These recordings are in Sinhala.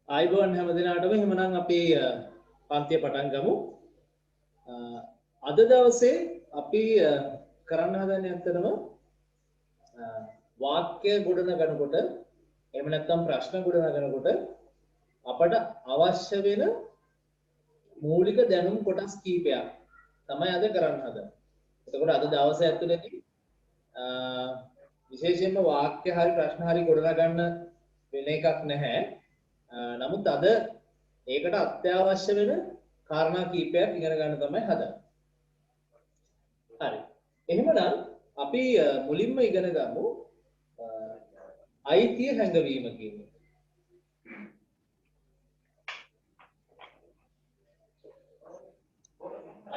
ආයිබෝන් හැම දිනාටම එහෙමනම් අපි පන්තිය පටන් ගමු. අද දවසේ අපි කරන්න හදන්නේ ඇත්තටම වාක්‍ය ගොඩනගනකොට එහෙම නැත්නම් ප්‍රශ්න ගොඩනගනකොට අපට අවශ්‍ය වෙන මූලික දැනුම් කොටස් කීපයක් තමයි අද කරන්න හදන්නේ. එතකොට අද දවසේ ඇතුළතදී විශේෂයෙන්ම වාක්‍ය හරි ප්‍රශ්න හරි ගොඩනගන්න වෙන එකක් නැහැ. නමුත් අද ඒකට අත්‍යවශ්‍ය වෙන කාරණා කීපයක් ඉගෙන ගන්න තමයි හදන්නේ. හරි. එහෙමනම් අපි මුලින්ම ඉගෙන ගමු අයිතිය හැඟවීම කියන එක.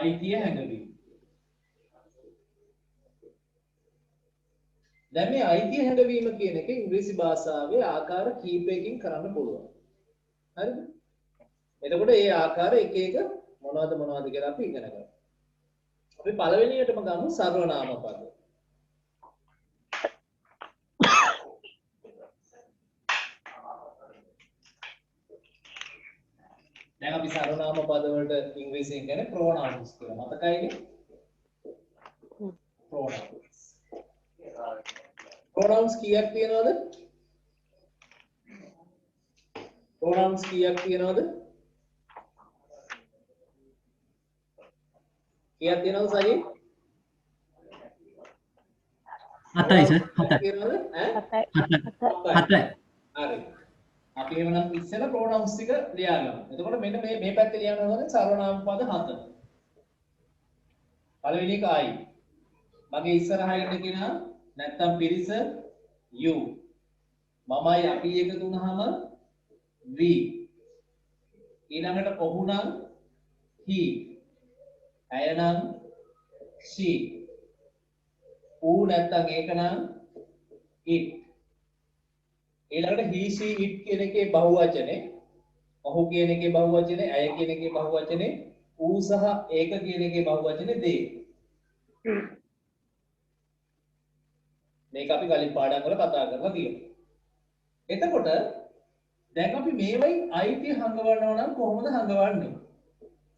අයිතිය හැඟවීම. දැන් මේ අයිතිය හැඟවීම කියන එක ඉංග්‍රීසි භාෂාවේ ආකාර කීපයකින් කරන්න පුළුවන්. හරිද? එතකොට මේ ආකාර එක එක මොනවද කියලා අපි ඉගෙන ගමු. අපි පළවෙනියටම ගමු සර්වනාම පද. දැන් අපි සර්වනාම පද වලට ඉංග්‍රීසියෙන් කියන්නේ pronouns කියලා. මතකයිනේ? pronouns. pronouns කීයක් තියෙනවද? pronouns කීයක් තියෙනවද? කීයක් තියෙනවද සජි? 7යි සර් 7යි. තියෙනවද? ඈ? 7යි. හරි. අපි එවනම් ඉස්සෙල්ලා pronouns ටික ලියාගමු. එතකොට මෙන්න මේ පැත්තේ ලියන්න ඕනේ සර්වනාම පද 7. පළවෙනි එක I. මගේ ඉස්සරහා ඉන්න කෙනා නැත්තම් පිරිස you. මමයි අපි එකතු වුනහම we. ඊළඟට ඔහු නම් he. ඇය නම් she. ඌ නැත්තම් ඒක නම් it. ඊළඟට he she it කියන එකේ බහුවචනේ ඔහු කියන එකේ බහුවචනේ ඇය කියන එකේ බහුවචනේ ඌ සහ ඒක කියන එකේ බහුවචනේ they. මේක අපි කලින් පාඩම් වල කතා කරලා තියෙනවා. එතකොට දැන් අපි මේවයි අයිතිය හංගවනවා නම් කොහොමද හංගවන්නේ?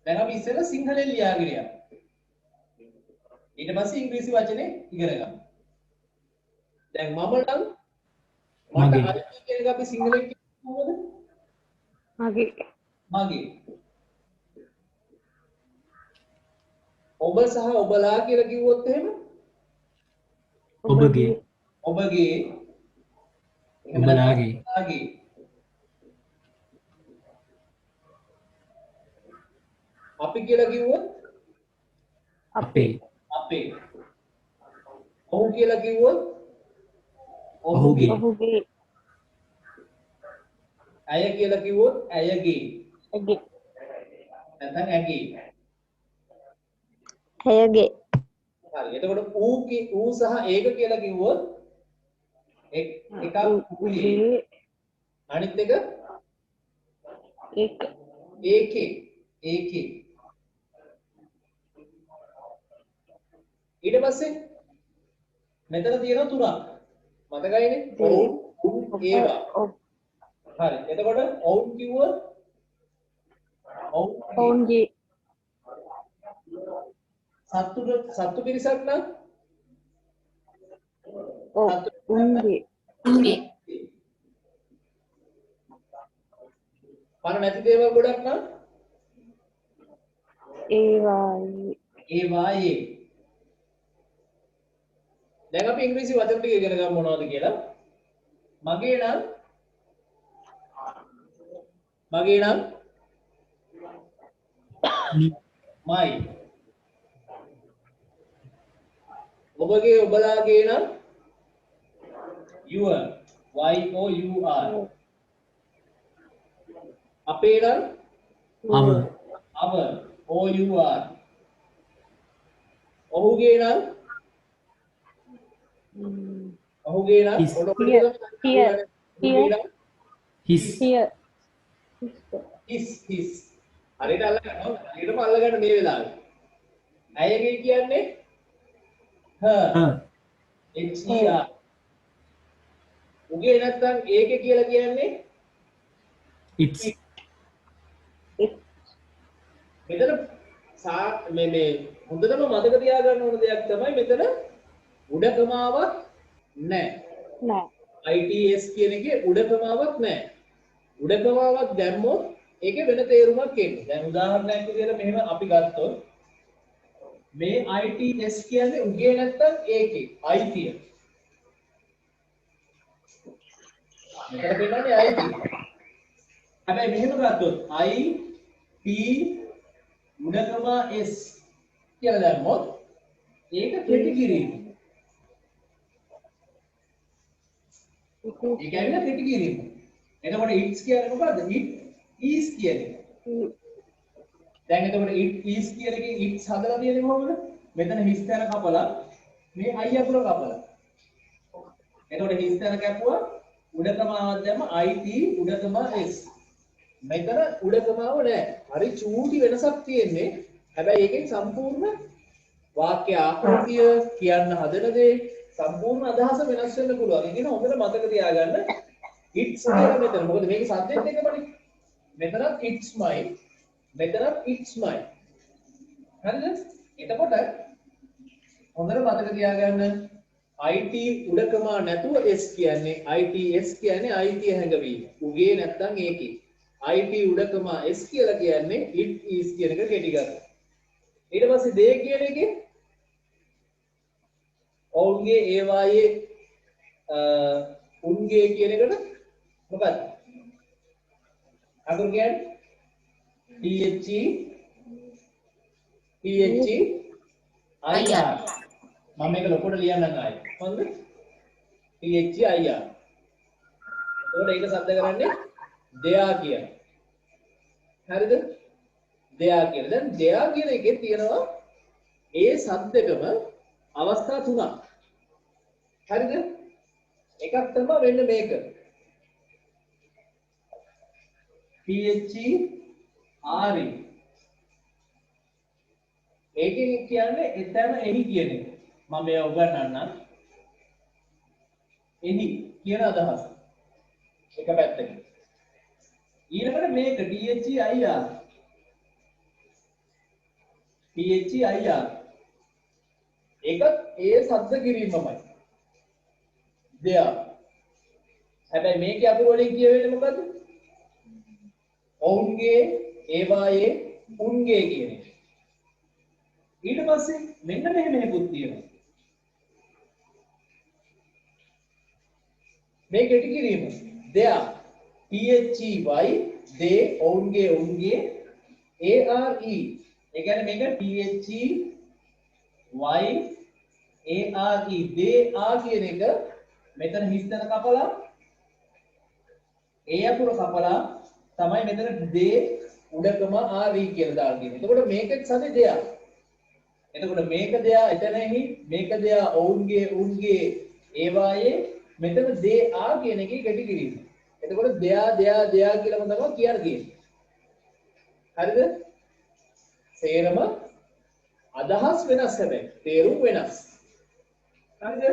දැන් අපි ඉස්සෙල්ලා සිංහලෙන් ලියාගෙන යමු. ඊට පස්සේ ඉංග්‍රීසි වචනේ ඉගෙන ගමු. දැන් මම නම් මට අයිති කියන එක අපි සිංහලෙන් කියන්නේ කොහොමද? මගේ. මගේ. ඔබ සහ ඔබලා කියලා කිව්වොත් එහෙම ඔබගේ ඔබගේ ඔබලාගේ අපි කියලා කිව්වොත් අපේ අපේ ඔහු කියලා කිව්වොත් ඔහුගේ ඔහුගේ. ඇය කියලා කිව්වොත් ඇයගේ ඇගේ. නැත්නම් ඇගේ. ඇයගේ. හරි. එතකොට ඌ සහ ඒක කියලා කිව්වොත් එකක් ඌගේ අනිත් එක ඒකේ. ඊට පස්සේ මෙතන තියෙන තුනක් මතකයිනේ? ඔවුන් ඒවා. හරි. එතකොට ඔවුන් කිව්වොත් ඔවුන්ගේ. සත්තු පිරිසක් නම් උන්ගේ. පණ නැති දේවල් ගොඩක් නම් ඒවායේ. දැන් අපි ඉංග්‍රීසි වචන ටික ඉගෙන ගමු මොනවද කියලා. මගේ නම් my. ඔබගේ ඔබලාගේ නම් your. y o u r. අපේ නම් our o u r. ඔහුගේ නම් his his. හරියට අල්ලගන්න. හරියටම අල්ලගන්න මේ වෙලාවේ. ඇයගේ කියන්නේ her. h e r. උගේ නැත්තම් ඒකේ කියලා කියන්නේ It's. it, මෙතන මේ හොඳටම මතක තියාගන්න ඕන දෙයක් තමයි මෙතන උඩකමාවක් නැහැ. නෑ. ITS කියන එකේ උඩකමාවක් නැහැ. උඩකමාවක් දැම්මොත් ඒකේ වෙන තේරුමක් එන්නේ. දැන් උදාහරණයක් විදිහට මෙහෙම අපි ගත්තොත් මේ ITS කියන්නේ උගේ නැත්තම් ඒකේ අයිතිය. මෙතන පෙන්නන්නේ අයිතිය. හැබැයි මෙහෙම ගත්තොත් I P උඩකමා S කියලා දැම්මොත් ඒක කෙටි කිරීම. ඒක ඇවිල්ලා කෙටි කිරීම. එතකොට it's කියන්නේ මොකද්ද? it is කියන්නේ. දැන් එතකොට it is කියන එකේ it's හදලා තියෙන්නේ කොහොමද? මෙතන හිස් තැන කපලා මේ I අකුර කපලා. එතකොට හිස් තැන කැපුවා උඩකමාවක් දැම්ම IT උඩකමා S. මෙතන උඩකමාව නැහැ. හරි චූටි වෙනසක් තියෙන්නේ. හැබැයි ඒකෙන් සම්පූර්ණ වාක්‍ය ආකෘතිය කියන්න හදන දේ සම්පූර්ණ අදහස වෙනස් වෙන්න පුළුවන්. ඒක නේ හොඳට මතක තියාගන්න. it's කියලා මෙතන. මොකද මේකේ සද්දෙත් එකමනේ. මෙතනත් it's mine. මෙතනත් it's mine. හරිද? එතකොට හොඳට මතක තියාගන්න IT උඩකමා නැතුව S කියන්නේ ITS කියන්නේ අයිතිය හැඟවීම. උගේ නැත්තම් ඒකේ. IT උඩකමා S කියලා කියන්නේ it is කියන එක කෙටි කරලා. ඊට පස්සේ they කියන එකේ ඔවුන්ගේ ඒවායේ උන්ගේ කියන එකට මොකක්ද? අකුරු කියන්නේ THE IR. මම මේක ලොකුට ලියන්නම් ආයෙ. හොඳද? THE IR. එතකොට ඒක શબ્ද කරන්නේ දෙයා කියන. හරිද? දෙයා කියන. දැන් දෙයා කියන එකේ තියෙනවා ඒ શબ્දෙකම අවස්ථා තුනක්. හරිද? එකක් තමයි වෙන්න මේක. PHE RE. ඒකෙන් කියන්නේ එතන එහි කියන එක. මම මේ උගන්වන්නම්. එහි කියන අදහස. එක පැත්තකින්. ඊළඟට මේක THEIR. THEIR. ඒකත් ඒ සද්ද කිරීමමයි. දෙයා. හැබැයි මේකේ අකුරු වලින් කියවෙන්නේ මොකද්ද? ඔවුන්ගේ ඒවායේ උන්ගේ කියන එක. ඊට පස්සේ මෙන්න මෙහෙකුත් තියෙනවා. මේ කෙටි කිරීම. දෙයා. THEY they ඔවුන්ගේ උන්ගේ ARE. ඒ කියන්නේ මේක THEY ARE they are කියන එක මෙතන හිස් තැන කපලා ඒ අකුර කපලා තමයි මෙතන they උඩකම RE කියලා දාලා තියෙන්නේ. එතකොට මේකෙත් සමේ දෙයා. එතකොට මේක දෙයා එතනෙහි මේක දෙයා ඔවුන්ගේ උන්ගේ ඒවායේ මෙතන they are කියන එකේ ගැටි කිරීම. එතකොට දෙයා කියලාම තමයි කියන්නේ. හරිද? සේරම අදහස් වෙනස් හැබැයි තේරුම් වෙනස්. හරිද?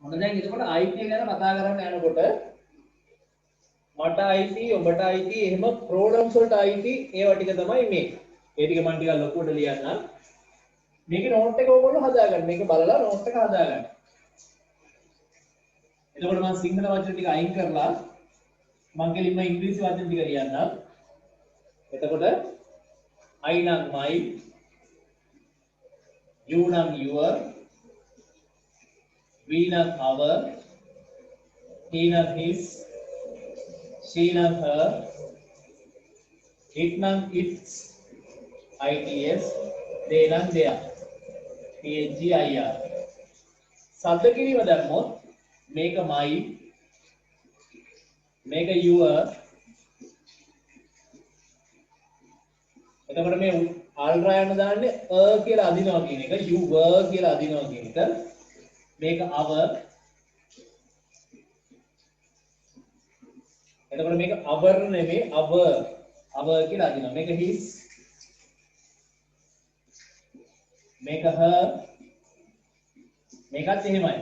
මොන දැන් එතකොට අයිතිය ගැන කතා කරන්න යනකොට මට අයිති ඔබට අයිති එහෙම ප්‍රොනවුන්ස් වලට අයිති ඒවා ටික තමයි මේ. ඒ ටික මම ටිකක් ලොකුවට ලියන්නම්. මේකේ නෝට් එක ඕගොල්ලෝ හදාගන්න. මේක බලලා නෝට් එක හදාගන්න. එතකොට මම සිංහල වචන ටික අයින් කරලා මම කෙලින්ම ඉංග්‍රීසි වචන ටික ලියන්නම්. එතකොට I නම් my, you නම් your, we නම් our, he නම් his, she නම් her, it නම් its, ITS, they නම් their, THEIR. සද්ද කිරීම දැම්මොත් මේක my, මේක your. එතකොට මේ අල්රා යන දාන්නේ කියලා අදිනවා කියන එක, you were කියලා අදිනවා කියන එක. මේක our. එතකොට මේක our නෙමෙයි our කියලා අදිනවා. මේක his. මේක her. මේකත් එහෙමයි.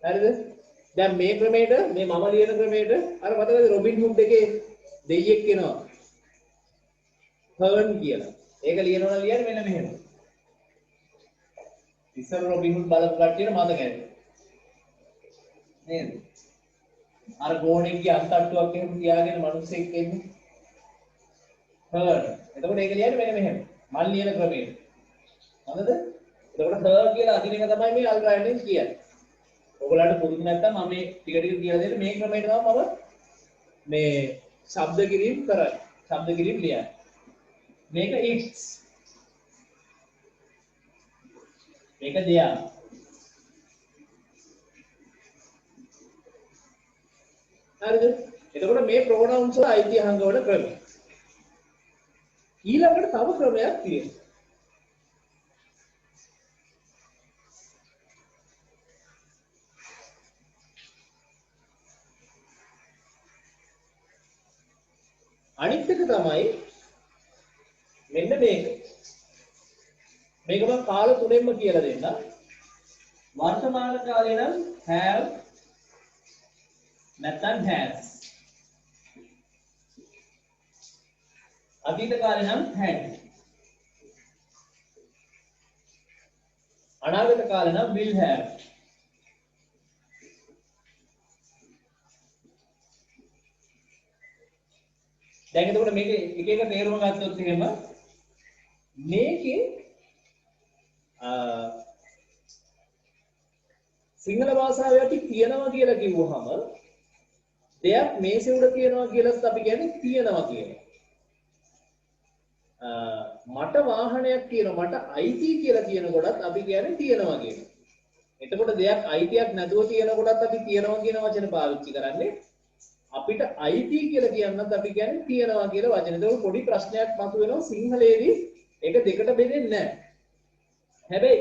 හරිද? දැන් මේ ක්‍රමයට මේ මම ලියන ක්‍රමයට අර මතකද රොබින් හුඩ් එකේ දෙයියෙක් කියනවා හර්න් කියලා. ඒක ලියනවා නම් ලියන්නේ මෙන්න මෙහෙම. ඉස්සර රොබින් හුඩ් බලපු කට්ටියට මතක ඇති. නේද? අර ගෝණෙක්ගේ අන්තට්ටුවක් එහෙම තියාගෙන මිනිස්සෙක් එන්නේ. හර්න්. එතකොට ඒක ලියන්නේ මෙන්න මෙහෙම. මල් ලියන ක්‍රමයට. හරිද? එතකොට හර්න් කියලා අදින එක තමයි මේ අල්රායිඩෙන් කියන්නේ. ඔයගොල්ලන්ට පුරුදු නැත්නම් මම මේ ටික ටික කියලා දෙන්න මේ ක්‍රමයට තමයි මම මේ ශබ්ද කිරීම කරන්නේ. ශබ්ද කිරීම ලියන්නේ. මේක it's. මේක දෙයක්. හරිද? එතකොට මේ ප්‍රොනවුන්ස් වල අයිති අංගවල ක්‍රමය. ඊළඟට තව ක්‍රමයක් තියෙනවා. අනිත් එක තමයි මෙන්න මේක. මේක මම කාල තුනෙන්ම කියලා දෙන්න. වර්තමාන කාලේ නම් have නැත්නම් has. අතීත කාලේ නම් had. අනාගත කාලේ නම් will have. දැන් එතකොට මේක එක එක තේරුම ගත්තොත් එහෙම මේකේ සිංහල භාෂාවේ අපි තියනවා කියලා කිව්වහම දෙයක් මේසෙ උඩ තියනවා කියලාත් අපි කියන්නේ තියනවා කියනවා. මට වාහනයක් තියෙනවා මට අයිති කියලා කියනකොටත් අපි කියන්නේ තියනවා කියනවා. එතකොට දෙයක් අයිතියක් නැතුව තියෙනකොටත් අපි තියනවා කියන වචන පාවිච්චි කරන්නේ. අපිට අයිති කියලා කියන්නත් අපි කියන්නේ තියනවා කියලා වචන. ඒක පොඩි ප්‍රශ්නයක් මතුවෙනවා සිංහලයේදී ඒක දෙකට බෙදෙන්නේ නැහැ. හැබැයි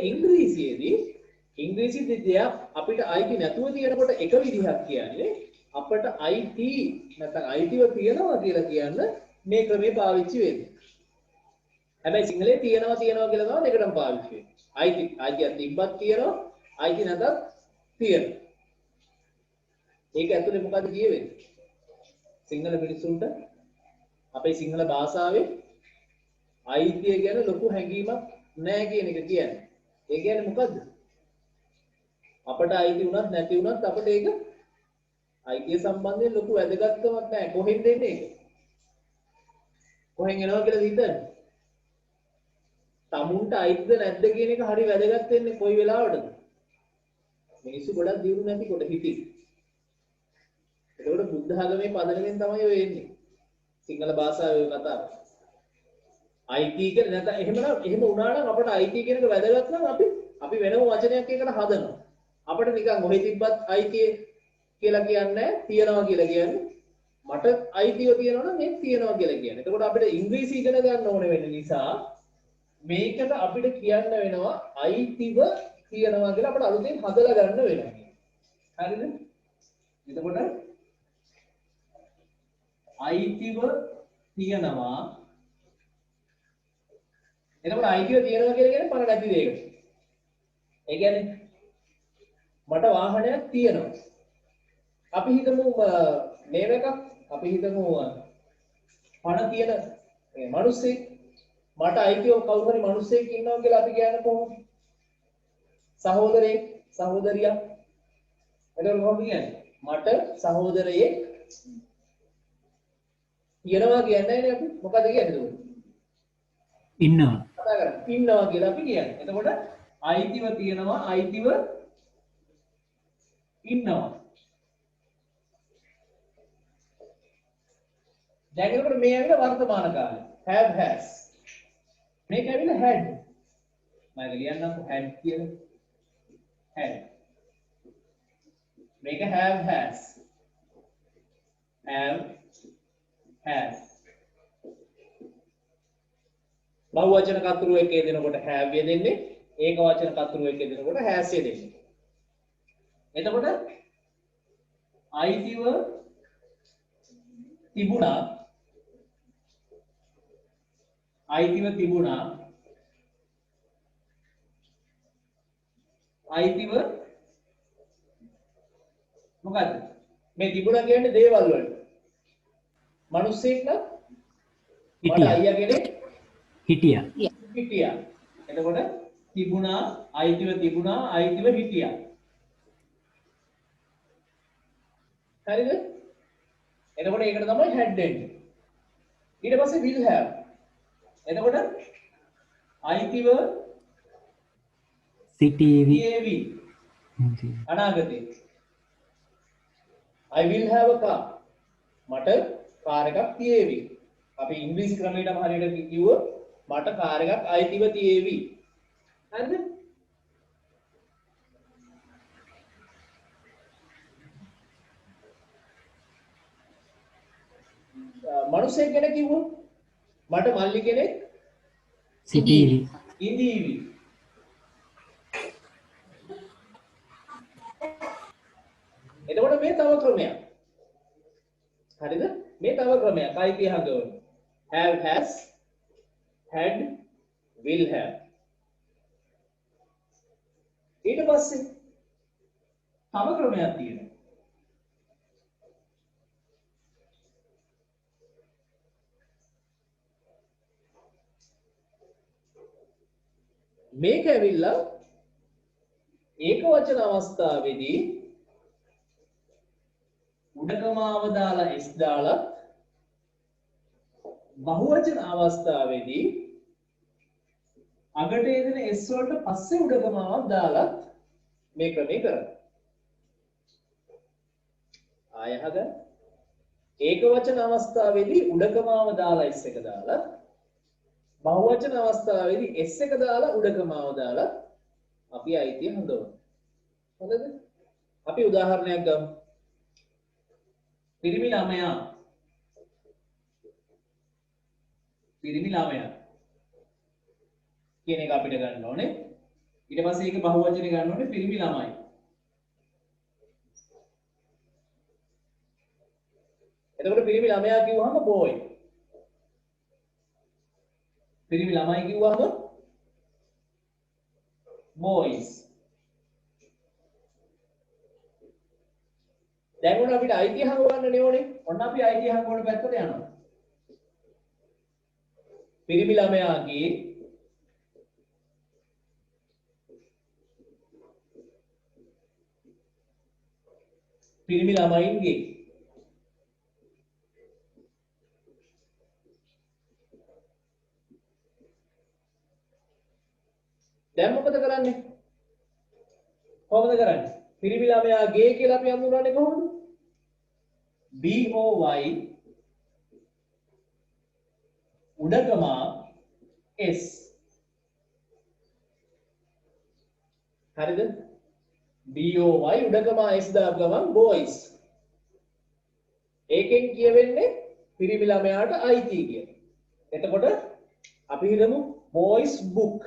ඉංග්‍රීසි දෙයක් අපිට අයිති නැතුව තියෙනකොට එක විදිහක් කියන්නේ අපිට අයිති නැත්නම් අයිතිව තියනවා කියලා කියන්න මේ ක්‍රමේ පාවිච්චි වෙන්නේ. හැබැයි සිංහලයේ තියනවා කියලා තමයි දෙකටම පාවිච්චි වෙන්නේ. අයිතියක් තිබ්බත් තියනවා අයිති නැතත් තියනවා. ඒක ඇතුලේ මොකද කියවෙන්නේ? සිංහල මිනිස්සුන්ට අපේ සිංහල භාෂාවේ අයිතිය ගැන ලොකු හැඟීමක් නැහැ කියන එක කියන්නේ. ඒ කියන්නේ මොකද්ද? අපට අයිති වුණත් නැති වුණත් අපට ඒක අයිතිය සම්බන්ධයෙන් ලොකු වැදගත්කමක් නැහැ. කොහෙන්ද එන්නේ ඒක? කොහෙන් එනවා කියලා හිතන්නේ? තමුන්ට අයිතිද නැද්ද කියන එක හරි වැදගත් වෙන්නේ කොයි වෙලාවටද? මිනිස්සු ගොඩක් දියුණු නැතිකොට හිතින්. ඒකට බුද්ධ ධර්මයේ පදනමෙන් තමයි ඔය එන්නේ. සිංහල භාෂාවේ කතාව. IT කියන නැත්නම් එහෙම වුණා නම් අපට IT කියන එක වැදගත් නම් අපි වෙනම වචනයක් එකකට හදනවා. අපිට නිකන් ඔහෙ තිබ්බත් IT කියලා කියන්නේ තියනවා කියලා කියන්නේ. මට ITව තියනවා නම් මේ තියනවා කියලා කියන්නේ. එතකොට අපිට ඉංග්‍රීසි ඉගෙන ගන්න ඕන වෙන නිසා මේකට අපිට කියන්න වෙනවා ITව තියනවා කියලා අපිට අලුතෙන් හදලා ගන්න වෙනවා. හරිද? එතකොට අයිතිව තියනවා. එතකොට අයිතිව තියනවා කියලා කියන්නේ පණ නැති දෙයකට. ඒ කියන්නේ මට වාහනයක් තියෙනවා. අපි හිතමු මේව එකක් අපි හිතමු පණ තියෙන මිනිස්සෙක් මට අයිතිව කවුරු හරි මිනිස්සෙක් ඉන්නවා කියලා අපි කියන්නේ කොහොමද? සහෝදරයෙක් සහෝදරියක්. එතකොට කොහොමද කියන්නේ? මට සහෝදරයෙක් තියනවා කියන්නේ නැහැ අපි. මොකද කියන්නේ ඒක? ඉන්නවා. කතා කරන්නේ ඉන්නවා කියලා අපි කියන්නේ. එතකොට අයිතිව තියනවා අයිතිව ඉන්නවා. දැන් එතකොට මේ ඇවිල්ලා වර්තමාන කාලේ. have has. මේක ඇවිල්ලා had. මම ලියන්නම්කො had කියලා. had. මේක have has. have has. බහුවචන කර්තෘ එකේ දෙනකොට have යෙදෙන්නේ ඒක වචන කර්තෘ එකේ දෙනකොට has යෙදෙන්නේ. එතකොට අයිතිව තිබුණා අයිතිව තිබුණා අයිතිව මොකද්ද මේ තිබුණා කියන්නේ දේවල් වලට මිනිස්සෙක් නම් මට හිටියා. අයියා කෙනෙක් හිටියා. හිටියා එතකොට තිබුණා අයිතිව හිටියා හරිද එතකොට ඒකට තමයි had දෙන්නේ ඊට පස්සේ will have එතකොට අයිතිව සිටීවි. තියේවි අනාගතේ I will have a car මට කාර් එකක් තියේවි අපි ඉංග්‍රීසි ක්‍රමයටම හරියට කිව්වොත් මට කාර් එකක් අයිතිව තියේවි හරිද මනුස්සයෙක් ගැන කිව්වොත් මට මල්ලි කෙනෙක් සිටීවි. ඉඳීවි එතකොට මේ තව ක්‍රමයක් හරිද මේ තව ක්‍රමයක් අයිතිය හංගවන have has had will have ඊට පස්සේ තව ක්‍රමයක් තියෙනවා මේක ඇවිල්ලා ඒක වචන අවස්ථාවේදී උඩකමාව දාලා s දාලා බහුවචන අවස්ථාවේදී අගට යෙදෙන s වලට පස්සේ උඩකමාවක් දාලා මේ ක්‍රමේ කරනවා. ආය අහගන්න. ඒක වචන අවස්ථාවේදී උඩකමාව දාලා s එක දාලා බහුවචන අවස්ථාවේදී s එක දාලා උඩකමාව දාලා අපි අයිතිය හඳුන්වනවා. හොඳද? අපි උදාහරණයක් ගමු. පිරිමි ළමයා කියන එක අපිට ගන්න ඕනේ. ඊට පස්සේ ඒක බහුවචනේ ගන්න ඕනේ පිරිමි ළමයි. එතකොට පිරිමි ළමයා කිව්වහම boy. පිරිමි ළමයි කිව්වහම boys. දැන් උන අපිට අයිතිය හංගවන්න ඕනේ. ඔන්න අපි අයිතිය හංගවන්න පැත්තට යනවා. පිරිමි ළමයාගේ පිරිමි ළමයින්ගේ දැන් මොකද කරන්නේ? කොහොමද කරන්නේ? පිරිමි ළමයාගේ කියලා අපි හඳුන්වන්නේ කොහොමද? BOY උඩකමා S හරිද? BOY උඩකමා S දාපු ගමන් boys. ඒකෙන් කියවෙන්නේ පිරිමි ළමයාට අයිති කියලා. එතකොට අපි හිතමු boys book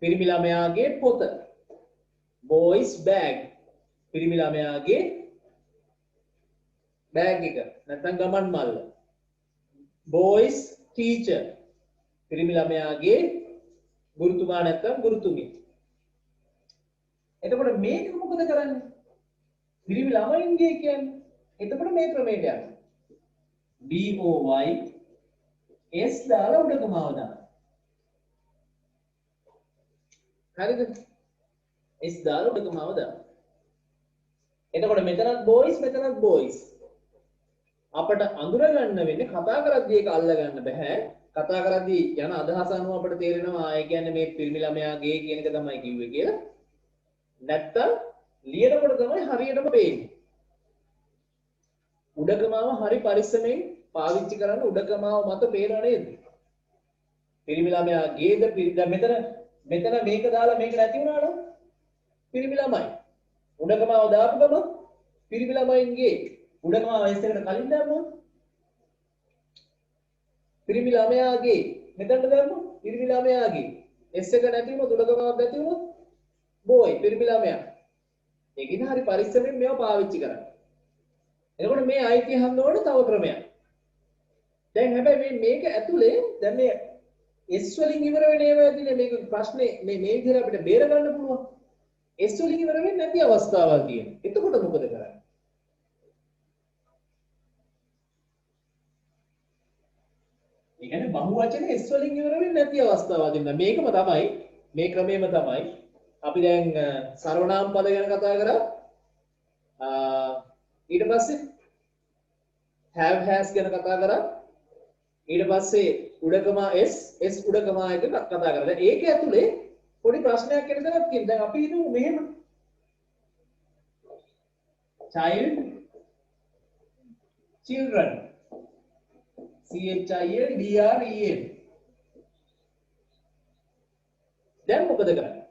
පිරිමි ළමයාගේ පොත. boys bag පිරිමි ළමයාගේ බෑග් එක නැත්නම් ගමන් මල්ල. boys teacher පිරිමි ළමයාගේ ගුරුතුමා නැත්නම් ගුරුතුමිය. එතකොට මේක මොකද කරන්නේ? පිරිමි ළමයින්ගේ කියන්නේ. එතකොට මේ ක්‍රමයට යනවා. BOY S දාලා උඩකමාව දාන්න. හරිද? S දාලා උඩකමාව දාන්න. එතකොට මෙතනත් boys මෙතනත් boys. අපට අඳුර ගන්න වෙන්නේ කතා කරද්දී ඒක අල්ල ගන්න බෑ. කතා කරද්දී යන අදහස අනුව අපිට තේරෙනවා ඒ කියන්නේ මේ පිරිමි ළමයාගේ කියන එක තමයි කිව්වේ කියලා. නැත්තම් ලියනකොට තමයි හරියටම පේන්නේ. උඩකමාව හරි පරිස්සමෙන් පාවිච්චි කරන්න උඩකමාව මත පේනව නේද? පිරිමි ළමයාගේද මෙතන මේක දාලා මේක නැති වුණානම් පිරිමි ළමයි. උඩකමාව දාපු ගමන් පිරිමි ළමයින්ගේ උඩකමාව S එකට කලින් දාමු. පිරිමි ළමයාගේ මෙතනට දාමු. පිරිමි ළමයාගේ S එක නැති වුණොත් උඩකමාවක් නැති වුණොත් boy පිරිමි ළමයා. ඒකින් හරි පරිස්සමෙන් මේවා පාවිච්චි කරන්න. එතකොට මේ අයිතිය හඳුනන තව ක්‍රමයක්. දැන් හැබැයි මේක ඇතුලේ දැන් මේ S වලින් ඉවර වෙන ඒවා ඇතුලේ මේක ප්‍රශ්නේ මේ විදිහට අපිට බේර ගන්න පුළුවන්. S වලින් ඉවර වෙන්නේ නැති අවස්ථාවල් තියෙනවා. එතකොට මොකද කරන්නේ? ඒ කියන්නේ බහුවචනේ s වලින් ඉවර වෙන්නේ නැති අවස්ථාවක් දෙන්න. මේකම තමයි මේ ක්‍රමයේම තමයි අපි දැන් සර්වනාම පද ගැන කතා කරා. ඊට පස්සේ have has ගැන කතා කරා. ඊට පස්සේ උඩකමා s උඩකමා එක කතා කරලා. දැන් ඒක ඇතුලේ පොඩි ප්‍රශ්නයක් එන තැනක් තියෙනවා. දැන් අපි හිතමු මෙහෙම child children CHILDREN. දැන් මොකද කරන්නේ?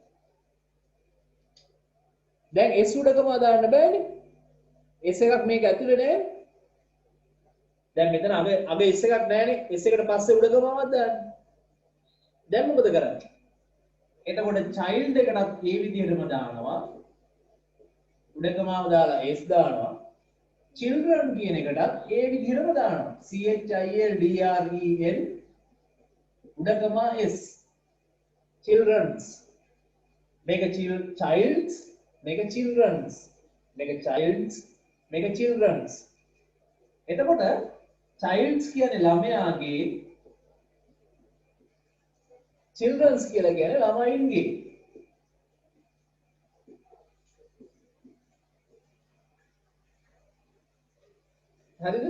දැන් s උඩකම දාන්න බෑනේ. s එකක් මේක ඇතුලේ නෑ. දැන් මෙතන අග s එකක් නෑනේ. s එකට පස්සේ උඩකමවත් දාන්න. දැන් මොකද කරන්නේ? එතකොට child එකටත් මේ විදිහටම දානවා. උඩකමාව දාලා s දානවා. children කියන එකටත් ඒ විදිහටම දානවා. CHILDREN උඩකමා s. children's. make a child's, make a children's, make a child's, make a children's. එතකොට child's කියන්නේ ළමයාගේ, children's කියලා කියන්නේ ළමයින්ගේ. හරිද?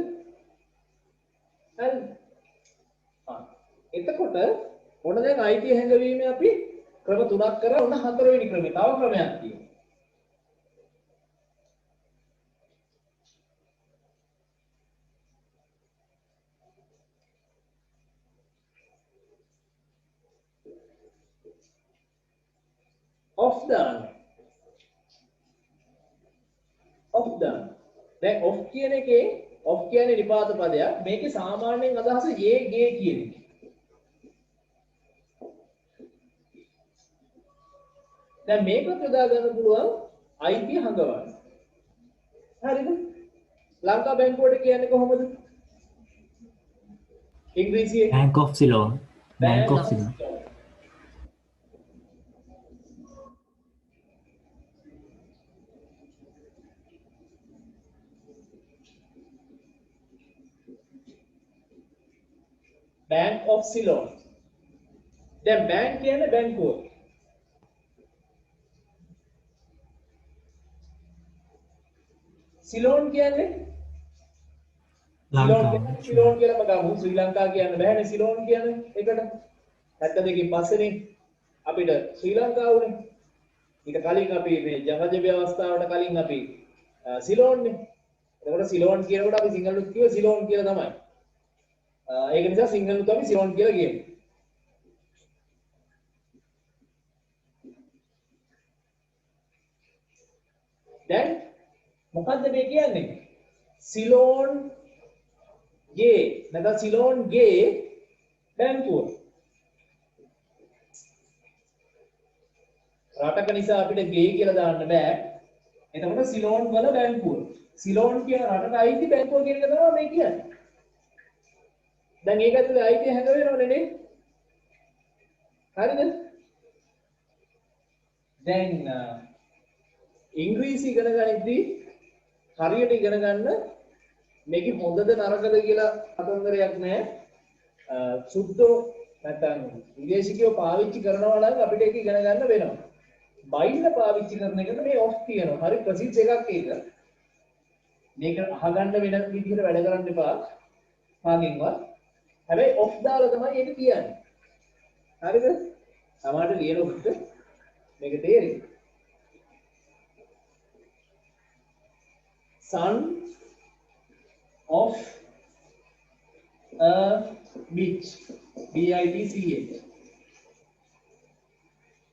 හරි. එතකොට ඔන්න දැන් අයිතිය හැඟවීමේ අපි ක්‍රම තුනක් කරා. ඔන්න හතරවෙනි ක්‍රමේ තව ක්‍රමයක් තියෙනවා. of දාන්න. of දාන්න. දැන් of කියන එකේ of කියන්නේ නිපාත පදයක්. මේකේ සාමාන්‍යයෙන් අදහස යේ ගේ කියන එක. දැන් මේකත් යොදා ගන්න පුළුවන් අයිතිය හංගවන්න. හරිද? ලංකා බැංකුවට කියන්නේ කොහොමද? ඉංග්‍රීසියෙන් Bank of Ceylon. Bank of Ceylon. Bank of Ceylon. දැන් bank කියන්නේ බැංකුව. Ceylon කියන්නේ ලංකාව. Ceylon කියලාම ගමු. ශ්‍රී ලංකා කියන්න බෑනේ Ceylon කියන්නේ එකට. 72කින් පස්සේනේ අපිට ශ්‍රී ලංකාව උනේ. ඊට කලින් අපි මේ ජනජ ව්‍යවස්ථාවට කලින් අපි Ceylon නේ. එතකොට Ceylon කියනකොට අපි සිංහලුත් කිව්වේ Ceylon කියලා තමයි. ඒක නිසා සිංහලුත් අපි Ceylon කියලා කියමු. දැන් මොකද්ද මේ කියන්නේ? Ceylon ගේ නැත්නම් Ceylon ගේ බැංකුව. රටක නිසා අපිට ගේ කියලා දාන්න බෑ. එතකොට Ceylon වල බැංකුව. Ceylon කියන රටට අයිති බැංකුව කියන එක තමයි මේ කියන්නේ. දැන් ඒක ඇතුලේ අයිතිය හැඟ වෙනවනේ නේ? හරිද? දැන් ඉංග්‍රීසි ඉගෙන ගනිද්දී හරියට ඉගෙන ගන්න මේක හොඳද නරකද කියලා අතොන්දරයක් නැහැ. සුද්ධෝ නැත්නම් විදේශිකයෝ පාවිච්චි කරනවා නම් අපිට ඒක ඉගෙන ගන්න වෙනවා. බයින්න පාවිච්චි කරන එකට මේ ඔෆ් තියෙනවා. හරි ප්‍රසිද්ධ එකක් ඒක. මේක අහගන්න වෙන විදිහට වැඩ කරන්න එපා. කාගෙන්වත්. හැබැයි ඔෆ් දාලා තමයි ඒක කියන්නේ. හරිද? සමහරට ලියනකොට මේක තේරෙන්නේ. Son of a bitch. BITCH.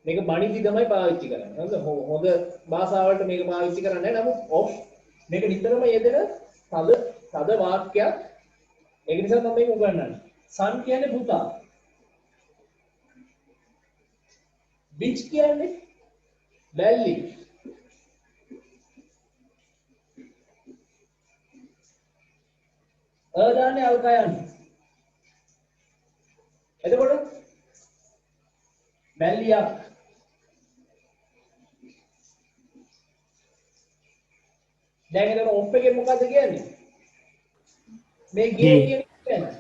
මේක බණිදි තමයි පාවිච්චි කරන්නේ. හරිද? හොඳ භාෂාවලට මේක පාවිච්චි කරන්නේ නැහැ. නමුත් of මේක නිතරම යෙදෙන තද වාක්‍යයක්. ඒක නිසා මම මේක උගන්වන්නේ. son කියන්නේ පුතා. bitch කියන්නේ බැල්ලි. දාන්නේ අල්කයන්. එතකොට බැල්ලියක්. දැන් එතන ඔෆ් එකේ මොකද්ද කියන්නේ? මේ ගේ කියන එක කියන්නේ.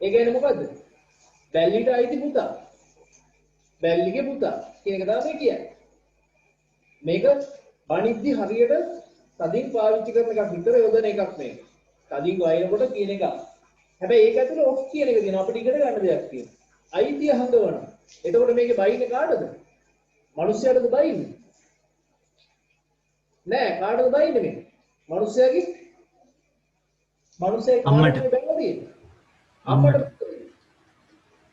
ඒ කියන්නේ මොකද්ද? බැල්ලිට අයිති පුතා. බැල්ලිගේ පුතා කියන එක තමයි කියන්නේ. මේක වනිද්දි හරියට තදින් පාවිච්චි කරන එකක් විතර යොදන එකක් මේක. තදින් වයින්කොට කියන එක. හැබැයි ඒක ඇතුලේ ඔෆ් කියන එක තියෙනවා අපිට ඉගෙන ගන්න දෙයක් තියෙනවා. අයිතිය හංගවනවා. එතකොට මේකේ බයින්නේ කාටද? මිනිස්සයාටද බයින්නේ? නෑ කාටද බයින්නේ මේ? මිනිස්සයාගේ අම්මට. බැලලා තියෙන්නේ. අම්මට.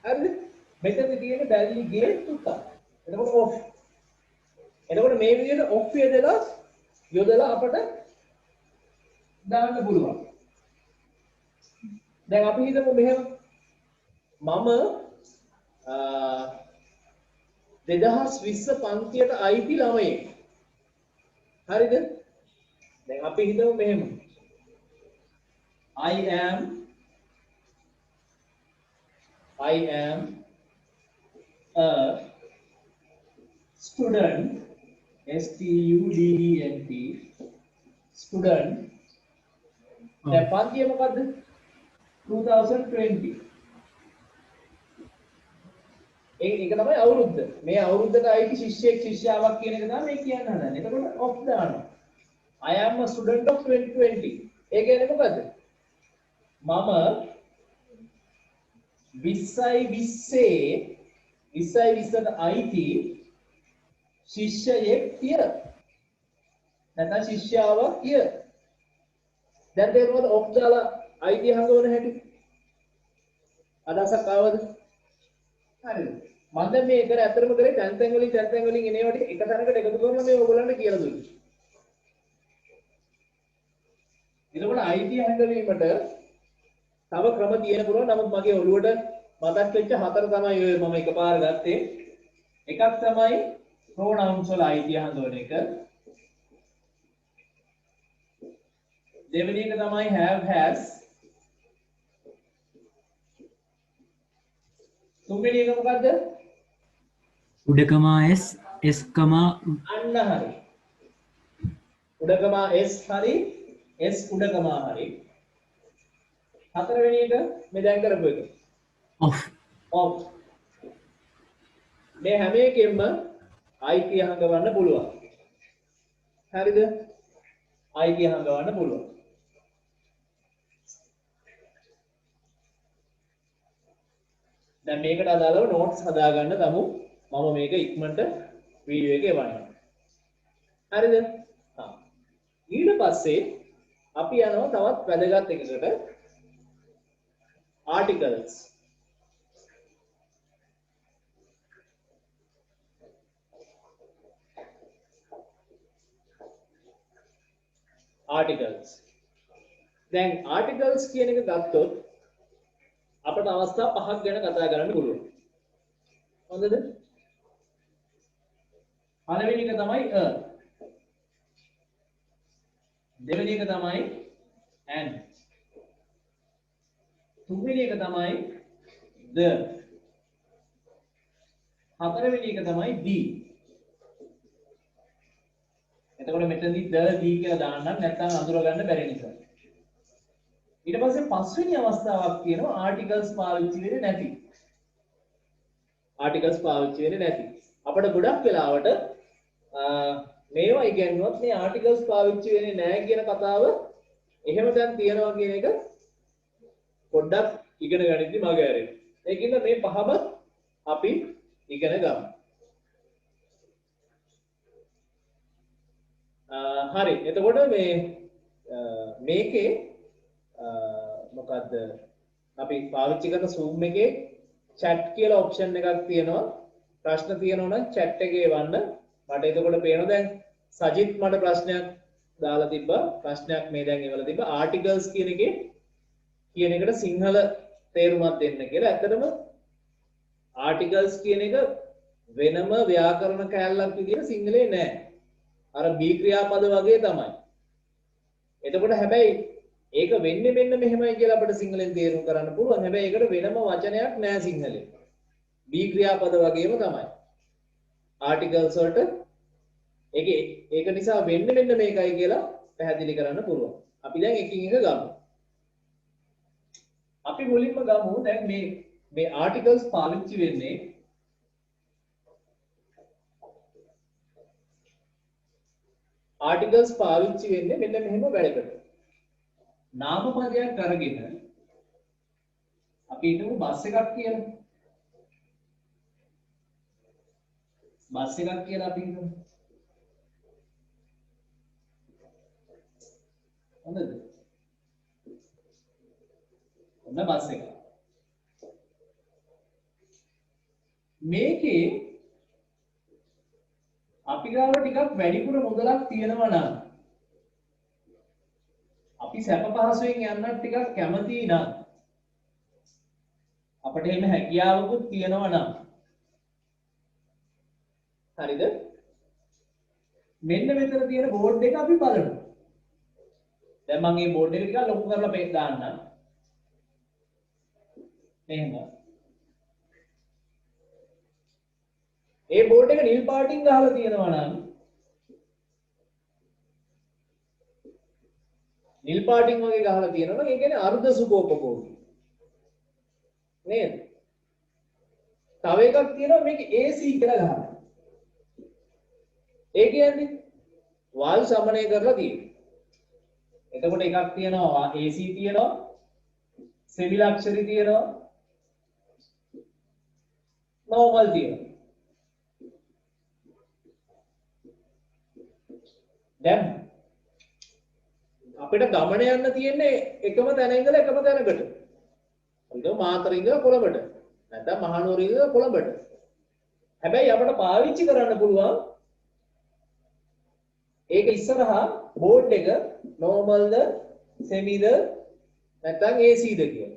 හරිද? මෙතන තියෙන බැල්ලිගේ පුතා. එතකොට ඔෆ්. එතකොට මේ විදිහට ඔෆ් යොදලා අපට දාන්න පුළුවන්. දැන් අපි හිතමු මෙහෙම මම 2020 පන්තියට අයිති ළමයෙක්. හරිද? දැන් අපි හිතමු මෙහෙම I am a student student student දැන් පන්තිය මොකද්ද 2020 ඒක තමයි අවුරුද්ද මේ අවුරුද්දට අයිති ශිෂ්‍යයෙක් ශිෂ්‍යාවක් කියන එක තමයි මේ කියන්න හදන්නේ එතකොට ඔෆ් දානවා I am a student of 2020 ඒ කියන්නේ මොකද්ද මම 2020ට අයිති ශිෂ්‍යයෙක් කියලා නැත්නම් ශිෂ්‍යාවක් කියලා දැන් තේරුණාද ඔෆ් දාලා අයිතිය හංගවන හැටි අදහසක් ආවද හරිද මම දැන් මේ කර ඇත්තටම කරේ තැන් තැන් වලින් එනේවට එක තැනකට එකතු කරලා මේ ඔයගොල්ලන්ට කියලා දුන්නා එතකොට අයිතිය හැංගවීමට තව ක්‍රම තියෙන පුළුවන් නමුත් මගේ ඔළුවට මතක් වෙච්ච හතර තමයි ඔය මම එකපාර ගත්තේ එකක් තමයි pronouns වල අයිතිය හඳුනන එක දෙවෙනි එක තමයි have has තුන්වෙනි එක මොකද්ද උඩකමා S S කමා අන්න හරි උඩකමා S හරි S උඩකමා හරි හතරවෙනි එක මේ දැන් කරපු එක off off මේ හැම එකෙම අයිතිය හංගවන්න පුළුවන් හරිද අයිතිය හංගවන්න පුළුවන් දැන් මේකට අදාළව නෝට්ස් හදාගන්න තමු මම මේක ඉක්මනට වීඩියෝ එකේ එවන්නම් හරිද ඊට පස්සේ අපි යනවා තවත් වැදගත් එකකට articles දැන් articles කියන එක ගත්තොත් අපට අවස්ථා පහක් ගැන කතා කරන්න පුළුවන් හොඳද පළවෙනි එක තමයි a දෙවෙනි එක තමයි and තුන්වෙනි එක තමයි the හතරවෙනි එක තමයි the එතකොට මෙතනදී the කියලා දාන්නම් නැත්නම් අඳුර ගන්න බැරි නිසා ඊට පස්සේ පස්වෙනි අවස්ථාවක් කියනවා ආටිකල්ස් පාවිච්චි වෙන්නේ නැති අපිට ගොඩක් වෙලාවට මේවා ඉගෙනුවත් මේ ආටිකල්ස් පාවිච්චි වෙන්නේ නැහැ කියන කතාව එහෙම දැන් තියනවා කියන එක පොඩ්ඩක් ඉගෙන ගනිද්දි මග ඇරෙනවා ඒකින්ද මේ පහම අපි ඉගෙන ගමු හරි එතකොට මේකේ මොකද්ද අපි පාවිච්චි කරන Zoom එකේ chat කියලා option එකක් තියෙනවා ප්‍රශ්න තියෙනවා නම් chat එකේ එවන්න මට එතකොට පේනවා දැන් සජිත් මට ප්‍රශ්නයක් දාලා තිබ්බා ප්‍රශ්නයක් මේ දැන් එවලා තිබ්බා articles කියන එකට සිංහල තේරුමක් දෙන්න කියලා ඇත්තටම articles කියන එක වෙනම ව්‍යාකරණ කැලලක් විදියට සිංහලේ නෑ අර B ක්‍රියාපද වගේ තමයි එතකොට හැබැයි ඒක වෙන්නේ මෙන්න මෙහෙමයි කියලා අපිට සිංහලෙන් තේරුම් කරන්න පුළුවන්. හැබැයි ඒකට වෙනම වචනයක් නෑ සිංහලෙන්. B ක්‍රියාපද වගේම තමයි. articles වලට ඒක නිසා වෙන්නේ මෙන්න මේකයි කියලා පැහැදිලි කරන්න පුළුවන්. අපි දැන් එකින් එක ගමු. අපි අපි මුලින්ම ගමු දැන් මේ ආටිකල්ස් පාවිච්චි වෙන්නේ මෙන්න මෙහෙම වැඩකට. නාම පදයක් අරගෙන අපි හිතමු බස් එකක් කියලා. බස් එකක් කියලා අපි හිතමු. හොඳද? ඔන්න බස් එක. මේකේ අපි ගාව ටිකක් වැඩිපුර මුදලක් තියෙනවා නම් අපි සැප පහසුවෙන් යන්නත් ටිකක් කැමතියි නම් අපිට එන්න හැකියාවකුත් තියෙනවා නම් හරිද? මෙන්න මෙතන තියෙන බෝඩ් එක අපි බලමු. දැන් මම මේ බෝඩ් එක ටිකක් ලොකු කරලා දාන්නම්. එහෙම. ඒ බෝඩ් එක නිල් පාටින් ගහලා තියෙනවා නම් නිල් පාටින් වගේ ගහලා තියෙනවා නම් ඒ කියන්නේ අර්ධ සුඛෝපභෝගී. නේද? තව එකක් තියෙනවා මේක AC කියලා ගහනවා. ඒ කියන්නේ වායු සමනය කරලා තියෙනවා. එතකොට එකක් තියෙනවා AC තියෙනවා, සෙමි ලක්ෂරි තියෙනවා, normal තියෙනවා. දැන් අපිට ගමන යන්න තියෙන්නේ එකම තැන ඉඳලා එකම තැනකට. හරිද? මාතර ඉඳලා කොළඹට. නැත්නම් මහනුවර ඉඳලා කොළඹට. හැබැයි අපිට පාවිච්චි කරන්න පුළුවන් ඒක ඉස්සරහා බෝඩ් එක normal ද semi ද නැත්නම් AC ද කියලා.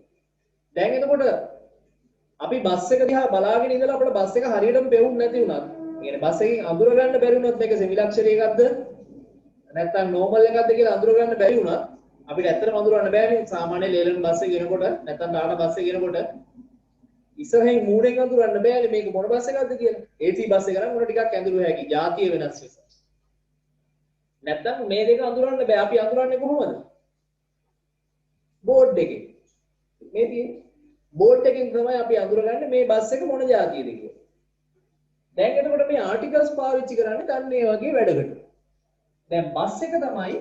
දැන් එතකොට අපි බස් එක දිහා බලාගෙන ඉඳලා අපිට බස් එක හරියටම පෙවුන්නේ නැති වුණත්, يعني බස් එකකින් අඳුර ගන්න බැරි වුණොත් මේක semi luxury එකක්ද නැත්නම් normal එකක්ද කියලා අඳුර ගන්න බැරි වුණා අපිට ඇත්තටම අඳුරන්න බෑනේ. සාමාන්‍ය ලේලන් බස් එක ගෙනකොට නැත්නම් ඩාටා බස් එක ගෙනකොට ඉස්සරහින් මූණෙන් අඳුරන්න බෑනේ මේක මොන බස් එකක්ද කියලා. AC බස් එක නම් උන ටිකක් ඇඳුරු හැකි. ජාතිය වෙනස් නිසා. නැත්නම් මේ දෙක අඳුරන්න බෑ. අපි අඳුරන්නේ කොහොමද? බෝඩ් එකෙන්. මේ තියෙන බෝඩ් එකෙන් තමයි අපි අඳුරගන්නේ මේ බස් එක මොන ජාතියද කියලා. දැන් එතකොට මේ ආටිකල්ස් පාවිච්චි කරන්නේ දැන් මේ වගේ වැඩකට. දැන් බස් එක තමයි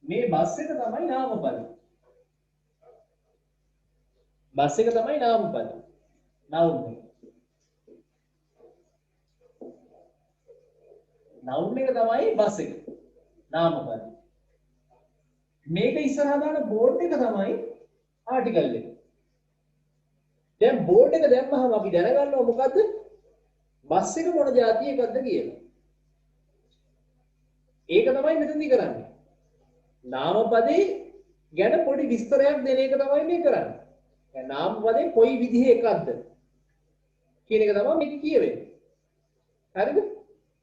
මේ බස් එක තමයි නාමපද. බස් එක තමයි නාමපද. noun එක. noun එක තමයි බස් එක. නාමපද. මේක ඉස්සරහා දාන බෝඩ් එක තමයි ආටිකල් එක. දැන් බෝඩ් එක දැම්මහම අපි දැනගන්නවා මොකද්ද? බස් එක මොන જાතිය එකක්ද කියලා. ඒක තමයි මෙතනදී කරන්නේ. නාමපදේ ගැන පොඩි විස්තරයක් දෙන එක තමයි මේ කරන්නේ. දැන් නාමපදේ කොයි විදිහේ එකක්ද කියන එක තමයි මේක කියවෙන්නේ. හරිද?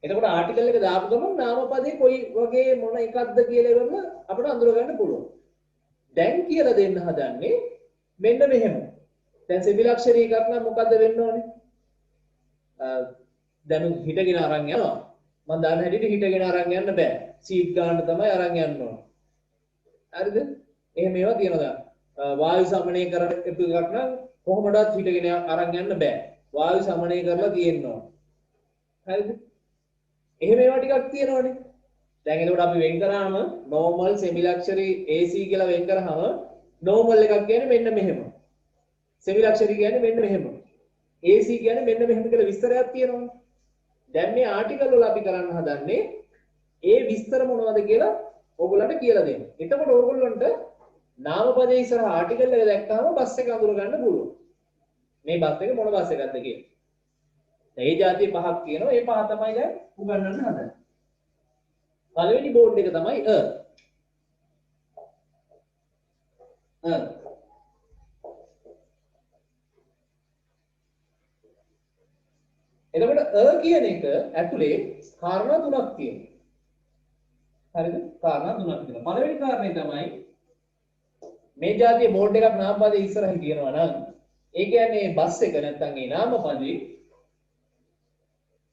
එතකොට ආටිකල් එක දාපු ගමන් නාමපදේ කොයි වගේ මොන එකක්ද කියලා ඉවරම අපිට අඳුර ගන්න පුළුවන්. දැන් කියලා දෙන්න හදන්නේ මෙන්න මෙහෙම. දැන් සෙමි ලක්ෂරි එකක් නම් මොකද්ද වෙන්න ඕනේ? දැන් හිටගෙන අරන් යනවා. මම දාන හැටියට හිටගෙන අරන් යන්න බෑ. සීට් ගන්න තමයි අරන් යන්න ඕන. හරිද? එහෙම ඒවා තියෙනවා. වායු සමනය කරන එකක් නම් කොහොමදත් හිටගෙන අරන් යන්න බෑ. වායු සමනය කරලා තියෙන්න ඕන. හරිද? එහෙම ඒවා ටිකක් තියෙනවනේ. දැන් එතකොට අපි වෙන් කරාම normal semi luxury AC කියලා වෙන් කරාම normal එකක් කියන්නේ මෙන්න මෙහෙම. semi luxury කියන්නේ මෙන්න මෙහෙම. AC කියන්නේ මෙන්න මෙහෙම කියලා විස්තරයක් තියෙනවනේ. දැන් මේ ආටිකල් වල අපි කරන්න හදන්නේ ඒ විස්තර මොනවද කියලා ඕගොල්ලන්ට කියලා දෙන්න. එතකොට ඕගොල්ලන්ට නාමපදයේ ඉස්සරහ ආටිකල් එක දැක්කම බස් එක අඳුර ගන්න පුළුවන්. මේ බස් එක මොන බස් එකක්ද කියලා. ඒ જાති පහක් තියෙනවා. ඒ පහ තමයි දැන් උගන්වන්න හදන්නේ. පළවෙනි බෝඩ් එක තමයි එතකොට කියන එක ඇතුලේ කාරණා තුනක් තියෙනවා. හරිද? කාරණා තුනක් තියෙනවා. පළවෙනි කාරණේ තමයි මේ જાතිය බෝඩ් එකක් නාමපදයේ ඉස්සරහින් තියෙනවා නම් ඒ කියන්නේ බස් එක නැත්තම් ඒ නාමපදේ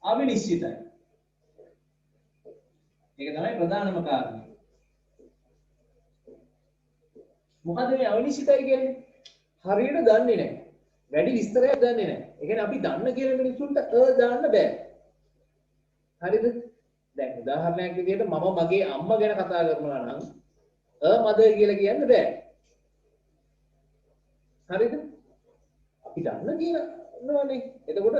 අවිනිශ්චිතයි. ඒක තමයි ප්‍රධානම කාරණය. මොකද මේ අවිනිශ්චිතයි කියන්නේ? හරියට දන්නේ නැහැ. වැඩි විස්තරයක් දන්නේ නැහැ. ඒ කියන්නේ අපි දන්න කියලා මිනිස්සුන්ට දාන්න බෑ. හරිද? දැන් උදාහරණයක් විදිහට මම මගේ අම්මා ගැන කතා කරනවා නම් mother කියලා කියන්න බෑ. හරිද? අපි දන්න කියනවනේ. එතකොට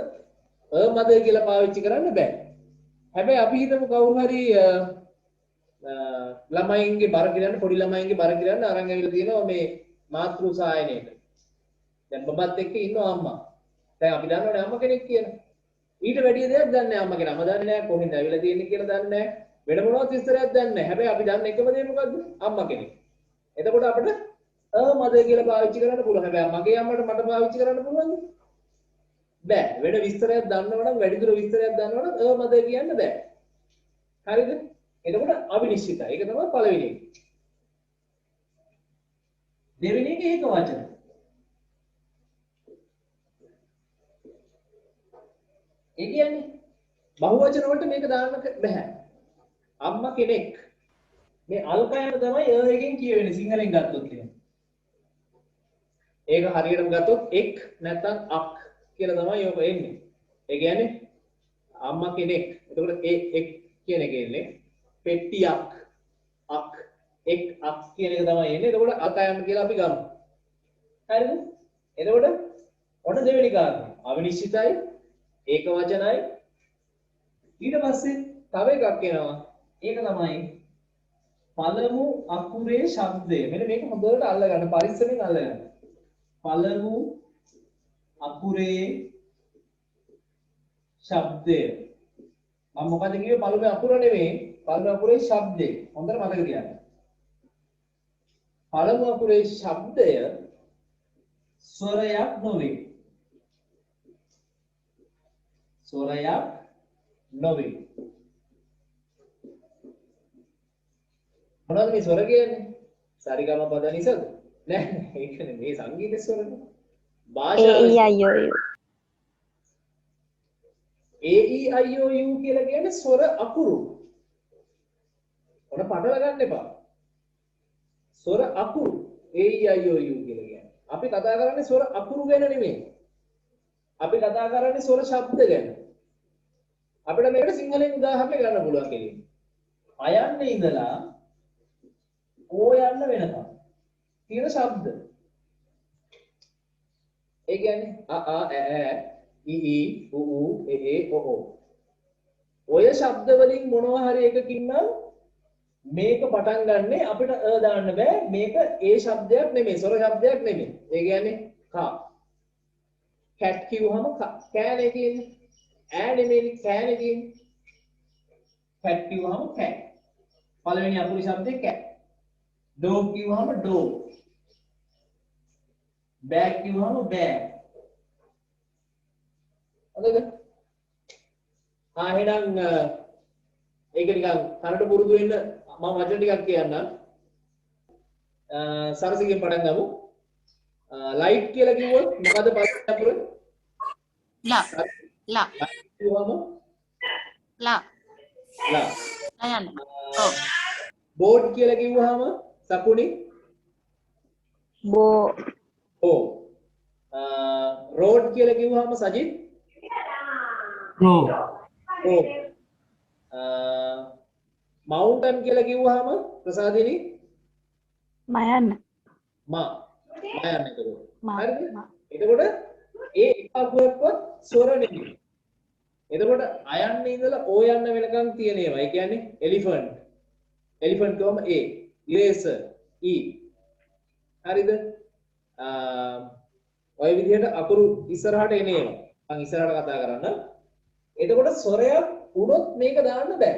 mother කියලා පාවිච්චි කරන්න බෑ. හැබැයි අපි හිතමු කවුරු හරි ළමයින්ගේ බර කිරන්න පොඩි ළමයින්ගේ බර කිරන්න අරන් ඇවිල්ලා තියෙනවා මේ මාතෘ සායනයේට. දැන් බබත් එක්ක ඉන්නවා අම්මා. දැන් අපි දන්නවනේ අම්මා කෙනෙක් කියලා. ඊට වැඩි දෙයක් දන්නේ නැහැ අම්මා කෙනා. අම්මා දන්නේ නැහැ කොහෙන්ද ඇවිල්ලා තියෙන්නේ කියලා දන්නේ නැහැ. වෙන මොනවත් විස්තරයක් දන්නේ නැහැ. හැබැයි අපි දන්න එකම දේ මොකද්ද? අම්මා කෙනෙක්. එතකොට අපිට mother කියලා පාවිච්චි කරන්න පුළුවන්. හැබැයි මගේ අම්මට මට පාවිච්චි කරන්න පුළුවන්ද? බෑ. වෙන විස්තරයක් දන්නවනම් වැඩිදුර විස්තරයක් දන්නවනම් mother කියන්න බෑ. හරිද? එතකොට අවිනිශ්චිතයි. ඒක තමයි පළවෙනි එක. දෙවෙනි එක ඒක වචන. ඒ කියන්නේ බහුවචන වලට මේක දාන්න බෑ. අම්මා කෙනෙක්. මේ අල්කයන තමයි එකෙන් කියවෙන්නේ සිංහලෙන් ගත්තොත් එහෙම. ඒක හරියටම ගත්තොත් එක් නැත්නම් අක් කියලා තමයි යොම එන්නේ. ඒ කියන්නේ අම්මා කෙනෙක්. එතකොට ඒ එක් කියන එක එන්නේ පෙට්ටියක් අක් එක් අක් කියන එක තමයි එන්නේ. එතකොට අකයන් කියලා අපි ගමු. හරිද? එතකොට ඔන්න දෙවෙනි කාරණා. අවිනිශ්චිතයි ඒක වචනයි. ඊට පස්සේ තව එකක් එනවා. ඒක තමයි පළමු අකුරේ ශබ්දය. මෙන්න මේක හොඳට අල්ලගන්න පරිස්සමෙන් අල්ලගන්න. පළමු අකුරේ ශබ්දය. මම මොකද කිව්වේ පළමු අකුර නෙවෙයි පළමු අකුරේ ශබ්දය. හොඳට මතක තියාගන්න. පළමු අකුරේ ශබ්දය ස්වරයක් නොවේ. ස්වරයක් නොවේ. මොනවද මේ ස්වර කියන්නේ? සරිගම පද නිසාද? නෑ ඒක නෙමෙයි මේ සංගීත ස්වරනේ. භාෂාවේ A E I O U කියලා කියන්නේ ස්වර අකුරු. ඔන පටල ගන්න එපා. ස්වර අකුරු A E I O U කියලා කියන්නේ. අපි කතා කරන්නේ ස්වර අකුරු ගැන නෙමෙයි. අපි කතා කරන්නේ ස්වර ශබ්ද ගැන. අපිට මේකට සිංහලෙන් උදාහරණ ගන්න පුළුවන් කෙලින්. අයන්නේ ඉඳලා ඕ යන්න වෙනකම් තියෙන ශබ්ද. ඒ කියන්නේ අ ඈ ඊ ඌ ඒ ඔ. ඔය ශබ්ද වලින් මොනවා හරි එකකින් නම් මේක පටන් ගන්නෙ අපිට දාන්න බෑ. මේක ඒ ශබ්දයක් නෙමෙයි, ස්වර ශබ්දයක් නෙමෙයි. ඒ කියන්නේ කා. කැට් කිව්වහම කෑනේ කියන්නේ. ඈ නෙමෙයි කෑනේ කියන්නේ. කැට් කිව්වහම කෑ. පළවෙනි අකුරු ශබ්දේ කෑ. ඩෝග් කිව්වහම ඩෝග්. බෑග් කිව්වහම බෑග්. හරිද? එහෙනම් ඒක නිකන් කනට පුරුදු වෙන්න මම වචන ටිකක් කියන්නම්. සරසිගෙන් පටන් ගමු. ලයිට් කියලා කිව්වොත් මොකද පස්සේ අකුර? ලා ලා කිව්වම ලා ලා. යන්න. ඔව්. බෝඩ් කියලා කිව්වහම සකුණි Bo. ඕ. රෝඩ් කියලා කිව්වහම සජිත් Pro. ඕ. මවුන්ටන් කියලා කිව්වහම ප්‍රසාදිනී Mayan. මයන් එතකොට. Ma. හරිද? Ma. එතකොට ඒ එක අකුරක්වත් ස්වර නෙමෙයි. එතකොට අයන්න ඉඳලා ඕ යන්න වෙනකන් තියෙන ඒවා. ඒ කියන්නේ එලිෆන්ට්. එලිෆන්ට් කියවම A. Eraser E. හරිද? ඔය විදිහට අකුරු ඉස්සරහට එන ඒවා. මම ඉස්සරහට කතා කරන්න. එතකොට ස්වරයක් වුණොත් මේක දාන්න බෑ.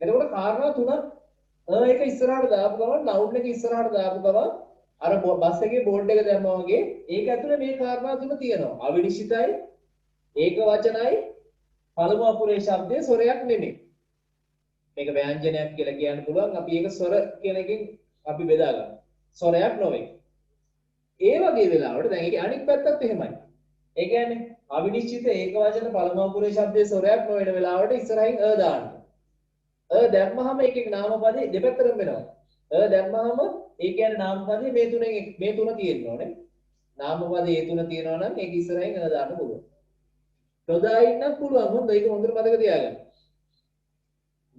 එතකොට කාරණා තුනක් එක ඉස්සරහට දාපු ගමන් නවුන් එක ඉස්සරහට දාපු ගමන් අර බස් එකේ බෝඩ් එක දැම්මා වගේ ඒක ඇතුලේ මේ කාරණා තුන තියෙනවා. අවිනිශ්චිතයි, ඒක වචනයි, පළමු අකුරේ ශබ්දයේ ස්වරයක් නෙමෙයි. මේක ව්‍යංජනයක් කියලා කියන්න පුළුවන්. අපි ඒක ස්වර කියන එකෙන් අපි බෙදා ගන්නවා. ස්වරයක් නොවේ. ඒ වගේ වෙලාවට දැන් ඒකේ අනිත් පැත්තත් එහෙමයි. ඒ කියන්නේ අවිනිශ්චිත ඒක වචන පළමු අකුරේ ශබ්දයේ ස්වරයක් නොවන වෙලාවට ඉස්සරහින් දාන්න. දැම්මහම ඒකේ නාමපදේ දෙපැත්තටම වෙනවා. දැම්මහම ඒ කියන්නේ නාමපදේ මේ තුන තියෙන්න ඕනේ. නාම පද ඒ තුන තියෙනවා නම් ඒක ඉස්සරහින් අ දාන්න පුළුවන්. නොදා ඉන්නත් පුළුවන්. හොඳ ඒක හොඳට මතක තියාගන්න.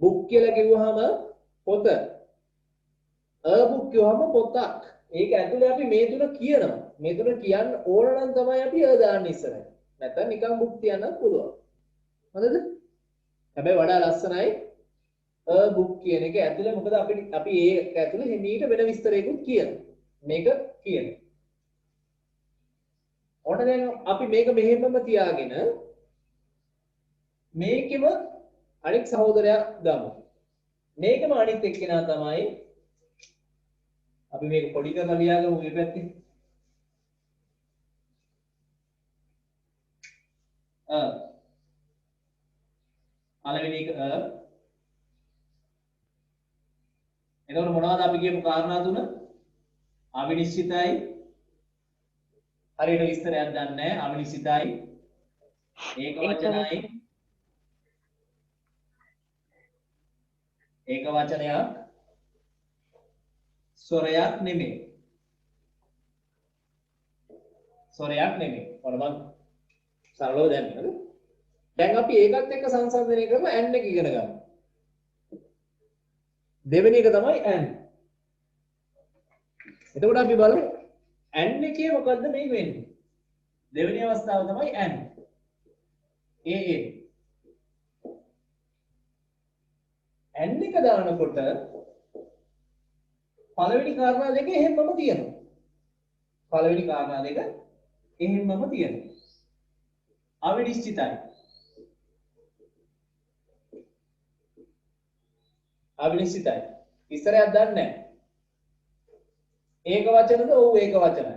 බුක් කියලා කිව්වහම පොත. බුක් කිව්වහම පොතක්. ඒක ඇතුලේ අපි මේ තුන කියනවා. මේ තුන කියන්න ඕන නම් තමයි අපි දාන්නේ ඉස්සරහින්. නැත්නම් නිකන් බුක් තියන්නත් පුළුවන්. හරිද? හැබැයි වඩා ලස්සනයි බුක් කියන එක ඇතුලේ මොකද අපි ඒක ඇතුලේ හිමීට වෙන විස්තරයකුත් කියනවා. මේක කියනවා. ඔන්න දැන් අපි මේක මෙහෙමම තියාගෙන මේකෙම අනිත් සහෝදරයා ගමු. මේකම අනිත් එක්කෙනා තමයි අපි මේක පොඩි කරලා ලියාගමු මේ පැත්තේ. පළවෙනි එක එතකොට මොනවද අපි කියමු කාරණා තුන? අවිනිශ්චිතයි. හරියට විස්තරයක් දන්නේ නැහැ. අවිනිශ්චිතයි. ඒක වචනයි. ඒක වචනයක්. ස්වරයක් නෙමෙයි. ස්වරයක් නෙමෙයි. ඔන්න මම සරලව දැම්මද? දැන් අපි ඒකත් එක්ක සංසන්දනය කරලා and එක ඉගෙන ගමු. දෙවෙනි එක තමයි and. එතකොට අපි බලමු and එකේ මොකද්ද මේ වෙන්නේ? දෙවෙනි අවස්ථාව තමයි and. and එක දානකොට පළවෙනි කාරණා දෙක එහෙම්මම තියෙනවා. පළවෙනි කාරණා දෙක එහෙම්මම තියෙනවා. අවිනිශ්චිතයි. අවිනිශ්චිතයි. ඉස්සරයක් දන්නේ නැහැ. ඒක වචනද? ඔව් ඒක වචනයි.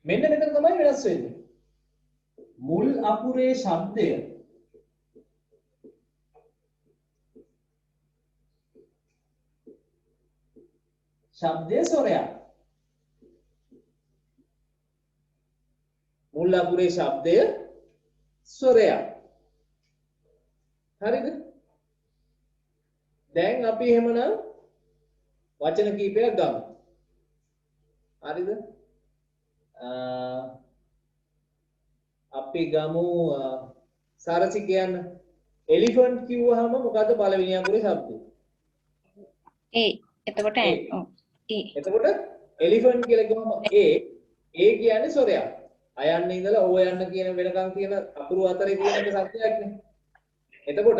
මෙන්න මෙතන තමයි වෙනස් වෙන්නේ. මුල් අකුරේ ශබ්දය ස්වරයක්. මුල් අකුරේ ශබ්දය ස්වරයක්. හරිද? දැන් අපි එහෙමනම් වචන කීපයක් ගමු. හරිද? අපි ගමු සාරසි කියන්න. එලිෆන්ට් කිව්වහම මොකද්ද පළවෙනි අකුරේ ශබ්දය? එතකොට එතකොට එලිෆන්ට් කියලා කිව්වම කියන්නේ ස්වරයක්. අයන්න ඉඳලා ඕ යන්න කියන වෙනකන් තියෙන අකුරු අතරේ තියෙන එක සත්‍යයක් නේ. එතකොට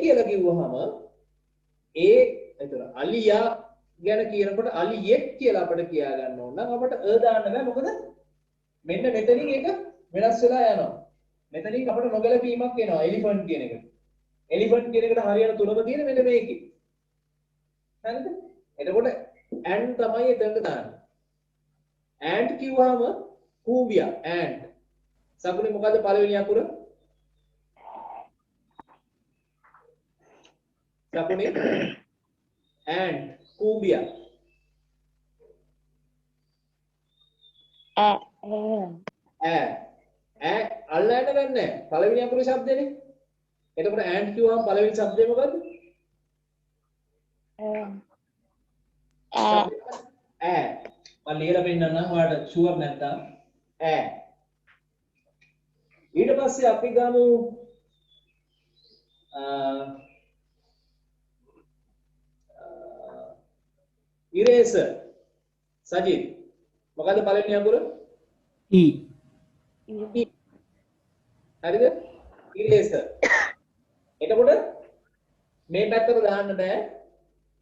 කියලා කිව්වහම එතන අලියා ගැන කියනකොට අලියෙක් කියලා අපිට කියා ගන්න ඕන නම් අපිට දාන්න බෑ. මොකද මෙන්න මෙතනින් ඒක වෙනස් වෙලා යනවා. මෙතනින් අපිට නොගැලපීමක් එනවා එලිෆන්ට් කියන එකට. එලිෆන්ට් කියන එකට හරියන තුනම තියෙන මෙන්න මේකේ. හරිද? එතකොට and තමයි එතනට දාන්නේ. and කිව්වම කූඹිය and. සකුනේ මොකද්ද පළවෙනි අකුර? සකුනේ and කූඹිය. අල්ලන්න ගන්නෑ. පළවෙනි අකුරේ શબ્දනේ. එතකොට and කිව්වම පළවෙනි શબ્දේ මොකද්ද? මම ලියලා පෙන්නන්නම් ඔයාලට ෂුවර් නැත්තම් ඊට පස්සේ අපි ගමු eraser සජිත් මොකද්ද පළවෙනි අකුර? E. හරිද? eraser. එතකොට මේ පැත්තට දාන්න බෑ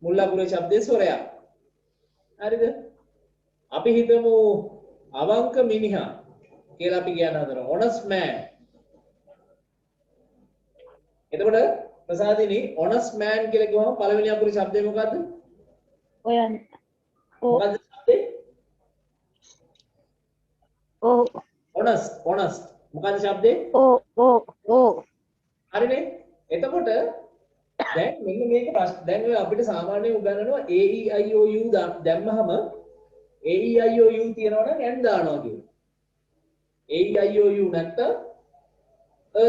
මුල් අකුරේ શબ્දේ ස්වරයක්. හරිද? අපි හිතමු අවංක මිනිහා කියලා අපි කියන හතර honest man. එතකොට ප්‍රසාදිනී honest man කියලා කිව්වම පළවෙනි අකුරේ શબ્දේ මොකද්ද? ඔයන්. මොකද්ද શબ્දේ? honest මොකද්ද શબ્දේ? හරිනේ. එතකොට දැන් මෙන්න මේක දැන් ඔය අපිට සාමාන්‍යයෙන් උගන්වනවා a e i o u දැම්මහම a e i o u තියනවා නම් n දානවා කියලා. a e i o u නැත්තම්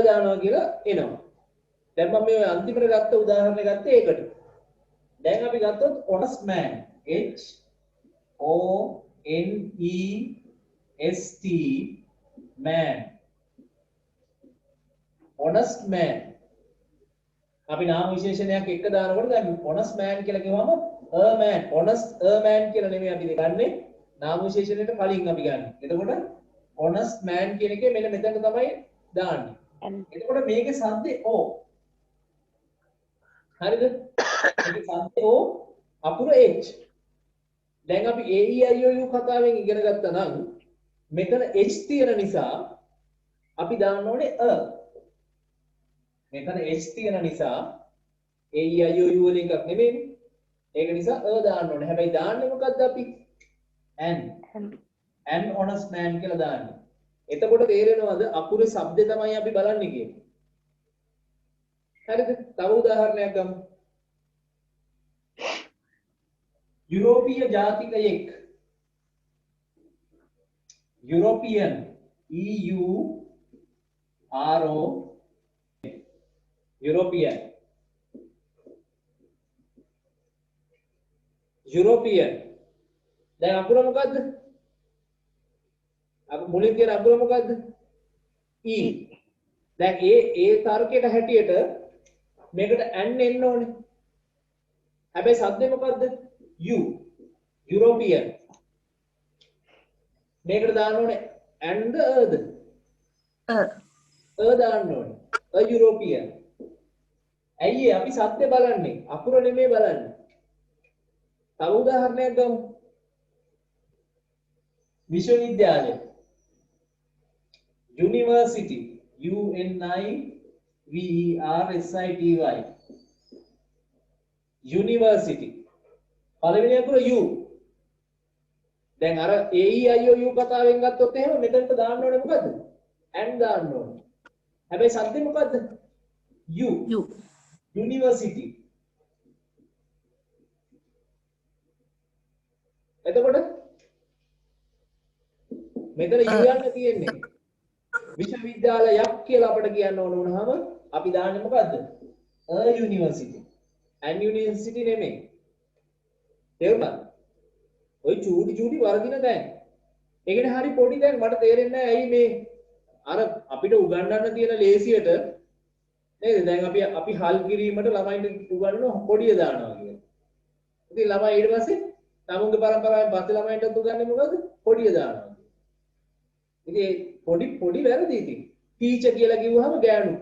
දානවා කියලා එනවා. දැන් මම මේ අන්තිමට ගත්ත උදාහරණය ගත්තේ ඒකට. දැන් අපි ගත්තොත් honest man. H O N E S T man. honest man. අපි නාම විශේෂණයක් එක දානකොට දැන් honest man කියලා කිව්වම a man honest a man කියලා නෙමෙයි අපි ගන්නෙ නාම විශේෂණයට කලින් අපි ගන්න. එතකොට honest man කියන එකේ මෙන්න මෙතන තමයි දාන්නේ. එතකොට මේකේ සද්දේ O. හරිද? මේකේ සද්දේ O අකුර H. දැන් අපි A E I O U කතාවෙන් ඉගෙන ගත්තා නම් මෙතන H තියෙන නිසා අපි දාන්න ඕනේ a. මෙතන H තියෙන නිසා A E I O U වල එකක් නෙමෙයිනේ. ඒක නිසා a දාන්න ඕනේ. හැබැයි දාන්නේ මොකද්ද අපි? an honest man කියලා දාන්නේ. එතකොට තේරෙනවද අකුරේ શબ્දේ තමයි අපි බලන්නේ කියන්නේ. හරිද? තව උදාහරණයක් ගමු. යුරෝපීය ජාතිකයෙක්. European E U R O European. European. දැන් අකුර මොකද්ද? අපි මුලින් කියන අකුර මොකද්ද? E. දැන් ඒ තර්කයට හැටියට මේකට n එන්න ඕනේ. හැබැයි සද්දේ මොකද්ද? U. European. මේකට දාන්න ඕනේ and the දාන්න ඕනේ. A European. ඇයි අපි සත්‍ය බලන්නේ අකුර නෙමෙයි බලන්නේ. තව උදාහරණයක් ගමු. විශ්වවිද්‍යාලය. University. U N I V E R S I T Y. University. පළවෙනි අකුර U. දැන් අර A E I O U කතාවෙන් ගත්තොත් එහෙම මෙතනට දාන්න ඕනේ මොකද්ද? and දාන්න ඕනේ. හැබැයි සද්දේ මොකද්ද? U. University. එතකොට මෙතන U යන්න තියෙන්නේ. විශ්වවිද්‍යාලයක් කියලා අපිට කියන්න ඕන වුණාම අපි දාන්නේ මොකද්ද? A university. an university නෙමෙයි. තේරුණාද? ඔය චූටි වර්ධින දැන්. ඒකනේ හරි පොඩි දැන් මට තේරෙන්නේ නැහැ ඇයි මේ අර අපිට උගන්වන්න තියෙන ලේසියට නේද? දැන් අපි හල් කිරීමට ළමයින්ට උගන්වන පොඩිය දානවා කියන්නේ. ඉතින් ළමයි ඊට පස්සේ තමුන්ගේ පරම්පරාවෙන් පස්සේ ළමයින්ට උගන්වන්නේ මොකද්ද? පොඩිය දානවා. ඉතින් පොඩි වැරදි ඉතින්. ටීචර් කියලා කිව්වහම ගෑනු.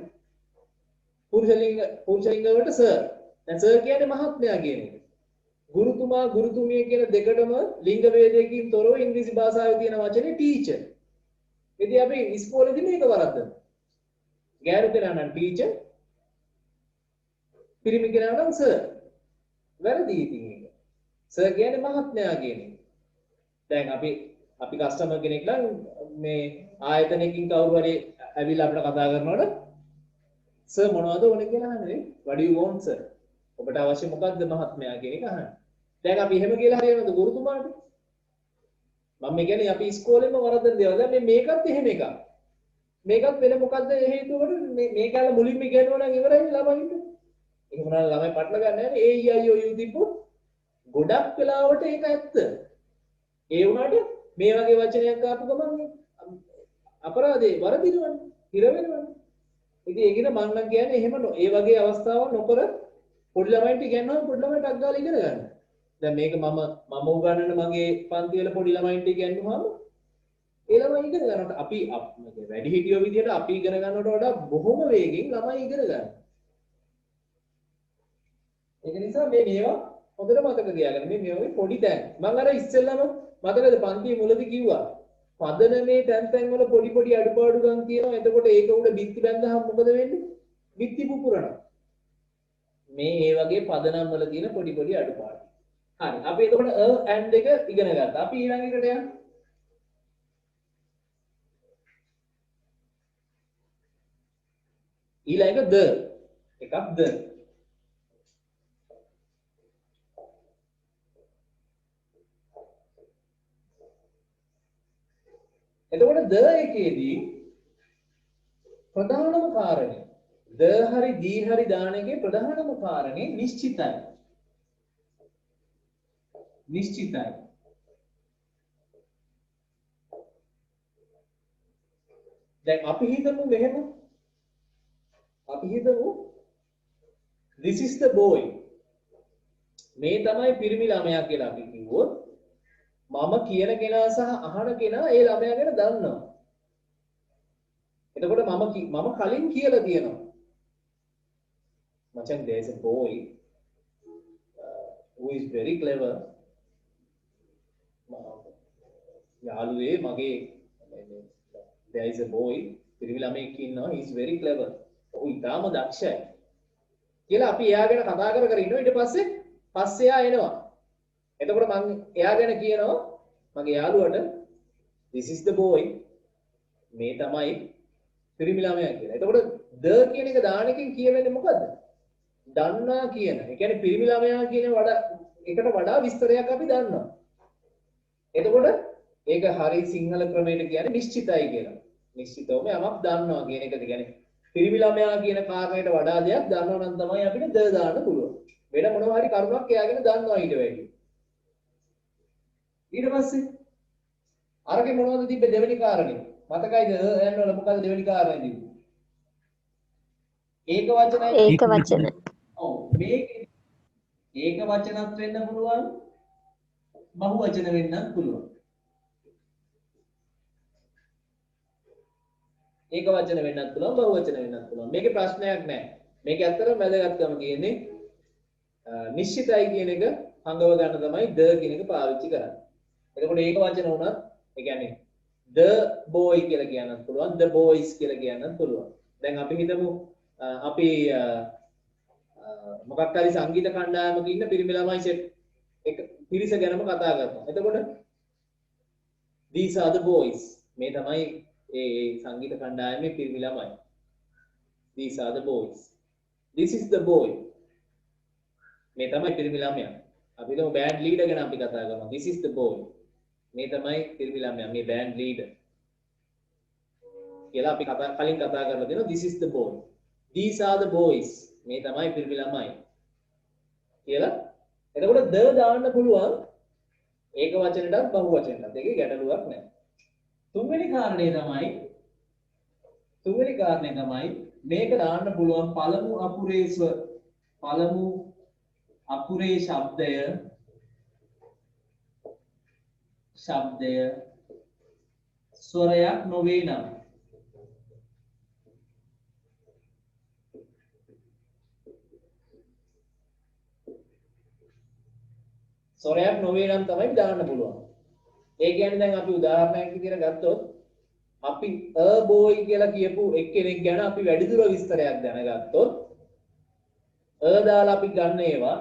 පුරුෂ ලිංග වලට සර්. දැන් සර් කියන්නේ මහත්මයා කියන එක. ගුරුතුමා ගුරුතුමිය කියන දෙකටම ලිංග ભેදයකින් තොරව ඉංග්‍රීසි භාෂාවේ තියෙන වචනේ ටීචර්. ඉතින් අපි ඉස්කෝලේදී මේක වරද්දනවා. ගෑනු කෙනා නම් ටීචර්, පිරිමි කෙනා නම් සර්. වැරදි ඉතින් ඒක. සර් කියන්නේ මහත්මයා කියන එක. දැන් අපි කස්ටමර් කෙනෙක් නම් මේ ආයතනයකින් කවුරු හරි ඇවිල්ලා අපිට කතා කරනකොට සර් මොනවද ඕනේ කියලා අහන්නේ. what do you want sir? ඔබට අවශ්‍ය මොකක්ද මහත්මයා කියන එක අහන්නේ. දැන් අපි එහෙම කියලා හරියනවද ගුරුතුමාට? මම කියන්නේ අපි ඉස්කෝලේම වරද්දන දේවල්. දැන් මේකත් එහෙම එකක්. මේකත් වෙන මොකද්ද හේතුවකට මේකල මුලින්ම ඉගෙනුවා නම් ඉවරයි ළමයින්ට. ඒක මොනවා ළමයි පටල ගන්න නැහැ. A E I O U තිබ්බොත් ගොඩක් වෙලාවට ඒක ඇත්ත. ඒ වුණාට මේ වගේ වචනයක් ආපු ගමන් අපරාධේ වරදිනවනේ. හිර වෙනවනේ. ඉතින් ඒකින මම නම් කියන්නේ එහෙම ඒ වගේ අවස්ථාවක් නොකර පොඩි ළමයින්ට ඉගෙනනවා පොඩි ළමයින්ට අග්ගාලා ඉගෙන ගන්න. දැන් මේක මම උගන්වන මගේ පන්ති වල පොඩි ළමයින්ට ඉගෙනුවාම ඒ ළමයි ඉගෙන ගන්නට අපි වැඩි හිටියෝ විදියට අපි ඉගෙන ගන්නවට වඩා බොහොම වේගෙන් ළමයි ඉගෙන ගන්නවා. ඒක නිසා මේවා හොඳට මතක තියාගන්න. මේ වගේ පොඩි තැන්. මම අර ඉස්සෙල්ලාම මතකද පන්තියේ මුලදී කිව්වා. පදනමේ තැන් වල පොඩි අඩුපාඩුකම් තියෙනවා. එතකොට ඒක උඩ බිත්ති බැඳහම මොකද වෙන්නේ? බිත්ති පුපුරනවා. මේ වගේ පදනම් වල තියෙන පොඩි අඩුපාඩු. හරි. අපි එතකොට a and එක ඉගෙන ගත්තා. අපි ඊළඟ එකට යමු. ඊළඟ the එකක් the. එතකොට the එකේදී ප්‍රධානම කාරණය the hari di hari දාන එකේ ප්‍රධානම කාරණේ නිශ්චිතයි. නිශ්චිතයි. දැන් අපි හිතමු මෙහෙම. අපි හිතමු this is the boy. මේ තමයි පිරිමි ළමයා කියලා අපි කිව්වොත් මම කියන කෙනා සහ අහන කෙනා ඒ ළමයා ගැන දන්නවා. එතකොට මම කලින් කියලා තියෙනවා. මචං there is a boy who is very clever. යාළුවේ මගේ there is a boy පිරිමි ළමයෙක් ඉන්නවා he is very clever. ඔහු ඉතාම දක්ෂයි. කියලා අපි එයා ගැන කතා කර ඉන්නවා ඊට පස්සේ එයා එනවා. එතකොට මම එයා ගැන කියනවා මගේ යාළුවට this is the boy මේ තමයි පිරිමි ළමයා කියලා. එතකොට the කියන එක දාන එකෙන් කියවෙන්නේ මොකද්ද? දන්නා කියන. ඒ කියන්නේ පිරිමි ළමයා කියන එකට වඩා විස්තරයක් අපි දන්නවා. එතකොට ඒක හරි සිංහල ක්‍රමයට කියන්නේ නිශ්චිතයි කියලා. නිශ්චිතවම යමක් දන්නවා කියන එකද කියන්නේ පිරිමි ළමයා කියන කාරණයට වඩා දෙයක් දන්නවා නම් තමයි අපිට the දාන්න පුළුවන්. වෙන මොනවා හරි කරුණක් එයාගෙන දන්නවා ඊට වැඩිය. ඊට පස්සේ අරගේ මොනවද තිබ්බේ දෙවෙනි කාරණේ? මතකයිද යන්නවල මොකද දෙවෙනි කාරණේ තිබ්බේ? ඒක වචනයි. ඒක වචන. ඔව් මේක ඒක වචනත් වෙන්න පුළුවන්. බහු වචන වෙන්නත් පුළුවන්. ඒක වචන වෙන්නත් පුළුවන් බහු වචන වෙන්නත් පුළුවන්. මේකේ ප්‍රශ්නයක් නැහැ. මේක ඇත්තටම වැදගත්කම තියෙන්නේ නිශ්චිතයි කියන එක හංගව ගන්න තමයි the කියන එක පාවිච්චි කරන්නේ. එතකොට ඒක වචන වුණත් ඒ කියන්නේ the boy කියලා කියන්නත් පුළුවන් the boys කියලා කියන්නත් පුළුවන්. දැන් අපි හිතමු අපි මොකක් හරි සංගීත කණ්ඩායමක ඉන්න පිරිමි ළමයි සෙට් එක පිරිස ගැනම කතා කරනවා. එතකොට these are the boys මේ තමයි ඒ සංගීත කණ්ඩායමේ පිරිමි ළමයි. these are the boys. this is the boy මේ තමයි පිරිමි ළමයා. අපි හිතමු බෑන්ඩ් ලීඩර් ගැන අපි කතා කරනවා. this is the boy මේ තමයි පිරිමි ළමයා මේ බෑන්ඩ් ලීඩර් කියලා අපි කලින් කතා කරලා දෙනවා. this is the boy. these are the boys මේ තමයි පිරිමි ළමයි කියලා. එතකොට the දාන්න පුළුවන් ඒක වචනෙටත් බහු වචනෙටත්. ඒකේ ගැටලුවක් නැහැ. තුන්වෙනි කාරණේ තමයි මේක දාන්න පුළුවන් පළමු අකුරේ ශබ්දය ස්වරයක් නොවේ නම් ස්වරයක් නොවේ නම් තමයි දාන්න පුළුවන්. ඒ කියන්නේ දැන් අපි උදාහරණයක් විදිහට ගත්තොත් අපි a boy කියලා කියපු එක්කෙනෙක් ගැන අපි වැඩිදුර විස්තරයක් දැනගත්තොත් දාලා අපි ගන්න ඒවා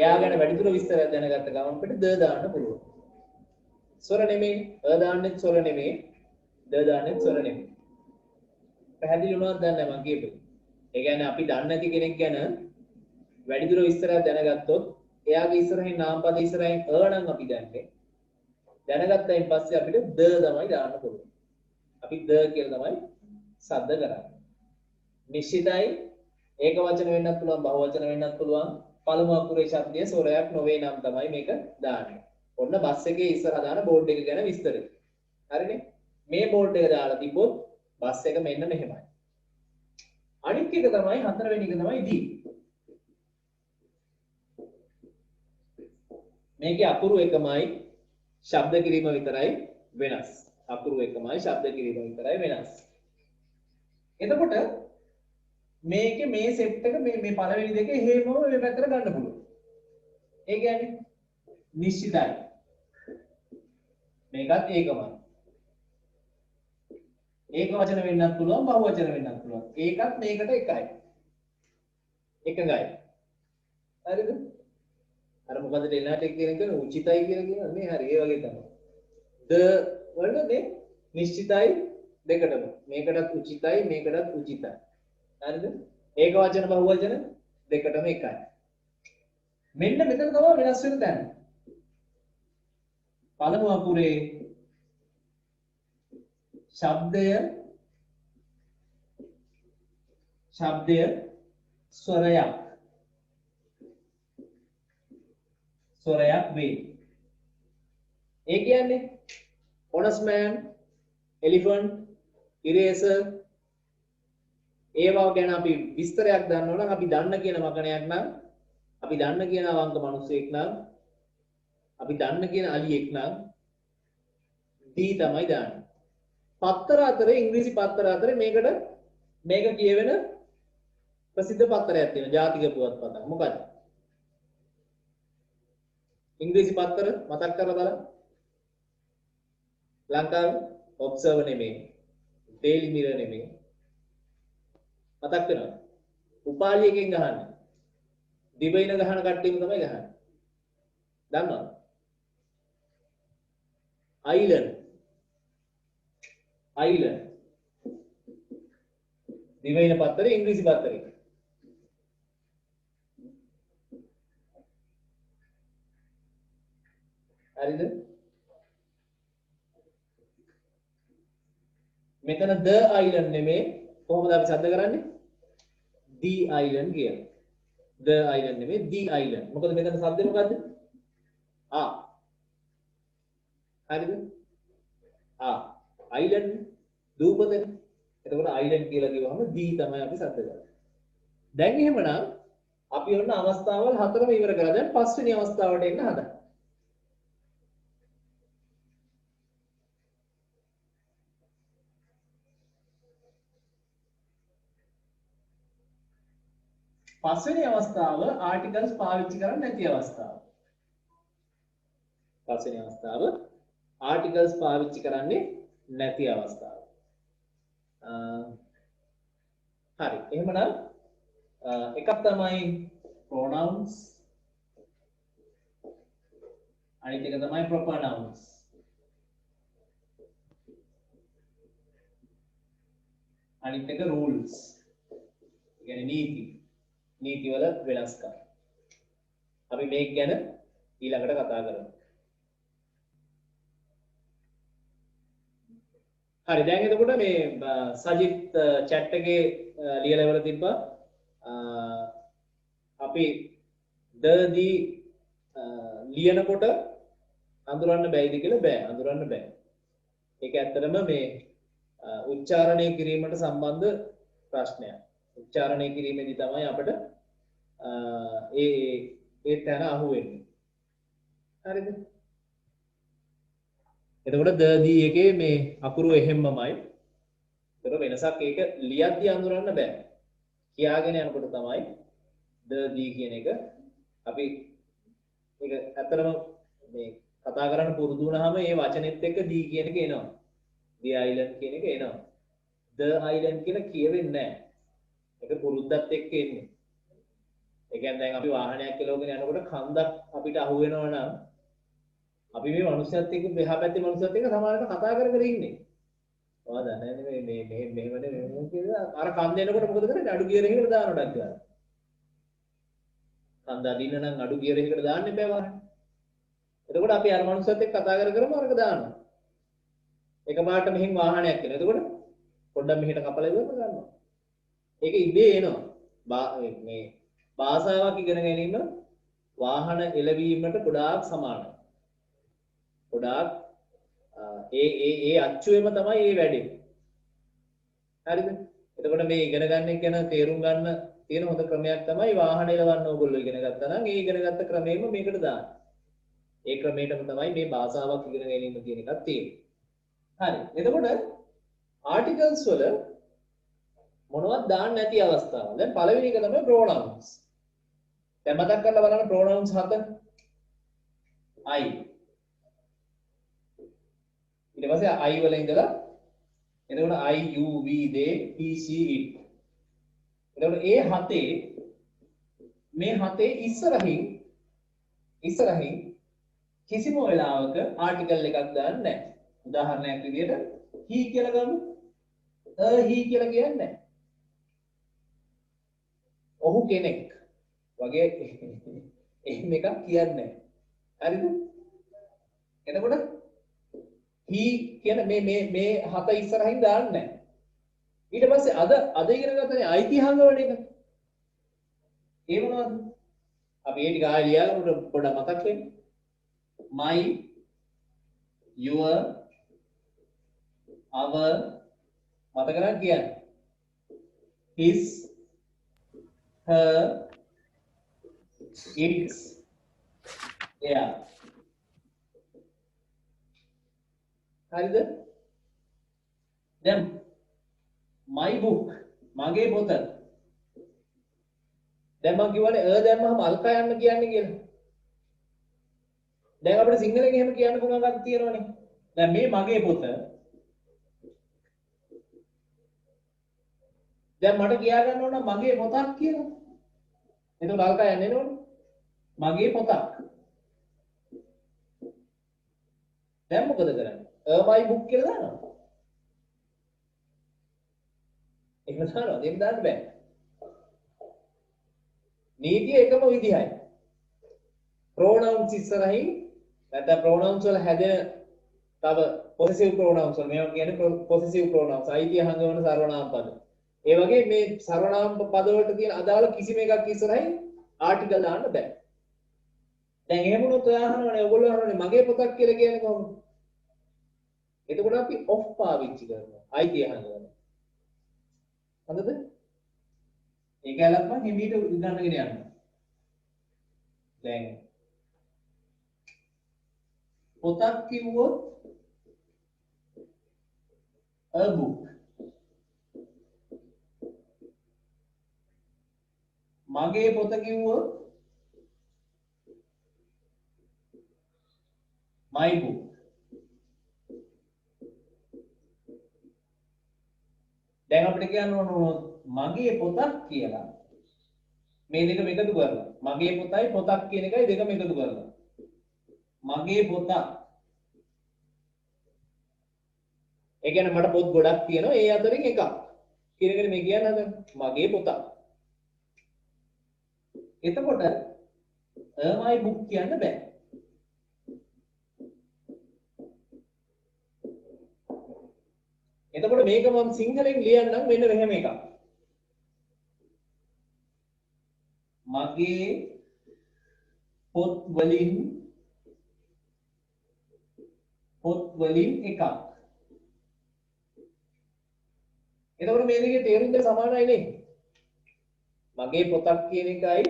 එයා ගැන වැඩිදුර විස්තරයක් දැනගත්ත ගමන් අපිට the දාන්න පුළුවන්. ස්වර නෙමෙයි දාන්නෙත් ස්වර නෙමෙයි the දාන්නෙත් ස්වර නෙමෙයි. පැහැදිලි වුණාද දැන් මම කියපේ. ඒ කියන්නේ අපි දන්නේ නැති කෙනෙක් ගැන වැඩිදුර විස්තරයක් දැනගත්තොත් එයාගේ ඉස්සරහින් නාමපද ඉස්සරහින් නම් අපි දැනගත්තයින් පස්සේ අපිට the තමයි දාන්න පුළුවන්. අපි the කියලා තමයි සද්ද කරන්නේ. නිශ්චිතයි ඒක වචන වෙන්නත් පුළුවන් බහු වචන වෙන්නත් පුළුවන්. පළමු අකුරේ ශබ්දය ස්වරයක් නොවේ නම් තමයි මේක දාන්නේ. ඔන්න බස් එකේ ඉස්සරහ දාන බෝඩ් එක ගැන විස්තරය. හරිනේ? මේ බෝඩ් එක දාලා තිබ්බොත් බස් එක මෙන්න මෙහෙමයි. අනිත් එක තමයි හතරවෙනි එක තමයි D. මේකේ අකුරු එකමයි ශබ්ද කිරීම විතරයි වෙනස්. අකුරු එකමයි ශබ්ද කිරීම විතරයි වෙනස්. එතකොට මේකේ මේ සෙට් එක මේ පළවෙනි දෙකේ හේමම මේ පැත්තට ගන්න පුළුවන්. ඒ කියන්නේ නිශ්චිතයි. මේකත් ඒකමයි. ඒක වචන වෙන්නත් පුළුවන් බහු වචන වෙන්නත් පුළුවන්. ඒකත් මේකට එකයි. එකගයි. හරිද? අර මොකද ඩෙල්ලාට කියන එක උචිතයි කියලා කියනවා නේ. හරි ඒ වගේ තමයි. the වලනේ නිශ්චිතයි දෙකටම. මේකටත් උචිතයි මේකටත් උචිතයි. හරිද? ඒක වචන බහු වචන දෙකටම එකයි. මෙන්න මෙතන තමයි වෙනස් වෙන තැන. පළමු අකුරේ ශබ්දය ස්වරයක් වේ. ඒ කියන්නේ honest man, elephant, eraser ඒවා ගැන අපි විස්තරයක් දන්නවා නම් අපි දන්න කියන වචනයක් නම් අපි දන්න කියන අවංක මිනිසෙක් නම් අපි දන්න කියන අලියෙක් නම් දී තමයි දාන්නේ. පත්තර අතරේ ඉංග්‍රීසි පත්තර අතරේ මේක කියවෙන ප්‍රසිද්ධ පත්තරයක් තියෙනවා ජාතික පුවත්පතක්. මොකක්ද? ඉංග්‍රීසි පත්තර මතක් කරලා බලන්න. ලංකාවේ ඔබ්සර්වර් නෙමෙයි. ඩේලි මිරර් නෙමෙයි. මතක් වෙනවද? උපාලි එකෙන් ගහන්නේ. දිවයින ගහන කට්ටියම තමයි ගහන්නේ. දන්නවද? අයිලන්ඩ් දිවයින පත්තරේ ඉංග්‍රීසි පත්තරේ. හරිද? මෙතන the island නෙමේ කොහොමද අපි සද්ද කරන්නේ? the island කියලා. the island නෙමේ the island. මොකද මෙතන සද්දේ මොකද්ද? ආ. හරිද? ආ. island දූපතනේ. එතකොට island කියලා කිව්වම the තමයි අපි සද්ද කරන්නේ. දැන් එහෙමනම් අපි ඔන්න අවස්ථාවල් හතරම ඉවර කරලා දැන් පස්වෙනි අවස්ථාවට එන්න හදා. පස්වෙනි අවස්ථාව ආටිකල්ස් පාවිච්චි කරන්නේ නැති අවස්ථාව. පස්වෙනි අවස්ථාව ආටිකල්ස් පාවිච්චි කරන්නේ නැති අවස්ථාව. හරි. එහෙමනම් එකක් තමයි pronouns අනිත් එක තමයි proper nouns. අනිත් එක rules. يعني නීති වල වෙනස්කම්. අපි මේක ගැන ඊළඟට කතා කරමු. හරි දැන් එතකොට මේ සජිත් chat එකේ ලියලා ඉවර තිබ්බා. අපි දී ලියනකොට අඳුරන්න බැයිද කියලා බෑ අඳුරන්න බෑ. ඒක ඇත්තටම මේ උච්චාරණය කිරීමට සම්බන්ධ ප්‍රශ්නයක්. උච්චාරණය කිරීමේදී තමයි අපිට ඒ තැන අහුවෙන්නේ. හරිද? එතකොට දී එකේ මේ අකුරු එහෙම්මමයි. ඒතර වෙනසක් ඒක ලියද්දී අඳුරන්න බෑ. කියාගෙන යනකොට තමයි දී කියන එක අපි ඒක ඇත්තටම මේ කතා කරන්න පුරුදු වුණාම මේ වචනෙත් එක්ක දී කියන එක එනවා. the island කියන එක එනවා. the island කියලා කියවෙන්නේ නැහැ. ඒක පුරුද්දත් එක්ක එන්නේ. ඒ කියන්නේ දැන් අපි වාහනයක් කෙලවගෙන යනකොට කන්දක් අපිට අහු වෙනවා නම් අපි මේ මනුස්සයත් එක්ක මෙහා පැත්තේ මනුස්සයත් එක්ක සමානව කතා කර කර ඉන්නේ. ඔයා දන්නේ මේ කියලා අර කන්ද එනකොට මොකද කරන්නේ? අඩු ගියර එකකට දානවා ඩක් ගාලා. කන්ද අදින්න නම් අඩු ගියර එකකට දාන්න බෑ වාහනේ. එතකොට අපි අර මනුස්සයත් එක්ක කතා කර කරම අරක දානවා. එකපාරට මෙහින් වාහනයක් එනවා. එතකොට පොඩ්ඩක් මෙහෙට කපලා ඉවරම ගන්නවා. ඒක ඉබේ එනවා. මේ භාෂාවක් ඉගෙන ගැනීම වාහන එළවීමට ගොඩාක් සමානයි. ගොඩාක් ඒ අච්චුවෙම තමයි මේ වැඩේ. හරිද? එතකොට මේ ඉගෙන ගන්න එක ගැන තේරුම් ගන්න තියෙන හොඳ ක්‍රමයක් තමයි වාහන එළවන්න ඕගොල්ලෝ ඉගෙන ගත්තා නම් ඒ ඉගෙන ගත්ත ක්‍රමෙම මේකට දාන්න. ඒ ක්‍රමයටම තමයි මේ භාෂාවක් ඉගෙන ගැනීම කියන එකක් තියෙන්නේ. හරි. එතකොට ආටිකල්ස් වල මොනවද දාන්න නැති අවස්ථාව. දැන් පළවෙනි එක තමයි pronouns. දැන් මතක් කරලා බලන්න pronouns හත. I. ඊට පස්සේ I වල ඉඳලා එතකොට I, you, we, they, he, she, it. එතකොට මේ හතේ ඉස්සරහින් කිසිම වෙලාවක ආටිකල් එකක් දාන්න නැහැ. උදාහරණයක් විදිහට he කියලා ගමු. he කියලා කියන්නේ නැහැ. ඔහු කෙනෙක් වගේ එහෙම එකක් කියන්නේ නැහැ. හරිද? එතකොට he කියන මේ හත ඉස්සරහින් දාන්නේ නැහැ. ඊට පස්සේ අද ඉගෙන ගත්තනේ අයිති හංගවන එක. ඒ මොනවද? අපි ඒ ටික ආයෙ ලියාගමු පොඩ්ඩක් මතක් වෙන්න. my, your, our මතක ගන්න කියන්නේ. his, her, its, their. හරිද? දැන් my book මගේ පොත. දැන් මම කියවනේ දැම්මම අල්කා යන්න කියන්නේ කියලා. දැන් අපිට සිංහලෙන් එහෙම කියන්න පුළුවන් එකක් තියෙනවනේ. දැන් මේ මගේ පොත. දැන් මට කියා ගන්න ඕන මගේ පොතක් කියලා. එතකොට අල්කා යන්නේ නෝනේ. මගේ පොතක්. දැන් මොකද කරන්නේ? my book කියලා දානවා. එහෙම දානවා. දෙන්න දාන්න බෑ. නීතිය එකම විදිහයි. pronouns ඉස්සරහින් නැත්නම් pronouns වල හැදෙන තව possessive pronouns වල මේවා කියන්නේ possessive pronouns අයිතිය හංගවන සර්වනාම පද. ඒ වගේ මේ සර්වනාම පද වලට තියෙන අදාළ කිසිම එකක් ඉස්සරහින් article දාන්න බෑ. දැන් එහෙම වුණොත් ඔයා අහනවනේ ඔයගොල්ලෝ අහනවනේ මගේ පොතක් කියලා කියන්නේ කොහොමද? එතකොට අපි of පාවිච්චි කරනවා. අයිතිය හංගවන. හරිද? ඒක ඇලක් මම හිමීට උදාහරණගෙන යන්න. දැන් පොතක් කිව්වොත් a book. මගේ පොත කිව්වොත් my book. දැන් අපිට කියන්න ඕන මගේ පොතක් කියලා මේ දෙකම එකතු කරලා මගේ පොතයි පොතක් කියන එකයි දෙකම එකතු කරලා මගේ පොතක් ඒ කියන්නේ මට පොත් ගොඩක් තියෙනවා ඒ අතරින් එකක් කියන එකනේ මේ කියන්න හදන්නේ මගේ පොතක් එතකොට my book කියන්න බෑ එතකොට මේක මම සිංහලෙන් ලියන්නම් මෙන්න මෙහෙම එකක් මගේ පොත් වලින් එකක් එතකොට මේ දෙකේ තේරුම් දෙක සමානයි නේ මගේ පොතක් කියන එකයි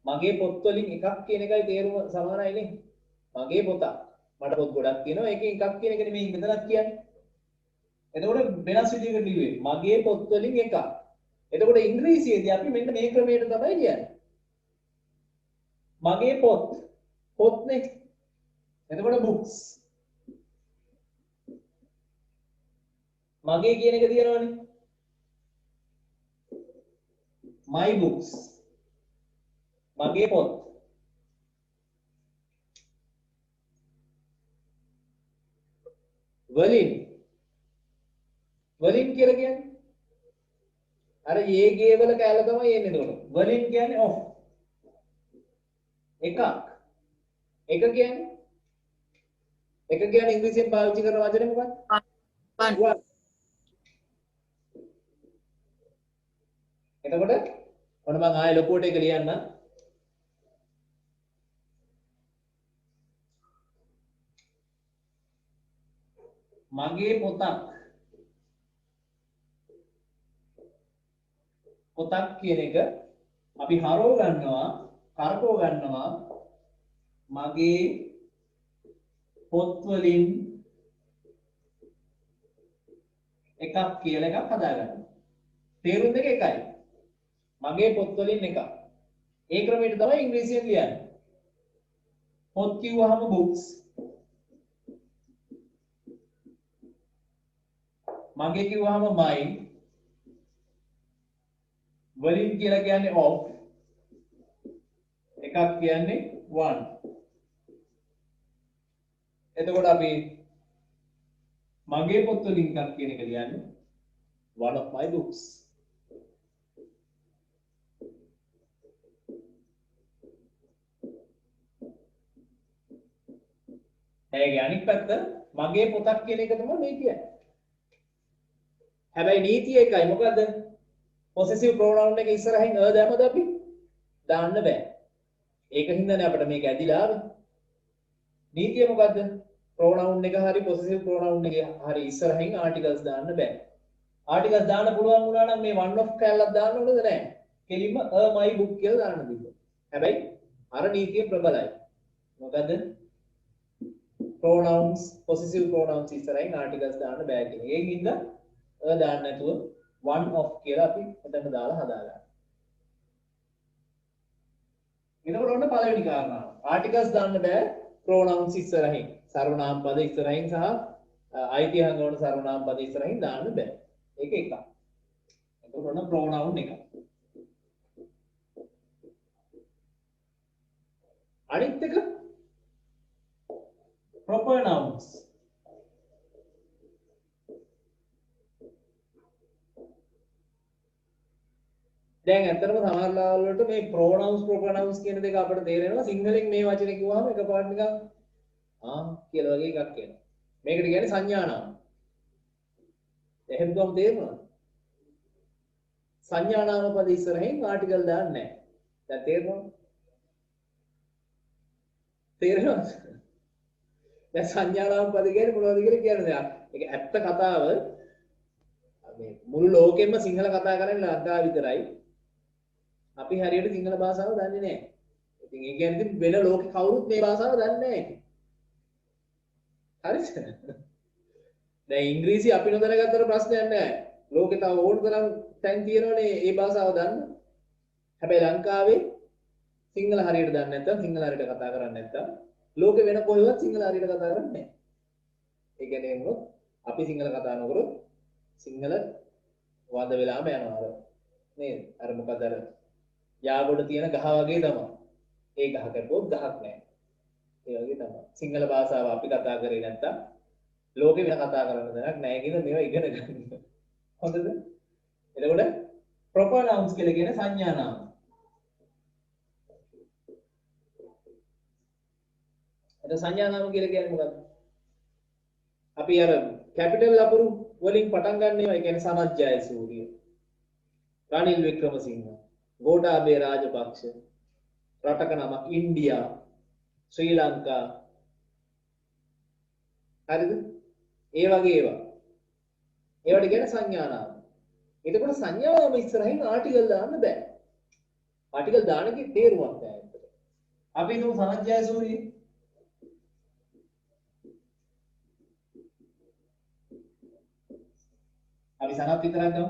මගේ පොත් වලින් එකක් කියන එකයි තේරුම සමානයි නේ මගේ පොතක් මට පොත් ගොඩක් තියෙනවා ඒකෙන් එකක් කියන එක නෙමෙයි මෙතනක් කියන්නේ එතකොට වෙනස් විදිහකට ලියුවේ මගේ පොත් වලින් එකක් එතකොට ඉංග්‍රීසියේදී අපි මෙන්න මේ ක්‍රමයට තමයි කියන්නේ මගේ පොත්නේ එතකොට books මගේ කියන එක තියෙනවනේ my books මගේ පොත් වලින් කියලා කියන්නේ අර යේගේ වල කැල තමයි එන්නේ එතකොට වලින් කියන්නේ of එකක් එක කියන්නේ ඉංග්‍රීසියෙන් පාවිච්චි කරන වචනේ මොකක්ද? one. එතකොට ඔන්න මම ආයෙ ලොකුවට එක ලියන්න. මගේ පොතක් කියන එක අපි කරකව ගන්නවා මගේ පොත් වලින් එකක් කියලා එකක් හදාගන්නවා. තේරුම් දෙක එකයි. මගේ පොත් වලින් එකක්. ඒ ක්‍රමයට තමයි ඉංග්‍රීසියෙන් ලියන්නේ. පොත් කිව්වහම books. මගේ කිව්වහම mine. වලින් කියලා කියන්නේ of. එකක් කියන්නේ one. එතකොට අපි මගේ පොත් වලින් එකක් කියන එක ලියන්නේ one of my books. ඒකේ අනිත් පැත්ත මගේ පොතක් කියන එක තමයි මේ කියන්නේ. හැබැයි නීතිය එකයි මොකද්ද? possessive pronoun එක ඉස්සරහින් a දැම්මද අපි? දාන්න බෑ. ඒක හින්දානේ අපිට මේක ඇදිලා ආවේ. නීතිය මොකද්ද? pronoun එක හරි possessive pronoun එක හරි ඉස්සරහින් articles දාන්න බෑ. articles දාන්න පුළුවන් වුණා නම් මේ one of කැලලක් දාන්න ඕනද නැහැ? කෙලින්ම a my book කියලා දාන්න තිබ්බා. හැබැයි අර නීතිය ප්‍රබලයි. මොකද්ද? pronouns possessive pronouns ඉස්සරහින් articles දාන්න බෑ කියන. ඒකින් හින්දා a දාන්න නැතුව one of කියලා අපි මෙතන දාලා හදාගන්නවා. එතකොට ඔන්න පළවෙනි කාරණාව. articles දාන්න බෑ pronouns ඉස්සරහින්. සර්වනාම පද ඉස්සරහින් සහ අයිති හංගවන සර්වනාම පද ඉස්සරහින් දාන්න බෑ. ඒක එකක්. එතකොට ඔන්න pronoun එක. අනිත් එක proper nouns. දැන් ඇත්තටම සමහර ලාවල් වලට මේ pronouns proper nouns කියන දෙක අපිට තේරෙනවා සිංහලෙන් මේ වචනේ කිව්වම එකපාරට නිකන් කියලා වගේ එකක් එනවා. මේකට කියන්නේ සංඥා නාම. එහෙම ගම තේරෙනවද? සංඥා නාම පද ඉස්සරහින් ආටිකල් දාන්නේ නැහැ. දැන් තේරෙනවද? තේරෙනවද? දැන් සංඥා නාම පද කියන්නේ මොනවද කියලා කියන්නේ දැන්. ඒක ඇත්ත කතාව මේ මුළු ලෝකෙම සිංහල කතා කරන්නේ ලංකාව විතරයි. අපි හරියට සිංහල භාෂාව දන්නේ නැහැ. ඉතින් ඒ කියන්නේ වෙන ලෝකේ කවුරුත් මේ භාෂාව දන්නේ නැහැ. හරිද? දැන් ඉංග්‍රීසි අපි නොදැනගත්තට ප්‍රශ්නයක් නැහැ. ලෝකේ තව ඕන තරම් තැන් තියෙනවනේ මේ භාෂාව දන්න. හැබැයි ලංකාවේ සිංහල හරියට දන්නේ නැත්නම් සිංහල හරියට කතා කරන්නේ නැත්නම් ලෝකේ වෙන කොහෙවත් සිංහල හරියට කතා කරන්නේ නැහැ. ඒ කියන්නේ මොකද? අපි සිංහල කතා නොකරොත් සිංහල වද වෙලාම යනවා නේද? අර මොකද අර යාගොඩ තියෙන ගහ වගේ තමයි. ඒ ගහ කැපුවොත් ගහක් නැහැ. ඒ වගේ තමයි. සිංහල භාෂාව අපි කතා කරේ නැත්තම් ලෝකෙ වෙන කතා කරන්න දෙයක් නැහැ කියන මේවා ඉගෙන ගන්න. හොඳද? එතකොට proper nouns කියලා කියන සංඥා නාම. එතන සංඥා නාම කියලා කියන්නේ මොකක්ද? අපි අර කැපිටල් අකුරු වලින් පටන් ගන්න ඒවා. ඒ කියන්නේ සනත් ජයසූරිය, රනිල් වික්‍රමසිංහ, ගෝඨාභය රාජපක්ෂ, රටක නමක් ඉන්දියා, ශ්‍රී ලංකා. හරිද? ඒ වගේ ඒවා. ඒවට කියන සංඥා නාම. එතකොට සංඥා නාම ඉස්සරහින් ආටිකල් දාන්න බෑ. ආටිකල් දාන එකේ තේරුමක් නැහැ ඇත්තට. අපි හිතමු සනත් ජයසූරිය. අපි සනත් විතරක් ගමු.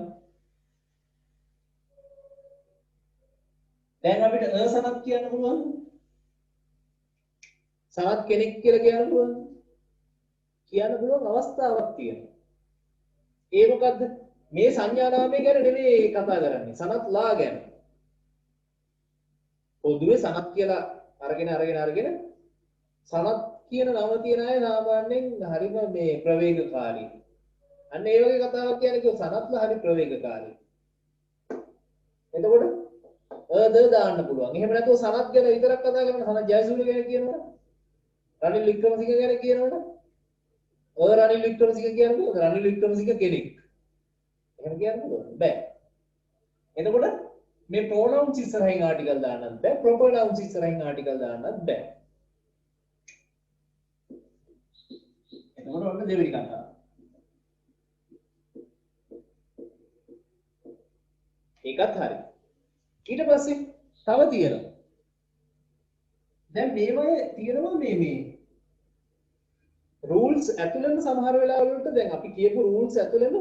දැන් අපිට සනත් කියන්න පුළුවන්. සනත් කෙනෙක් කියලා කියන්න පුළුවන්. කියන්න පුළුවන් අවස්ථාවක් තියෙනවා. ඒ මොකද්ද? මේ සංඥා නාමය ගැන නෙමෙයි කතා කරන්නේ. සනත්ලා ගැන. පොදුවේ සනත් කියලා අරගෙන සනත් කියන නම තියන අය සාමාන්‍යයෙන් හරිම මේ ප්‍රවේගකාරී. අන්න ඒ වගේ කතාවක් කියන්නේ කිව්ව සනත්ලා හරි ප්‍රවේගකාරී. එතකොට ද දාන්න පුළුවන්. එහෙම නැතුව සනත් ගැන විතරක් කතා කරන සනත් ජයසූරිය ගැන කියනවනේ. රනිල් වික්‍රමසිංහ ගැන කියනවනේ. රනිල් වික්‍රමසිංහ කියන්නේ රනිල් වික්‍රමසිංහ කෙනෙක්. එහෙම කියන්න පුළුවන්. බෑ. එතකොට මේ pronouns ඉස්සරහින් ආටිකල් දාන්නත් බෑ. proper nouns ඉස්සරහින් ආටිකල් දාන්නත් බෑ. එතකොට ඔන්න දෙවෙනි කතාව. ඒකත් හරි. ඊට පස්සේ තව තියෙනවා. දැන් මේවයේ තියෙනවා මේ rules ඇතුළෙම සමහර වෙලාවල වලට දැන් අපි කියපු rules ඇතුළෙම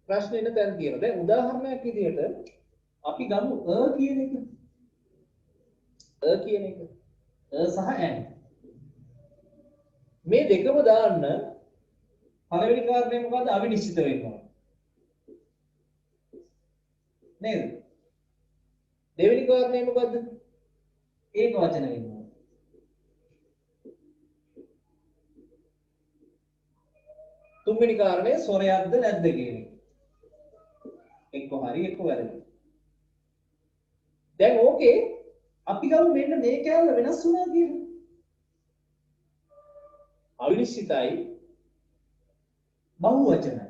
ප්‍රශ්න එන තැන් තියෙනවා. දැන් උදාහරණයක් විදිහට අපි ගමු කියන එක. කියන එක. සහ an. මේ දෙකම දාන්න පළවෙනි කාරණේ මොකද්ද? අවිනිශ්චිත වෙනවා. නේද? දෙවෙනි කාරණේ මොකද්ද? ඒක වචන වෙනවා. තුන්වෙනි කාරණේ ස්වරයක්ද නැද්ද කියන එක. එක්ක හරි එක්ක වැරදි. දැන් ඕකේ අපි ගමු මෙන්න මේ කැලල වෙනස් වුණා කියලා. අවිනිශ්චිතයි බහුවචනයි.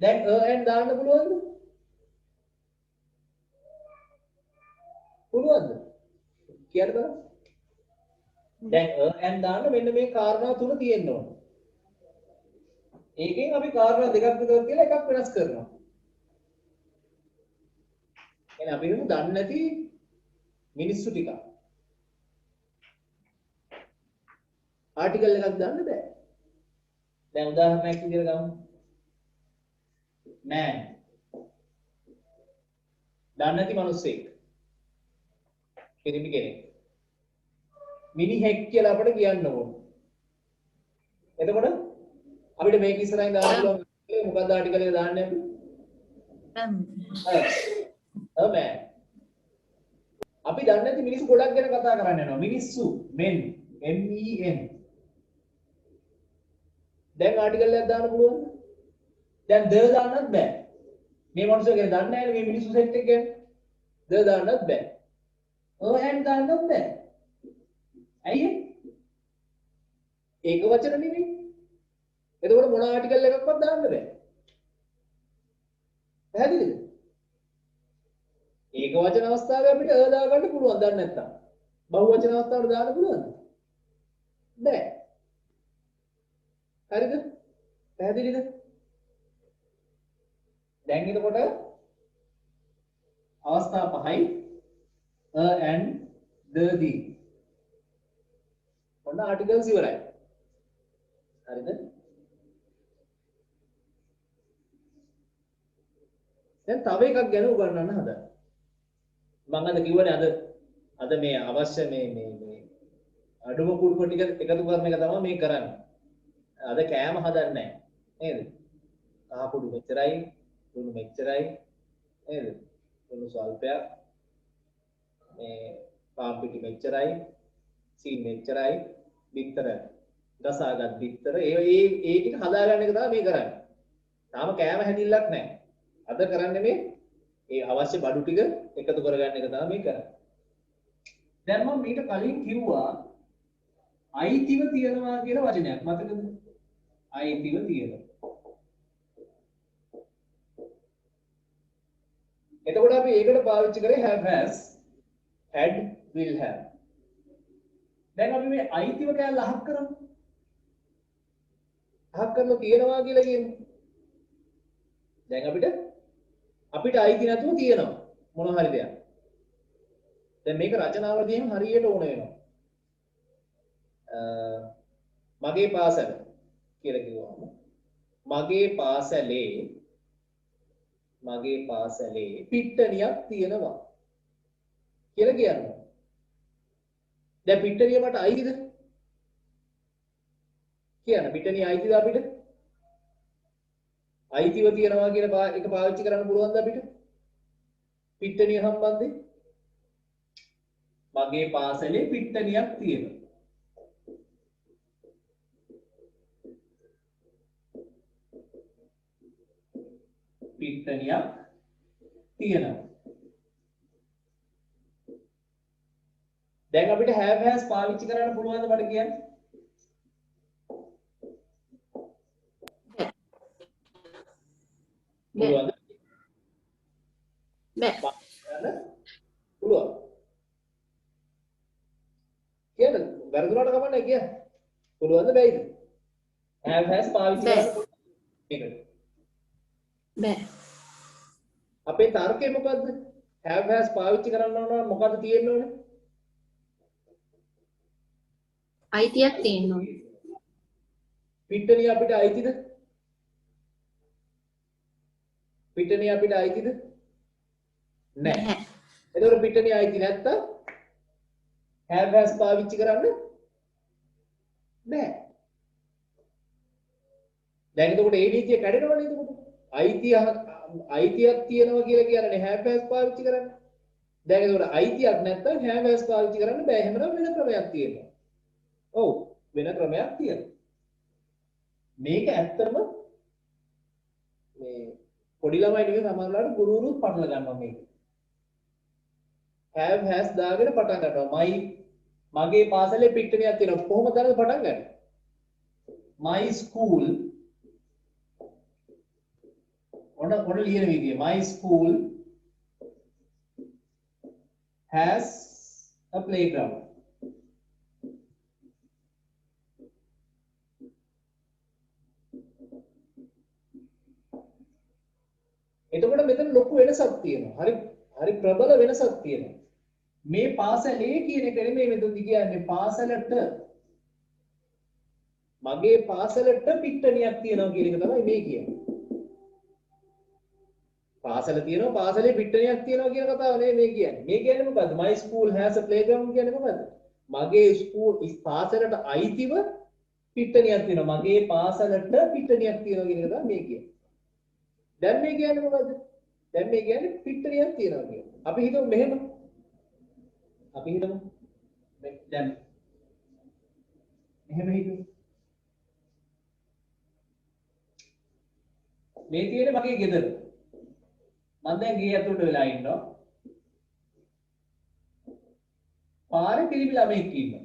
දැන් and දාන්න පුළුවන්ද? පුළුවන්ද? කියන්න බලන්න. දැන් and දාන්න මෙන්න මේ කාරණා තුන තියෙන්න ඕන. ඒකෙන් අපි කාරණා දෙකක් විතර කියලා එකක් වෙනස් කරනවා. එහෙනම් අපි හිතමු දන්නේ නැති මිනිස්සු ටික. ආටිකල් එකක් දාන්න බෑ. දැන් උදාහරණයක් විදිහට ගමු. man. දන්නේ නැති මිනිස්සෙක්. පිරිමි කෙනෙක්. මිනිහෙක් කියලා අපිට කියන්න ඕන. එතකොට අපිට මේක ඉස්සරහින් දාන්න පුළුවන් මොකක්ද ආටිකල් එක දාන්නේ අපි? a man. අපි දන්නේ නැති මිනිස්සු ගොඩක් ගැන කතා කරන්න යනවා. මිනිස්සු men M E N. දැන් ආටිකල් එකක් දාන්න පුළුවන්ද? දැන් ද දාන්නත් බෑ. මේ මිනිස්සු ගැන දන්නේ නැහැ මේ මිනිස්සු සෙට් එක ගැන. ද දාන්නත් බෑ. and දාන්නත් බෑ. ඇයි ඒක වචන නෙමෙයි. එතකොට මොන ආටිකල් එකක්වත් දාන්න බෑ. පැහැදිලිද? ඒක වචන අවස්ථාවේ අපිට දා ගන්න පුළුවන් දන්නේ නැත්තම්. බහු වචන අවස්ථාවට දාන්න පුළුවන්ද? බෑ. හරිද? පැහැදිලිද? දැන් එතකොට අවස්ථා පහයි and the ඔන්න ආටිකල්ස් ඉවරයි. හරිද? දැන් තව එකක් ගැන උගන්වන්න හදන්න. මම අද කිව්වනේ අද මේ අවශ්‍ය මේ අඩුම කුඩු ටික එකතු කරන එක තමයි මේ කරන්නේ. අද කෑම හදන්නේ නැහැ. නේද? කහ කුඩු මෙච්චරයි, ලුණු මෙච්චරයි. නේද? ලුණු ස්වල්පයක්. මේ පාන් පිටි මෙච්චරයි, සීන් මෙච්චරයි, බිත්තර ගසාගත් බිත්තර ඒ ටික හදාගන්න එක තමයි මේ කරන්නේ. තාම කෑම හැදිල්ලක් නැහැ. අද කරන්නේ මේ ඒ අවශ්‍ය බඩු ටික එකතු කරගන්න එක තමයි මේ කරන්නේ. දැන් මම මීට කලින් කිව්වා අයිතිව තියනවා කියලා වචනයක් මතකද? අයිතිව තියනවා. එතකොට අපි ඒකට පාවිච්චි කරේ have has, had, will have. දැන් අපි මේ අයිතිව කැලල අහක් කරමු. අහක් කරලා තියනවා කියලා කියමු. දැන් අපිට අයිති නැතුව තියෙනවා මොන හරි දෙයක්. දැන් මේක රචනාවලදී එහෙම හරියට ඕන වෙනවා. මගේ පාසල කියලා කිව්වම මගේ පාසලේ පිට්ටනියක් තියෙනවා කියලා කියනවා. දැන් පිට්ටනිය මට අයිතිද? කියන්න පිට්ටනිය අයිතිද අපිට? අයිතිව තියනවා කියන එක පාවිච්චි කරන්න පුළුවන්ද අපිට? පිට්ටනිය සම්බන්ධයෙන් මගේ පාසලේ පිට්ටනියක් තියෙනවා. පිට්ටනියක් තියෙනවා. දැන් අපිට have has පාවිච්චි කරන්න පුළුවන්ද මට කියන්න? පුළුවන්ද? බෑ. පුළුවන්. කියන්න වැරදුනට කමන්නේ කියන්න. පුළුවන්ද බැයිද? have has පාවිච්චි කරන්න පුළුවන්. බෑ. අපේ තර්කය මොකද්ද? have has පාවිච්චි කරන්න ඕන නම් මොකද්ද තියෙන්න ඕනේ? අයිතියක් තියෙන්න ඕනේ. පිට්ටනිය අපිට අයිතිද? පිට්ටනිය අපිට අයිතිද? නැහැ. එතකොට පිට්ටනිය අයිති නැත්තම් have has පාවිච්චි කරන්න බෑ. දැන් එතකොට ඒ නීතිය කැඩෙනවනේ එතකොට. අයිතියක් තියෙනවා කියලා කියන්නේ have has පාවිච්චි කරන්න. දැන් එතකොට අයිතියක් නැත්තම් have has පාවිච්චි කරන්න බෑ. එහෙමනම් වෙන ක්‍රමයක් තියෙනවා. ඔව් වෙන ක්‍රමයක් තියෙනවා. මේක ඇත්තම මේ පොඩි ළමයි නෙවෙයි සමහරවිට ගුරුවරුත් පටල ගන්නවා මේක. have has දාගෙන පටන් ගන්නවා. මගේ පාසලේ පිට්ටනියක් තියෙනවා. කොහොමද පටන් ගන්නේ? my school ඔන්න ලියන විදිය. My school has a playground. එතකොට මෙතන ලොකු වෙනසක් තියෙනවා. හරි ප්‍රබල වෙනසක් තියෙනවා. මේ පාසලේ කියන එක නෙමෙයි මෙතනදි කියන්නේ පාසලට මගේ පාසලට පිට්ටනියක් තියෙනවා කියන එක තමයි මේ කියන්නේ. පාසල තියෙනවා පාසලේ පිට්ටනියක් තියෙනවා කියන කතාව නෙමෙයි මේ කියන්නේ. මේ කියන්නේ මොකද්ද? My school has a playground කියන්නේ මොකද්ද? මගේ පාසලට අයිතිව පිට්ටනියක් තියෙනවා. මගේ පාසලට පිට්ටනියක් තියෙනවා කියන එක තමයි මේ කියන්නේ. දැන් මේ කියන්නේ මොකද්ද? දැන් මේ කියන්නේ පිට්ටනියක් තියෙනවා කියන්නේ. අපි හිතමු මෙහෙම. දැන් මෙහෙම හිතමු. මේ තියෙන්නේ මගේ ගෙදර. මම දැන් ගේ ඇතුළට වෙලා ඉන්නවා. පාරේ පිරිමි ළමෙක් ඉන්නවා.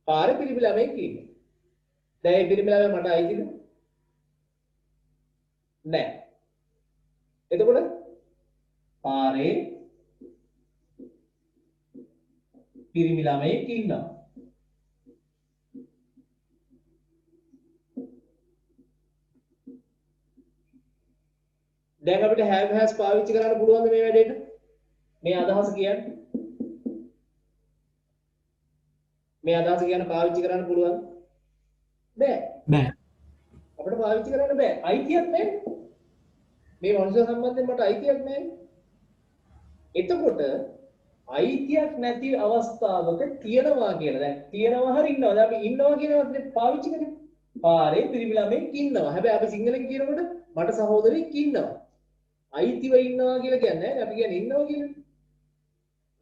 පාරේ පිරිමි ළමෙක් ඉන්නවා. දැන් මේ පිරිමි ළමයා මට අයිතිද? නෑ. එතකොට පාරේ පිරිමි ළමයෙක් ඉන්නවා. දැන් අපිට have has පාවිච්චි කරන්න පුළුවන්ද මේ වැඩේට? මේ අදහස කියන්නේ? මේ අදහස කියන පාවිච්චි කරන්න පුළුවන්ද? බෑ. අපිට පාවිච්චි කරන්න බෑ. අයිතියක් නැහැ. මේ මනුෂ්‍ය සම්බන්ධයෙන් මට අයිතියක් නැහැ. එතකොට අයිතියක් නැති අවස්ථාවක තියනවා කියලා. දැන් තියනවා හරි ඉන්නවා. දැන් අපි ඉන්නවා කියන වචනේ පාවිච්චි කරන්නේ. පාරේ පිරිමි ළමෙක් ඉන්නවා. හැබැයි අපි සිංහලෙන් කියනකොට මට සහෝදරයෙක් ඉන්නවා. අයිතිව ඉන්නවා කියලා කියන්නේ නැහැ. අපි කියන්නේ ඉන්නවා කියලා.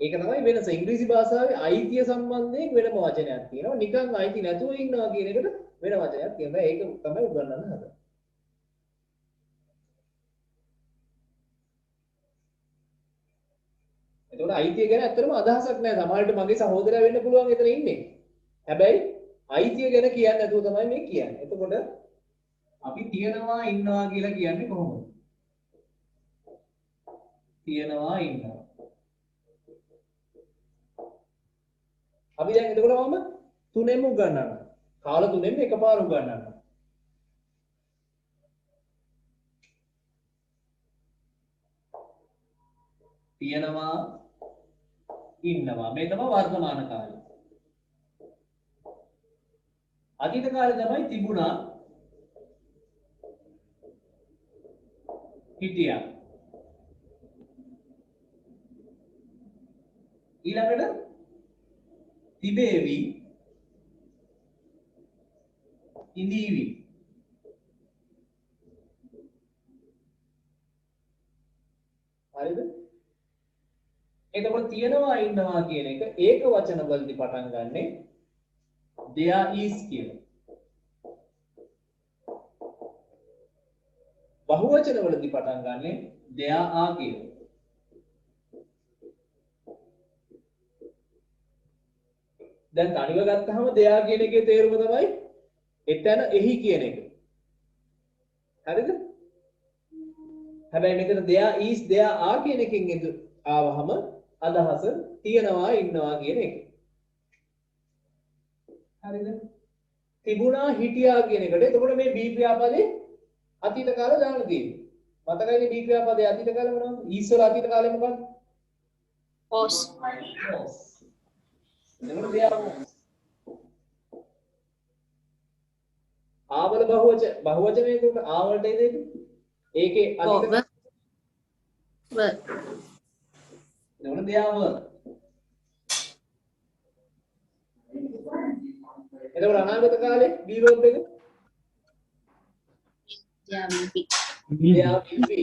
ඒක තමයි වෙනස. ඉංග්‍රීසි භාෂාවේ අයිතිය සම්බන්ධයෙන් වෙනම වචනයක් තියෙනවා. නිකන් අයිති නැතුව ඉන්නවා කියන එකට වෙන වචනයක් තියෙනවා. ඒක තමයි උගන්වන්න හදන්නේ. එතකොට අයිතිය ගැන ඇත්තටම අදහසක් නැහැ. සමහරවිට මගේ සහෝදරයා වෙන්න පුළුවන් එතන ඉන්නේ. හැබැයි අයිතිය ගැන කියන්නේ නැතුව තමයි මේ කියන්නේ. එතකොට අපි තියනවා ඉන්නවා කියලා කියන්නේ කොහොමද? තියනවා ඉන්නවා. අපි දැන් එතකොට මම තුනෙන්ම උගන්වනවා. කාල තුනෙන්ම එකපාර උගන්වනවා. තියනවා ඉන්නවා. මේ තමයි වර්තමාන කාලය. අතීත කාලේ තමයි තිබුණා හිටියා. ඊළඟට තිබේවි ඉඳීවි. හරිද? එතකොට තියනවා ඉන්නවා කියන එක ඒක වචන වලදී පටන් ගන්නෙ there is කියලා. බහුවචන වලදී පටන් ගන්නෙ there are කියලා. දැන් තනිව ගත්තාම there කියන එකේ තේරුම තමයි එතන එහි කියන එක. හරිද? හැබැයි මෙතන there is there are කියන එකෙන් ආවහම අදහස තියනවා ඉන්නවා කියන එක. හරිද? තිබුණා හිටියා කියන එකට. එතකොට මේ බී ක්‍රියාපදේ අතීත කාල දාන්න තියෙනවා. මතකයිනේ බී ක්‍රියාපදේ අතීත කාලේ මොනවද? is වල අතීත කාලේ මොකක්ද? was. එතකොට there was. ආවල බහුවචනේ දුන්න ආවලට එදෙන්න. ඒකේ අතීත were. එතකොට there were. එතකොට අනාගත කාලේ be verb එක there will be. there will be.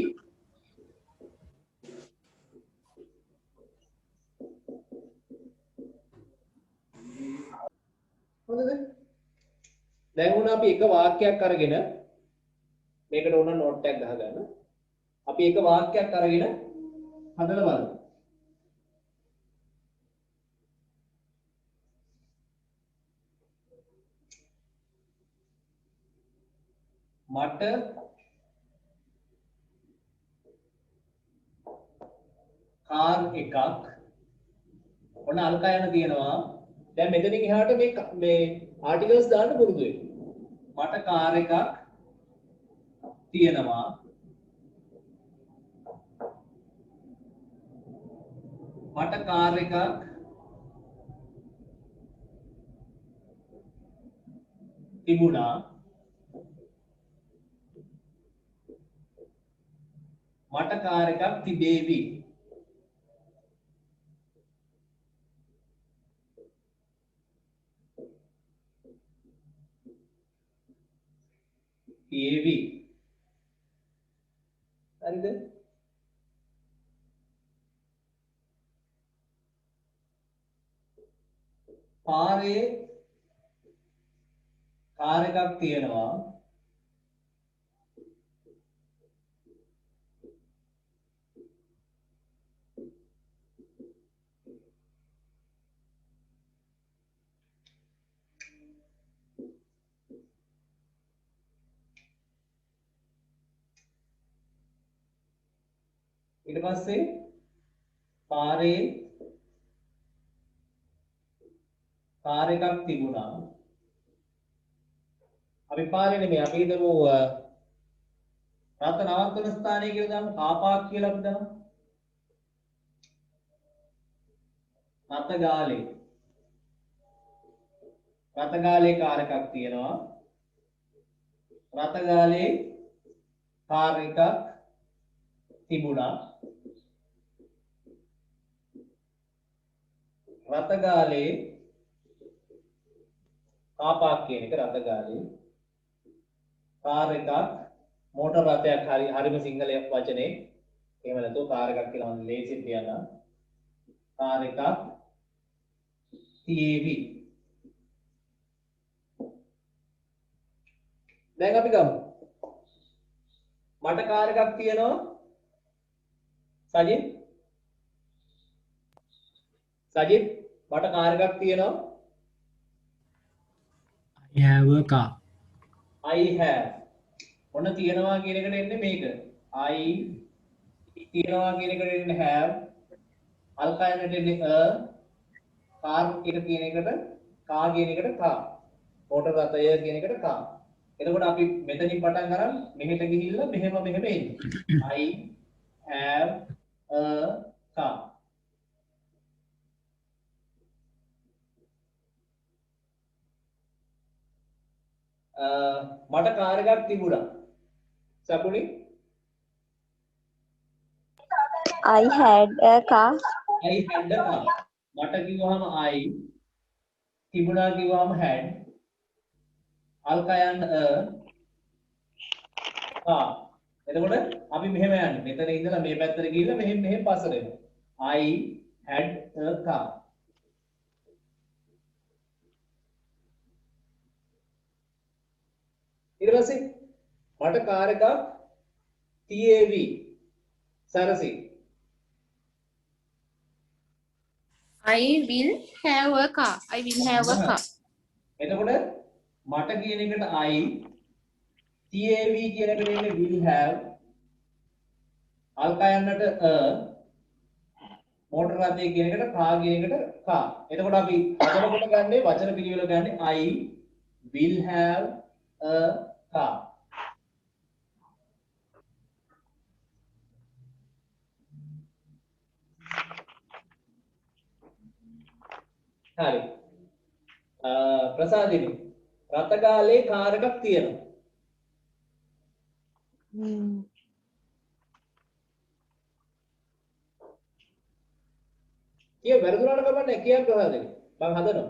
හොඳද? දැන් උන අපි එක වාක්‍යයක් අරගෙන මේකට උන නෝට් එකක් ගහගන්න. අපි එක වාක්‍යයක් අරගෙන හදලා බලමු. මට කාර් එකක් ඔන්න අල්කයන තියෙනවා දැන් මෙතනින් එහාට මේ ආටිකල්ස් දාන්න පුරුදු වෙන්න මට කාර් එකක් තියෙනවා මට කාර් එකක් තිබුණා මට කාර් එකක් තිබේවි තියේවි හරිද පාරේ කාර් එකක් තියෙනවා ඊට පස්සේ පාරේ කාර් එකක් තිබුණා අපි පාරේ නෙමෙයි අපි හිතමු රත නවත්තන ස්ථානය කියලා දාමු කාපාක් කියලා අපි දාමු රතගාලේ කාර් එකක් තියෙනවා රතගාලේ කාර් එකක් තිබුණා රතගාලේ කාපාක් කියන එක රතගාලේ කාර් එකක් මෝටර් රථයක් හරිම සිංහල වචනේ එහෙම නැතුව කාර් එකක් කියලා මම ලේසියෙන් කියන්න කාර් එකක් තියේවි දැන් අපි ගමු මට කාර් එකක් තියෙනවා සජිත් මට කාර් එකක් තියෙනවා I have a car. I have ඔන්න තියෙනවා කියන එකට එන්නේ මේක I තියෙනවා කියන එකට එන්නේ have අල්කයනට එන්නේ කාර් එක කියන එකට කා කියන එකට කා මෝටර් රථය කියන එකට කා එතකොට අපි මෙතනින් පටන් ගන්න මෙහෙට ගිහිල්ලා මෙහෙම එන්නේ I have a car මට කාර් එකක් තිබුණා සකුණි I had a car. I had a car මට කිව්වහම I තිබුණා කිව්වහම had අල්කයන් car එතකොට අපි මෙහෙම යන්නේ මෙතන ඉඳලා මේ පැත්තට ගිහිල්ලා මෙහෙම පස්සට එනවා I had a car ඊට පස්සේ මට කාර් එකක් තියේවි Sarasi I will have a car. I will have a car. එතකොට මට කියන එකට I තියේවි කියන එකට එන්නේ will have අල්කයන්ට මෝටර් රථය කියන එකට කා කියන එකට කා එතකොට අපි වචන කොට ගන්නේ වචන පිළිවෙල ගන්නේ I will have a car හරි ප්‍රසාදිනි රතගාලේ කාර් එකක් තියෙනවා කිය වැරදුනාට කමන්නේ කියන්න ප්‍රසාදිනි මම හදනවා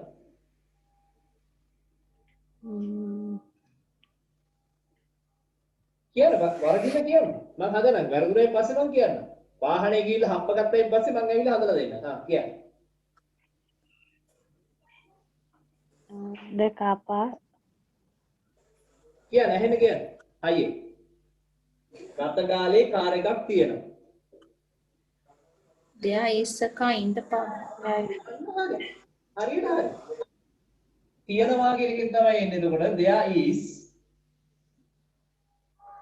කියන්න වරදින්න කියන්න මම හදනවා වැරදුනේ පස්සේ මම කියන්න වාහනේ ගිහිල්ලා හම්බ ගත්තයින් පස්සේ මම ඇවිල්ලා හදලා දෙන්න කියන්න The car park. කියන්න ඇහෙන්න කියන්න හයියේ රතගාලේ කාර් එකක් තියෙනවා There is a car in the park. හරියට හරි තියෙනවා කියන එකෙන් තමයි එන්නේ එතකොට there is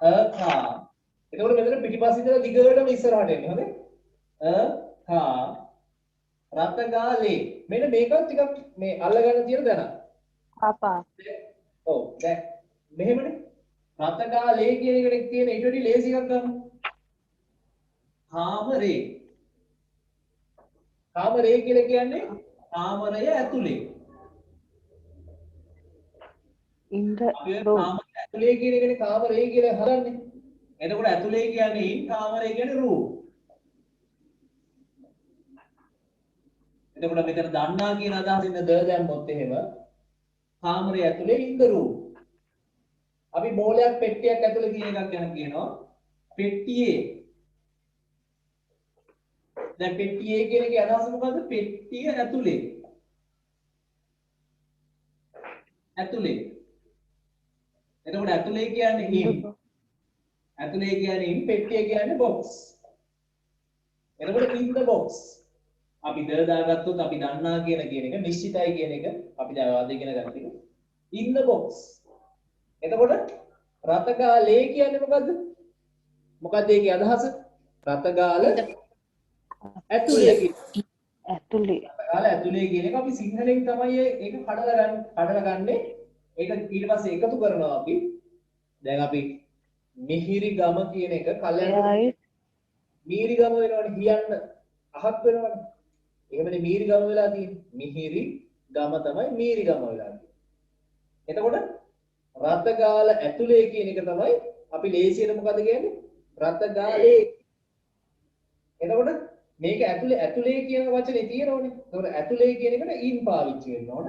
a car. එතකොට මෙතන පිටිපස්සේ ඉඳලා දිගටම ඉස්සරහට එන්නේ. හොඳේ? a car. රතගාලේ. මෙන්න මේකත් ටිකක් මේ අල්ලගන්න තියෙන දැන. Papa. ඔව් දැන් මෙහෙමනේ. රතගාලේ කියන එකට තියෙන ඊට වඩා ලේසි එකක් ගන්න. කාමරේ. කාමරේ කියලා කියන්නේ කාමරය ඇතුලේ. In the අපි room. කාමරය ඇතුලේ කියන එකනේ කාමරේ කියලා හදන්නේ. එතකොට ඇතුලේ කියන්නේ in, කාමරය කියන්නේ room. එතකොට මෙතන දන්නා කියන අදහසින් ද දැම්මොත් එහෙම කාමරය ඇතුලේ in the room. අපි බෝලයක් පෙට්ටියක් ඇතුලේ කියන එකක් ගැන කියනවා පෙට්ටියේ. දැන් පෙට්ටියේ කියන එකේ අදහස මොකද්ද? පෙට්ටිය ඇතුලේ. ඇතුලේ. එතකොට ඇතුලේ කියන්නේ in. ඇතුලේ කියන්නේ in, පෙට්ටිය කියන්නේ box. එතකොට in the box. අපි ද දාගත්තොත් අපි දන්නා කියන එක නිශ්චිතයි කියන එක අපි දැන් වාද ඉගෙන ගන්න එක. in the box. එතකොට රතගාලේ කියන්නේ මොකද්ද? මොකද්ද ඒකේ අදහස? රතගාල ඇතුලේ කියන. Actually. රතගාල ඇතුලේ කියන එක අපි සිංහලෙන් තමයි ඒක කඩලා ගන්නේ. ඒක ඊට පස්සේ එකතු කරනවා අපි. දැන් අපි මිහිරි ගම කියන එක කල්යනා Right. මිහිරි ගම වෙනවනේ හියන්න අහක් වෙනවනේ. එහෙමනේ මිහිරි ගම වෙලා තියෙන්නේ. මිහිරි ගම තමයි මිහිරි ගම වෙලා තියෙන්නේ. එතකොට රතගාල ඇතුලේ කියන එක තමයි අපි ලේසියෙන් මොකද කියන්නේ? රතගාලේ. එතකොට මේක ඇතුලේ කියන වචනේ තියෙනවනේ. එතකොට ඇතුලේ කියන එකට in පාවිච්චි වෙන්න ඕන.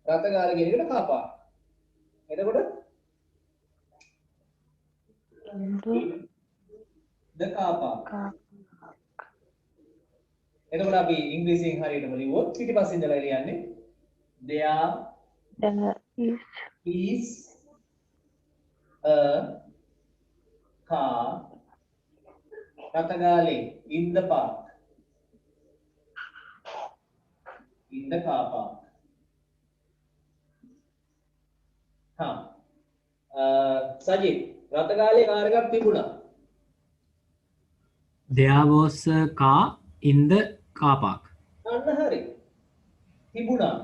රතගාල කියන එකට කාපා. එතකොට the car park. එතකොට අපි ඉංග්‍රීසියෙන් හරියටම ලිව්වොත් පිටිපස්සින් ඉඳලා ලියන්නේ there There is a car රතගාලේ in the park. In the car park. Sajith රතගාලේ කාර් එකක් තිබුණා. There was a car in the car park. අන්න හරි. තිබුණා.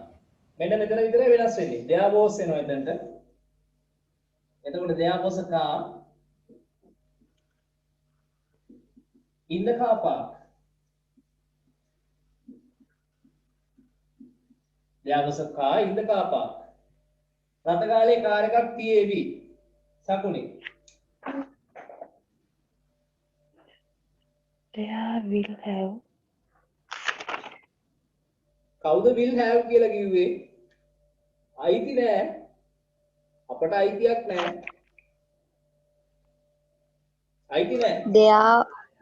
මෙන්න මෙතන විතරයි වෙනස් වෙන්නේ. there was එනවා එතනට. එතකොට there was a car in the car park. There was a car in the car park. රතගාලේ කාර් එකක් තියේවි. සකුනේ. there will have කවුද will have කියලා කිව්වේ? අයිති නෑ. අපට අයිතියක් නෑ. අයිති නෑ.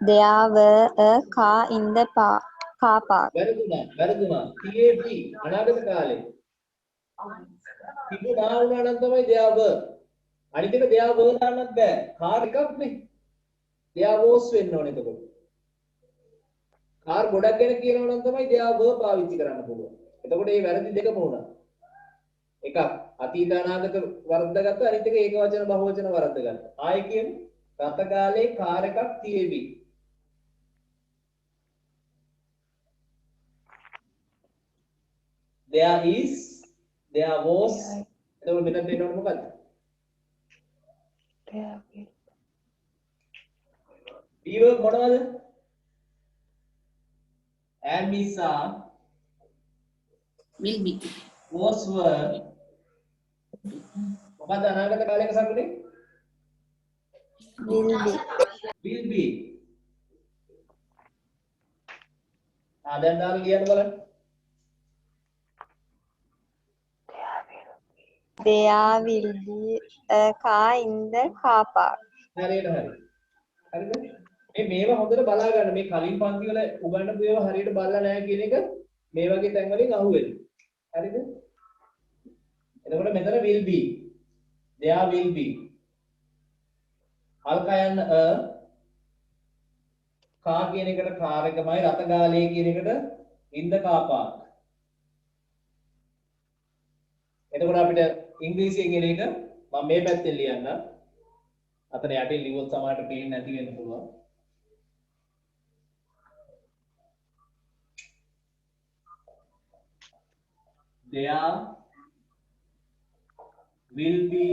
there were a car in the car park. වැරදුනා. තියේවි අනාගත කාලේ. තිබුණා වුණා නම් තමයි there were. අනිත් එක there were දාන්නත් බෑ. කාර් එකක් නේ. there was වෙන්න ඕනේ එතකොට. කාර් ගොඩක් ගැන කියනවා නම් තමයි there were පාවිච්චි කරන්න පුළුවන්. එතකොට මේ වැරදි දෙකම වුණා. එකක් අතීත අනාගත වර්ධගත්ත අනිත් එක ඒක වචන බහුවචන වර්ධගත්ත. ආයෙ කියමු. රතගාලේ කාර් එකක් තියේවි. there is there was එතකොට මෙතන දෙන්න ඕනේ මොකද්ද? There will ඊළඟ මොනවද? am is are will be was were මොකද අනාගත කාලයක සම්පූර්ණේ will be දැන් දාලා ලියන්න බලන්න. there will be a car in the car park. හරියට හරි. හරිද? මේවා හොඳට බලා ගන්න. මේ කලින් පන්ති වල උගන්වපු ඒවා හරියට බලලා නැහැ කියන එක මේ වගේ තැන් වලින් අහුවෙනවා. හරිද? එතකොට මෙතන will be. there will be. අල්කයන් car කියන එකට car එකමයි රතගාලේ කියන එකට in the car park. එතකොට අපිට ඉංග්‍රීසියෙන් එන එක මම මේ පැත්තෙන් ලියන්නම්. අතන යටින් ලිව්වොත් සමහරට පේන්නේ නැති වෙන්න පුළුවන්. There will be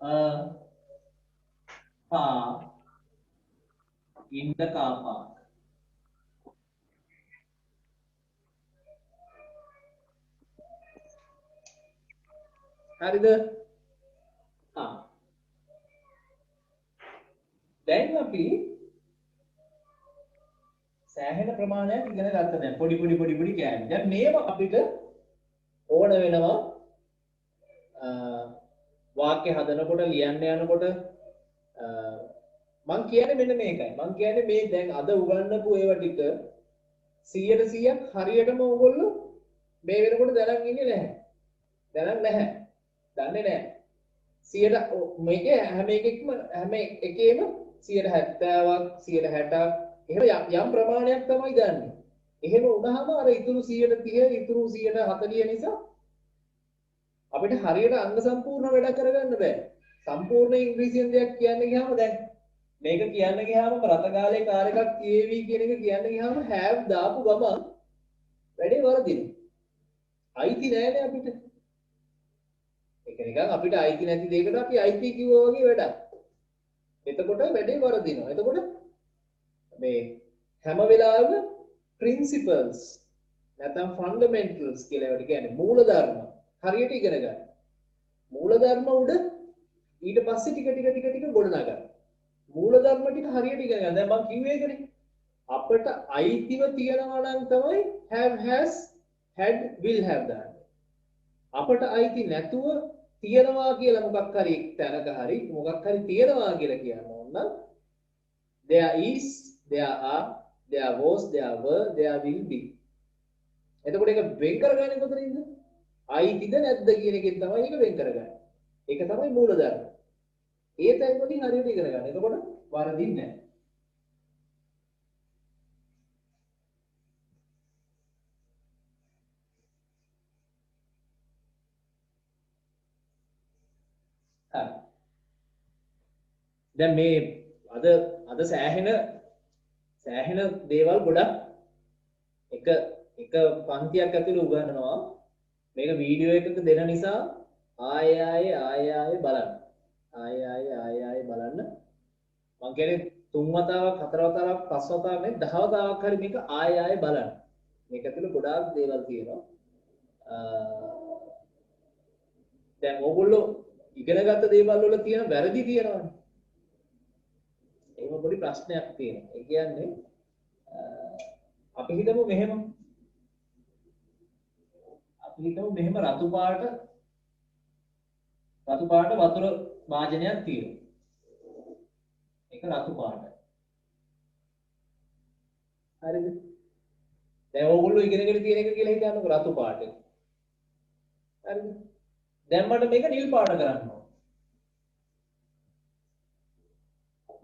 a car in the car park. හරිද? දැන් අපි සෑහෙන ප්‍රමාණයක් ඉගෙන ගත්තා දැන් පොඩි කෑලි. දැන් මේව අපිට ඕන වෙනවා වාක්‍ය හදනකොට ලියන්න යනකොට මම කියන්නේ මෙන්න මේකයි. මම කියන්නේ මේ දැන් අද උගන්වපු ඒවා ටික 100% හරියටම ඕගොල්ලෝ මේ වෙනකොට දැනන් ඉන්නේ නැහැ. දැනන් නැහැ. දන්නේ නැහැ. 100 මේකේ හැම එකෙම 70ක් 160ක් එහෙම යම් ප්‍රමාණයක් තමයි දන්නේ. එහෙම වුණාම අර ඉතුරු 130 ඉතුරු 140 නිසා අපිට හරියට අංග සම්පූර්ණ වැඩ කරගන්න බෑ. සම්පූර්ණ ඉංග්‍රීසියෙන් දෙයක් කියන්න ගියාම දැන් මේක කියන්න ගියාම රතගාලේ කාර් එකක් කියවි කියන එක කියන්න ගියාම have දාපු ගමන් වැඩේ වරදිනවා. අයිති නෑනේ අපිට. ඒක නිකන් අපිට අයිති නැති දෙයකට අපි අයිති කිව්වා වගේ වැඩක්. එතකොට වැඩේ වරදිනවා. එතකොට මේ හැම වෙලාවෙම principles නැත්නම් fundamentals කියලා ඒවට කියන්නේ මූලධර්ම හරියට ඉගෙන ගන්න. මූලධර්ම උඩ ඊට පස්සේ ටික ගොඩනගන්න. මූලධර්ම ටික හරියට ඉගෙන ගන්න. දැන් මම කිව්වේ ඒකනේ. අපිට අයිතිව තියනවා නම් තමයි have has had will have දාන්නේ. අපිට අයිති නැතුව තියනවා කියලා මොකක් හරි තැනක හරි මොකක් හරි තියනවා කියලා කියන්න ඕන නම් there is there are there was there were there will be. එතකොට ඒක වෙන් කරගන්නේ කොතනින්ද? අයිතිද නැද්ද කියන එකෙන් තමයි ඒක වෙන් කරගන්නේ. ඒක තමයි මූලධර්ම. ඒ තැන් වලින් හරියට ඉගෙන ගන්න. එතකොට වරදින්නේ නැහැ. දැන් මේ අද සෑහෙන දේවල් ගොඩක් එක පන්තියක් ඇතුළේ උගන්වනවා. මේක වීඩියෝ එකක දෙන නිසා ආයෙ බලන්න. ආයෙ බලන්න. මම කියන්නේ 3 වතාවක් 4 වතාවක් 5 වතාවක් නෙවෙයි 10 වතාවක් හරි මේක ආයෙ බලන්න. මේක ඇතුළේ ගොඩාක් දේවල් තියෙනවා. දැන් ඕගොල්ලෝ ඉගෙනගත්ත දේවල් වල තියෙන වැරදි තියෙනවානේ. එහෙම පොඩි ප්‍රශ්නයක් තියෙනවා. ඒ කියන්නේ අපි හිතමු මෙහෙම රතු පාට වතුර භාජනයක් තියෙනවා. ඒක රතු පාට. හරිද? දැන් ඕගොල්ලෝ ඉගෙනගෙන තියෙන එක කියලා හිතන්නකො රතු පාට. හරිද? දැන් මට මේක නිල් පාට කරන්න ඕන.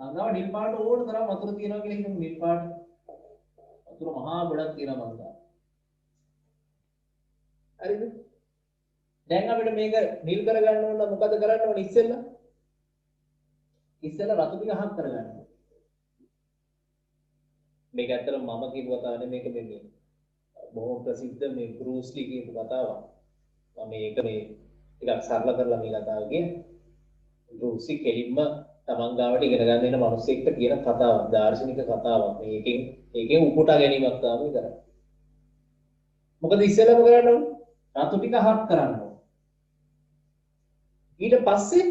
අංගව නිල් පාට ඕන තරම් වතුර තියෙනවා කියලා හිතමු නිල් පාට. වතුර මහා ගොඩක් තියෙනවා මං ගා. හරිද? දැන් අපිට මේක නිල් කරගන්න ඕන නම් මොකද කරන්න ඕනේ ඉස්සෙල්ලා? ඉස්සෙල්ලා රතු ටික අහක් කරගන්න. මේක ඇත්තටම මම කියපු කතාව නෙමෙයි මේක මේ බොහොම ප්‍රසිද්ධ මේ බෲස් ලී කියපු කතාවක්. මම මේක ටිකක් සරල කරලා මේ කතාව කියන්නේ. බෲස් ලී කෙලින්ම තමන් ගාවට ඉගෙන ගන්න වෙන මිනිස්සෙක්ට කියන කතාවක්, දාර්ශනික කතාවක්. මේකෙන් උපුටා ගැනීමක් තමයි කරන්නේ. මොකද ඉස්සෙල්ලාම කරන්න ඕනේ රතු ටික අහක් කරන්න ඕනේ. ඊට පස්සේ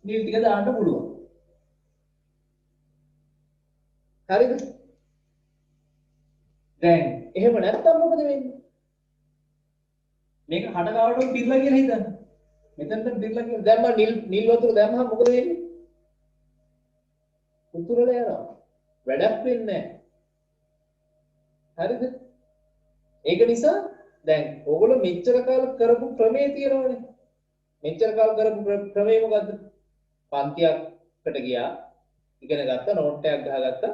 නිල් ටික දාන්න පුළුවන්. හරිද? දැන් එහෙම නැත්තම් මොකද වෙන්නේ? මේක කඩගාවට පිරලා කියලා හිතන්න. මෙතනට පිරලා කියලා දැන් මම නිල් වතුර දැම්මම මොකද වෙන්නේ? උතුරල යනවා. වැඩක් වෙන්නේ නැහැ. හරිද? ඒක නිසා දැන් ඕගොල්ලෝ මෙච්චර කාල කරපු ක්‍රමේ තියෙනවනේ. මෙච්චර කාල කරපු ක්‍රමේ මොකද්ද? පන්තියකට ගියා. ඉගෙන ගත්තා, නෝට් එකක් ගහගත්තා.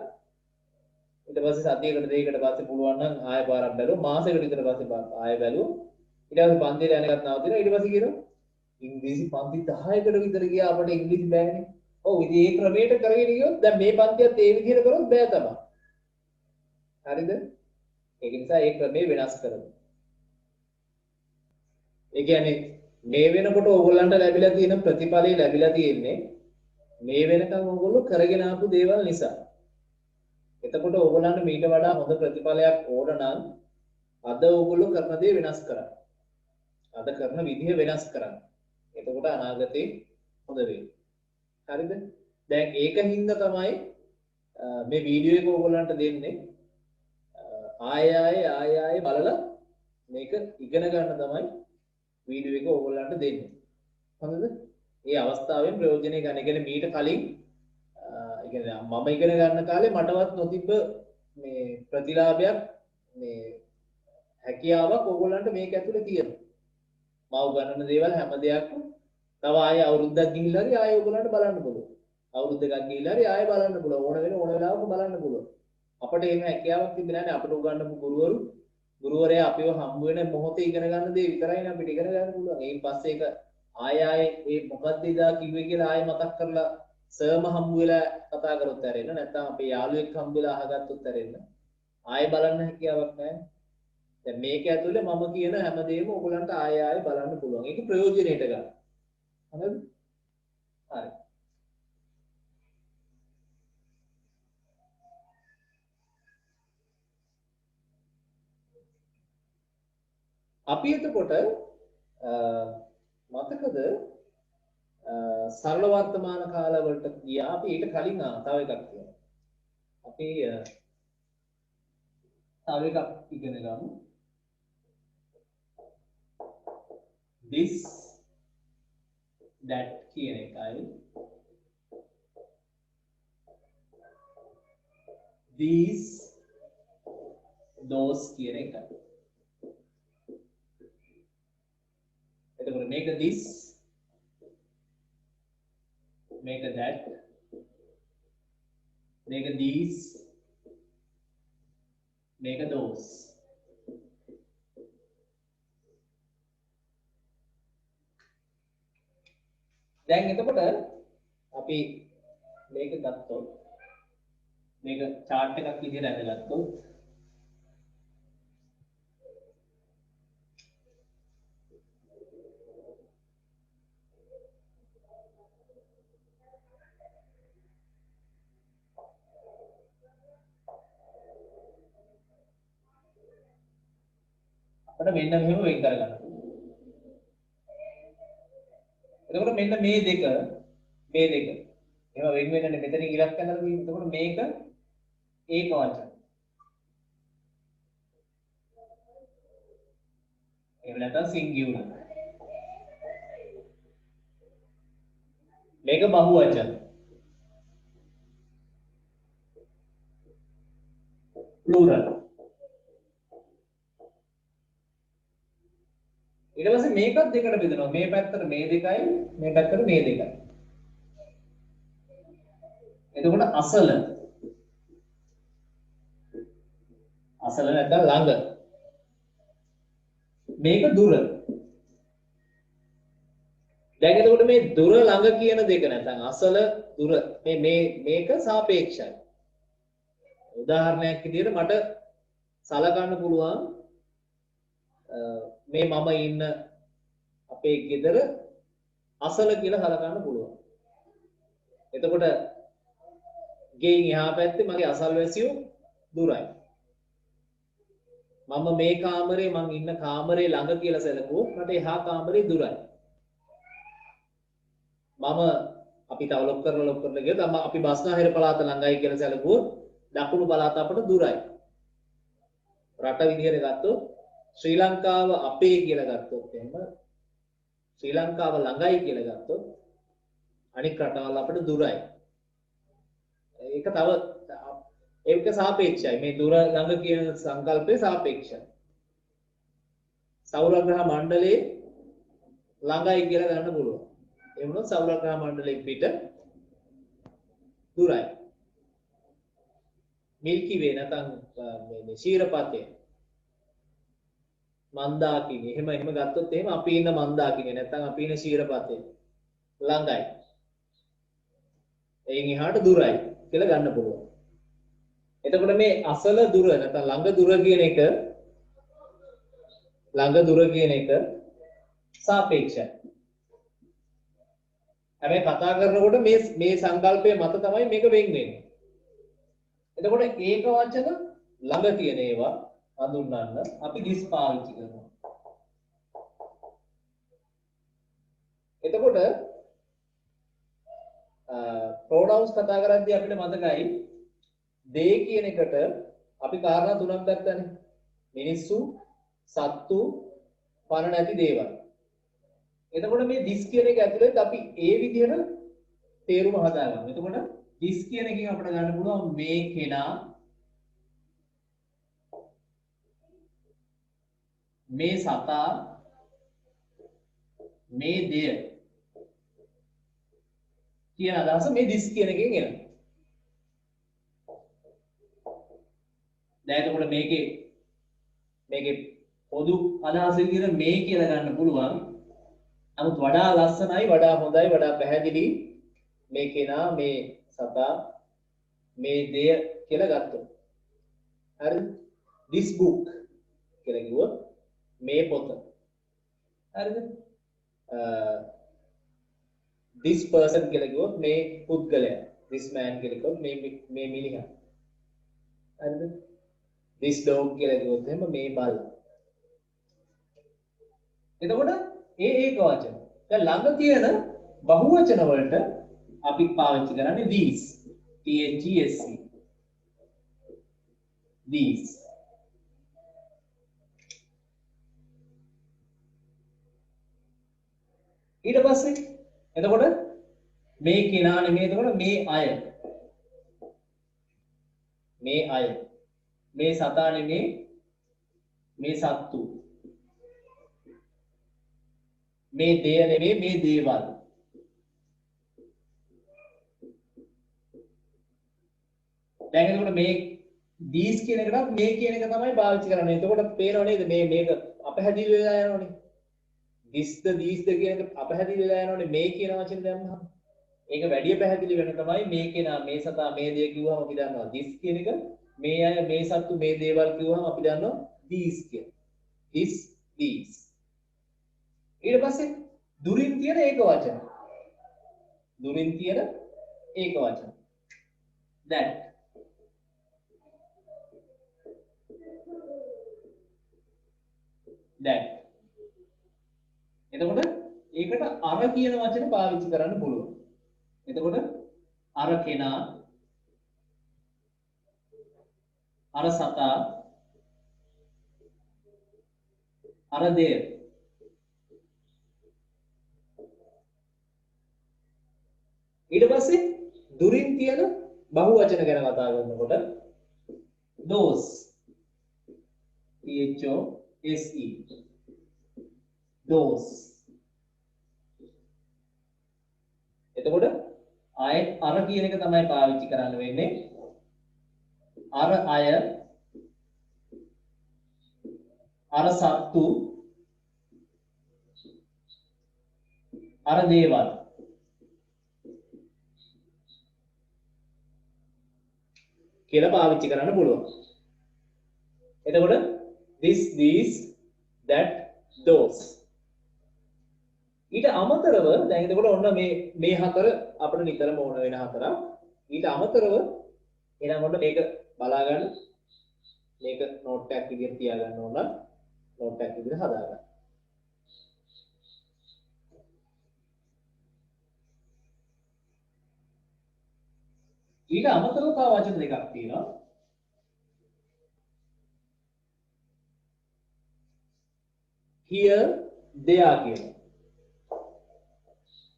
ඊට පස්සේ සතියකට දෙකකට පස්සේ පුළුවන් නම් ආයෙ පාරක් බැලුවා. මාසෙකට විතර පස්සේ ආයෙ බැලුවා. ඊට පස්සේ පන්තියට යන එකත් නවතිනවා. ඊට පස්සේ කියනවා ඉංග්‍රීසි පන්ති 10කට විතර ගියා අපිට ඉංග්‍රීසි බෑනේ. ඔව් ඉතින් ඒ ක්‍රමයට කරගෙන ගියොත් දැන් මේ පන්තියත් ඒ විදිහට කරොත් බෑ තමයි. හරිද? ඒක නිසා ඒ ක්‍රමේ වෙනස් කරමු. ඒ කියන්නේ මේ වෙනකොට ඕගොල්ලන්ට ලැබිලා තියෙන ප්‍රතිඵලය ලැබිලා තියෙන්නේ මේ වෙනකන් ඕගොල්ලෝ කරගෙන ආපු දේවල් නිසා. එතකොට ඕගොල්ලන්ට මීට වඩා හොඳ ප්‍රතිඵලයක් ඕන නම් අද ඕගොල්ලෝ කරන දේ වෙනස් කරන්න. අද කරන විදිහ වෙනස් කරන්න. එතකොට අනාගතේ හොඳ වෙයි. හරිද? දැන් ඒකින්ද තමයි මේ වීඩියෝ එක ඕගොල්ලන්ට දෙන්නේ. ආයෙ බලලා මේක ඉගෙන ගන්න තමයි වීඩියෝ එක ඕගොල්ලන්ට දෙන්නේ. හරිද? මේ අවස්ථාවෙන් ප්‍රයෝජනෙ ගන්න. ඒ කියන්නේ මීට කලින් ඒ කියන්නේ මම ඉගෙන ගන්න කාලේ මටවත් නොතිබ්බ මේ ප්‍රතිලාභයක් මේ හැකියාවක් ඕගොල්ලන්ට මේක ඇතුලේ තියෙනවා. මම උගන්වන දේවල් හැම දෙයක්ම තව ආයෙ අවුරුද්දක් ගිහිල්ලා හරි ආයෙ ඕගොල්ලන්ට බලන්න පුළුවන්. අවුරුද්ද එකක් ගිහිල්ලා හරි ආයෙ බලන්න පුළුවන්. ඕන වෙලාවක බලන්න පුළුවන්. අපිට එහෙම හැකියාවක් තිබෙන්නේ නැහැ. අපිට උගන්වපු ගුරුවරයා අපිව හම්බ වෙන මොහොතේ ඉගෙන ගන්න දේ විතරයි අපිට ඉගෙන ගන්න පුළුවන්. ඊට පස්සේ ඒක ආයෙ මේ මොකක්ද ඉදා කිව්වේ කියලා ආයෙ මතක් කරලා සර්ම හම්බ වෙලා කතා කරොත් ඇරෙන්න. නැත්නම් අපේ යාළුවෙක් හම්බ වෙලා අහගත්තොත් ඇරෙන්න. ආයෙ බලන්න හැකියාවක් නැහැ. දැන් මේක ඇතුලේ මම කියන හැමදේම ඔයගලන්ට ආයෙ බලන්න පුළුවන්. ඒක ප්‍රයෝජනෙට ගන්න. හරිද? හරි. අපි එතකොට මතකද සරල වර්තමාන කාලවලට ගියා. අපි ඊට කලින් තව එකක් කියනවා. අපි තව එකක් ඉගෙන ගමු. this that කියන එකයි these those කියන එකයි. එතකොට මේක this මේක that මේක these මේක those. දැන් එතකොට අපි මේක ගත්තොත් මේක chart එකක් විදිහට අඳගත්තොත් අපිට මෙන්න මෙහෙම වෙන් කරගන්න පුළුවන්. එතකොට මෙන්න මේ දෙක එහෙම වෙන් වෙන්නේ මෙතනින් ඉලක්කන කරලා තියෙන්නේ. එතකොට මේක ඒක වචන. එහෙම නැත්නම් සිංගියුලර්. මේක බහු වචන. ප්ලූරල්. ඊට පස්සේ මේකත් දෙකට බෙදනවා. මේ පැත්තට මේ දෙකයි, මේ පැත්තට මේ දෙකයි. එතකොට අසල නැත්නම් ළඟ. මේක දුර. දැන් එතකොට මේ දුර ළඟ කියන දෙක නැත්නම් අසල දුර මේක සාපේක්ෂයි. උදාහරණයක් විදිහට මට සලකන්න පුළුවන් මේ මම ඉන්න අපේ ගෙදර අසල කියලා සලකන්න පුළුවන්. එතකොට ගෙයින් එහා පැත්තේ මගේ අසල්වැසියෝ දුරයි. මම මේ කාමරේ මං ඉන්න කාමරේ ළඟ කියලා සැලකුවොත් මට එහා කාමරේ දුරයි. මම අපි තව ලොක් කරලා ගියොත් අපි බස්නාහිර පළාත ළඟයි කියලා සැලකුවොත් දකුණු පළාත අපට දුරයි. රට විදිහට ගත්තොත් ශ්‍රී ලංකාව අපේ කියලා ගත්තොත් එහෙම ශ්‍රී ලංකාව ළඟයි කියලා ගත්තොත් අනික් රටවල් අපට දුරයි. ඒක තව ඒක සාපේක්ෂයි. මේ දුර ළඟ කියන සංකල්පය සාපේක්ෂයි. සෞරග්‍රහ මණ්ඩලයේ ළඟයි කියලා ගන්න පුළුවන්. ඒ වුණොත් සෞරග්‍රහ මණ්ඩලයෙන් පිට දුරයි. මිල්කි වේ නැත්නම් මේ ශීරපතය මන්දාකිණි. එහෙම ගත්තොත් එහෙම අපි ඉන්න මන්දාකිණි නැත්නම් අපි ඉන්න ශීරපතේ ළඟයි. එයින් එහාට දුරයි කියලා ගන්න පුළුවන්. එතකොට මේ අසල දුර නැත්නම් ළඟ දුර කියන එක සාපේක්ෂයි. හැබැයි කතා කරනකොට මේ සංකල්පය මත තමයි මේක වෙන් වෙන්නේ. එතකොට ඒක වචන ළඟ තියෙන ඒවා හඳුන්වන්න අපි this පාවිච්චි කරනවා. එතකොට pronouns කතා කරද්දී අපිට මතකයි they කියන එකට අපි කාරණා තුනක් ගත්තානේ. මිනිස්සු, සත්තු, පණ නැති දේවල්. එතකොට මේ this කියන එක ඇතුළේ අපි ඒ විදිහට තේරුම හදාගන්නවා. එතකොට this කියන එකෙන් අපිට ගන්න පුළුවන් මේ කෙනා, මේ සතා, මේ දෙය කියන අදහස මේ this කියන එකෙන් එනවා. දැන් එතකොට මේකේ පොදු අදහස විදිහට මේ කියලා ගන්න පුළුවන්. නමුත් වඩා ලස්සනයි, වඩා හොඳයි, වඩා පැහැදිලි මේ කෙනා, මේ සතා, මේ දෙය කියලා ගත්තොත්. හරිද? this book කියලා කිව්වොත් මේ පොත. හරිද? this person කියලා කිව්වොත් මේ පුද්ගලයා. this man කියලා කිව්වොත් මේ මිනිහා. හරිද? this dog කියලා කිව්වොත් එහෙම මේ බල්ලා. එතකොට ඒක වචන. දැන් ළඟ තියෙන බහුවචන වලට අපි පාවිච්චි කරන්නේ these. THESE. these. ඊට පස්සේ එතකොට මේ කෙනා නෙමෙයි, එතකොට මේ අය. මේ අය. මේ සතා නෙමෙයි, මේ සත්තු. මේ දෙය නෙමෙයි, මේ දේවල්. දැන් එතකොට මේ these කියන එකටත් මේ කියන එක තමයි පාවිච්චි කරන්නේ. එතකොට පේනව නේද මේක අපහැදිලි වෙලා යනවනේ. this the these the කියන එක අපහැදිලි වෙලා යනවනේ මේ කියන වචනේ දැම්මහම. ඒක වැඩි පැහැදිලි වෙන තමයි මේ කෙනා, මේ සතා, මේ දෙය කිව්වම අපි දන්නවා this කියන එක. මේ අය, මේ සත්තු, මේ දේවල් කිව්වම අපි දන්නවා these කියන. this these. ඊට පස්සේ දුරින් තියෙන ඒක වචන. දුරින් තියෙන ඒක වචන. that. that. එතකොට ඒකට අර කියන වචන පාවිච්චි කරන්න පුළුවන්. එතකොට අර කෙනා, අර සතා, අර දෙය. ඊට පස්සේ දුරින් තියෙන බහුවචන ගැන කතා කරනකොට those. THOSE. those. එතකොට ආයෙත් අර කියන එක තමයි පාවිච්චි කරන්න වෙන්නේ. අර අය, අර සත්තු, අර දේවල්. කියලා පාවිච්චි කරන්න පුළුවන්. එතකොට this, these, that, those. ඊට අමතරව දැන් එතකොට ඔන්න මේ හතර අපිට නිතරම ඕන වෙන හතරක්. ඊට අමතරව එහෙනම් ඔන්න මේක බලා ගන්න. මේක නෝට් එකක් විදිහට තියාගන්න ඕන. නෝට් එකක් විදිහට හදාගන්න. ඊට අමතරව තව වචන දෙකක් තියෙනවා. here, there කියන.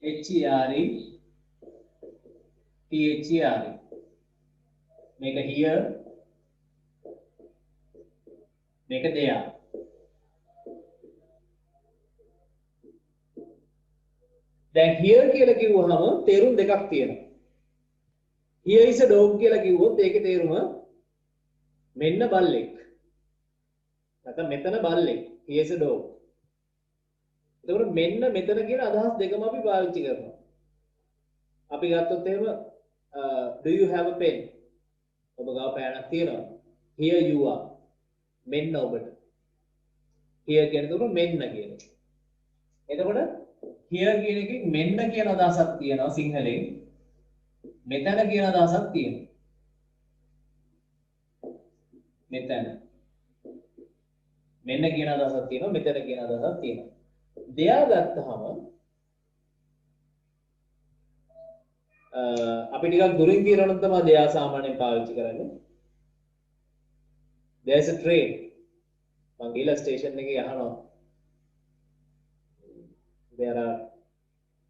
HERE, THERE. මේක here, මේක there. දැන් here කියලා කිව්වහම තේරුම් දෙකක් තියෙනවා. here is a dog කියලා කිව්වොත් ඒකේ තේරුම මෙන්න බල්ලෙක්. නැත්නම් මෙතන බල්ලෙක් here's a dog. එතකොට මෙන්න මෙතන කියන අදහස් දෙකම අපි පාවිච්චි කරනවා. අපි ගත්තොත් එහෙම do you have a pen? ඔබ ගාව පෑනක් තියෙනවද? Here you are. මෙන්න ඔබට. Here කියන්නේ උඩ මෙන්න කියන එක. එතකොට here කියන එකෙන් මෙන්න කියන අදහසක් තියෙනවා සිංහලෙන්. මෙතන කියන අදහසක් තියෙනවා. මෙතන. මෙන්න කියන අදහසක් තියෙනවා මෙතන කියන අදහසක් තියෙනවා. දෙයා ගත්තහම අපි ටිකක් දුරින් කියනවනම් තමයි දෙයා සාමාන්‍යයෙන් පාවිච්චි කරන්නේ. There's a train. මම ගිහලා ස්ටේෂන් එකේ අහනවා.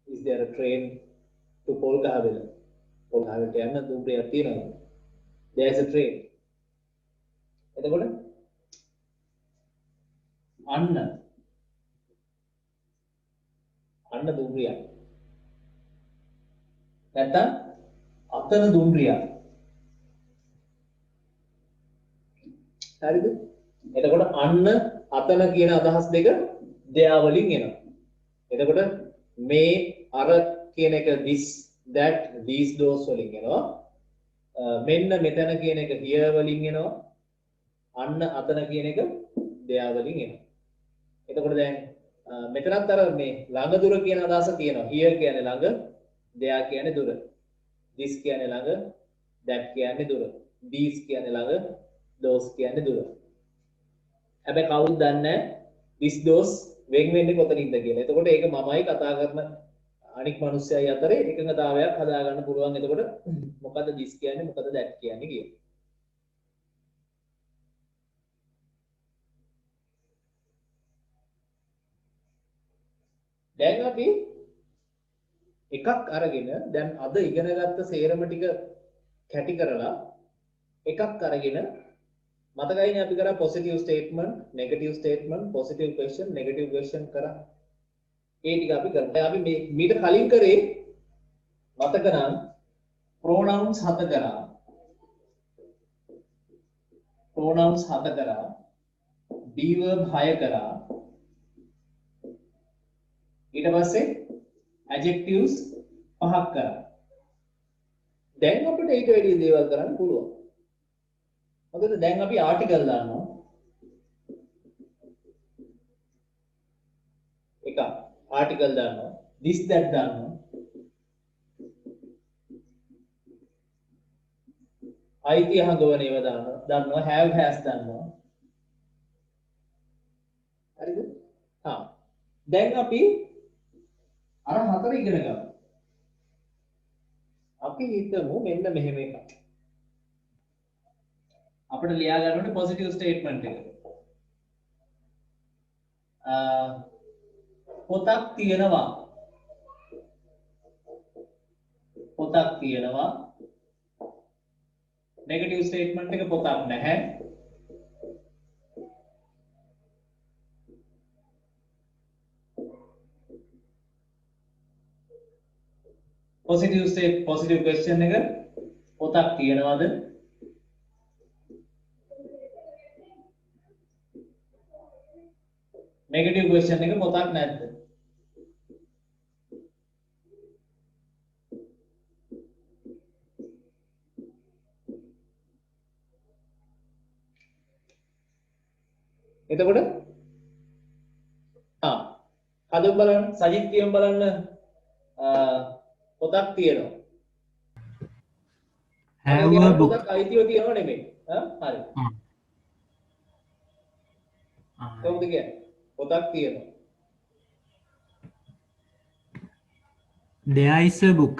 Is there a train to Polgahawela? Polgahawela යන්න දුම්රියක් තියෙනවද? There's a train. එතකොට අන්න දුම්රියක්. නැත්තම් අතන දුම්රියක්. හරිද? එතකොට අන්න අතන කියන අදහස් දෙක දෙයා වලින් එනවා. එතකොට මේ අර කියන එක this that these those වලින් එනවා. මෙන්න මෙතන කියන එක here වලින් එනවා. අන්න අතන කියන එක දෙයා වලින් එනවා. එතකොට දැන් මෙතනත් අර මේ ළඟ දුර කියන අදහස තියෙනවා. here කියන්නේ ළඟ, දෙයා කියන්නේ දුර. this කියන්නේ ළඟ, that කියන්නේ දුර. these කියන්නේ ළඟ, those කියන්නේ දුර. හැබැයි කවුරුත් දන්නේ නැහැ this those වෙන් වෙන්නේ කොතනින්ද කියලා. එතකොට ඒක මමයි කතා කරන අනික් මිනිස්සයයි අතරේ එකඟතාවයක් හදා ගන්න පුළුවන්. එතකොට මොකද්ද this කියන්නේ මොකද්ද that කියන්නේ කියලා. දැන් අපි එකක් අරගෙන දැන් අද ඉගෙන ගත්ත සේරම ටික කැටි කරලා එකක් අරගෙන මතකයිනේ අපි කරා positive statement, negative statement, positive question, negative question කරා. ඒ ටික අපි කරා. අපි මීට කලින් කරේ මතක නම් pronouns 7 කරා. pronouns 7 කරා. adverb 6 කරා. ඊට පස්සේ adjectives 5ක් කරා. දැන් අපිට ඊට වැඩි දේවල් කරන්න පුළුවන්. මොකද දැන් අපි ආටිකල් දානවා. එක ආටිකල් දානවා. this that දානවා. අයිති හඟවන ඒවා දානවා. have has දානවා. හරිද? දැන් අපි අර හතර ඉගෙන ගමු. අපි හිතමු මෙන්න මෙහෙම එකක්. අපිට ලියා ගන්න ඕනේ පොසිටිව් ස්ටේට්මන්ට් එක. පොතක් තියෙනවා. පොතක් තියෙනවා. නෙගටිව් ස්ටේට්මන්ට් එක පොතක් නැහැ. positive question එක පොතක් තියෙනවද? negative question එක පොතක් නැද්ද? එතකොට හදමු බලන්න සජිත් කියමු බලන්න පොතක් තියෙනවා. have a book. පොතක් අයිතිව තියෙනව නෙමෙයි. හරි. කොහොමද කියන්නේ? පොතක් තියෙනවා. There is a book.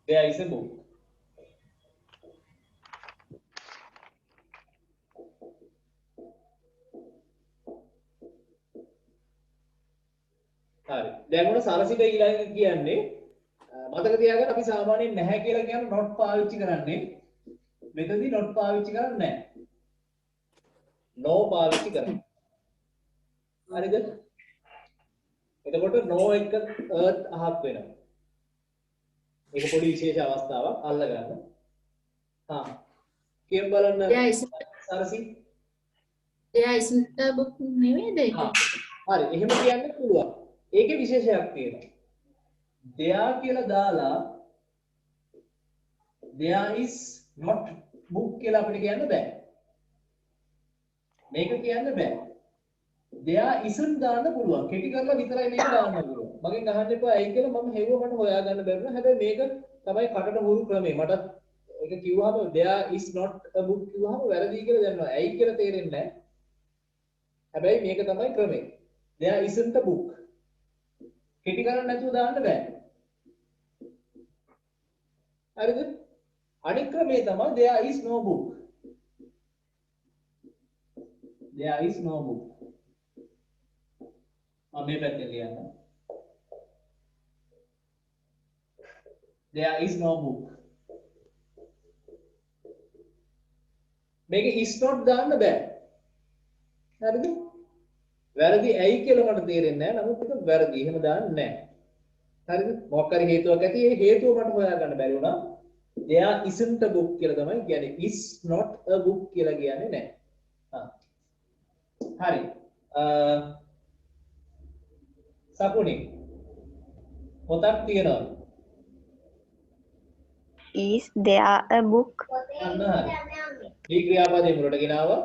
There is a book. හරි. දැන් උන සරසිට ඊළඟ කියන්නේ මතක තියාගන්න අපි සාමාන්‍යයෙන් නැහැ කියලා කියන not පාවිච්චි කරන්නේ. මෙතනදී not පාවිච්චි කරන්නේ නැහැ. no පාවිච්චි කරන්නේ. හරිද? එතකොට no එක earth අහක් වෙනවා. ඒක පොඩි විශේෂ අවස්ථාවක් අල්ල ගන්න. කියමු බලන්න. Sarasi. there isn't a book නෙමෙයිද ඒක? හරි එහෙම කියන්න පුළුවන්. ඒකේ විශේෂයක් තියෙනවා. there කියලා දාලා there is not book කියලා අපිට කියන්න බෑ. මේක කියන්න බෑ. there isn't දාන්න පුළුවන්. කෙටි කරලා විතරයි මේක දාන්න පුළුවන්. මගෙන් අහන්න එපා ඇයි කියලා මම හෙව්ව මට හොයාගන්න බැරුණා. හැබැයි මේක තමයි කටට හුරු ක්‍රමය. මට ඒක කිව්වහම there is not a book කිව්වහම වැරදි කියලා දැනනවා. ඇයි කියලා තේරෙන්නේ නැහැ. හැබැයි මේක තමයි ක්‍රමය. there isn't a book. කෙටි කරන්න නැතුව දාන්න බෑ. හරිද? අනිත් ක්‍රමේ තමයි there is no book. there is no book. මේ පැත්තේ ලියන්න. there is no book. මේක is not දාන්න බෑ. හරිද? වැරදි ඇයි කියලා මට තේරෙන්නේ නැහැ. නමුත් ඒක වැරදි. එහෙම දාන්නේ නැහැ. හරිද? මොකක් හරි හේතුවක් ඇති. ඒ හේතුව මට හොයාගන්න බැරි වුණා. there isn't a book කියලා තමයි කියන්නේ. is not a book කියලා කියන්නේ නැහැ. හරි. සකුණි. පොතක් තියෙනවා. is there a book? අන්න හරි. දී ක්‍රියාපදයේ මුලට ගෙනාවා.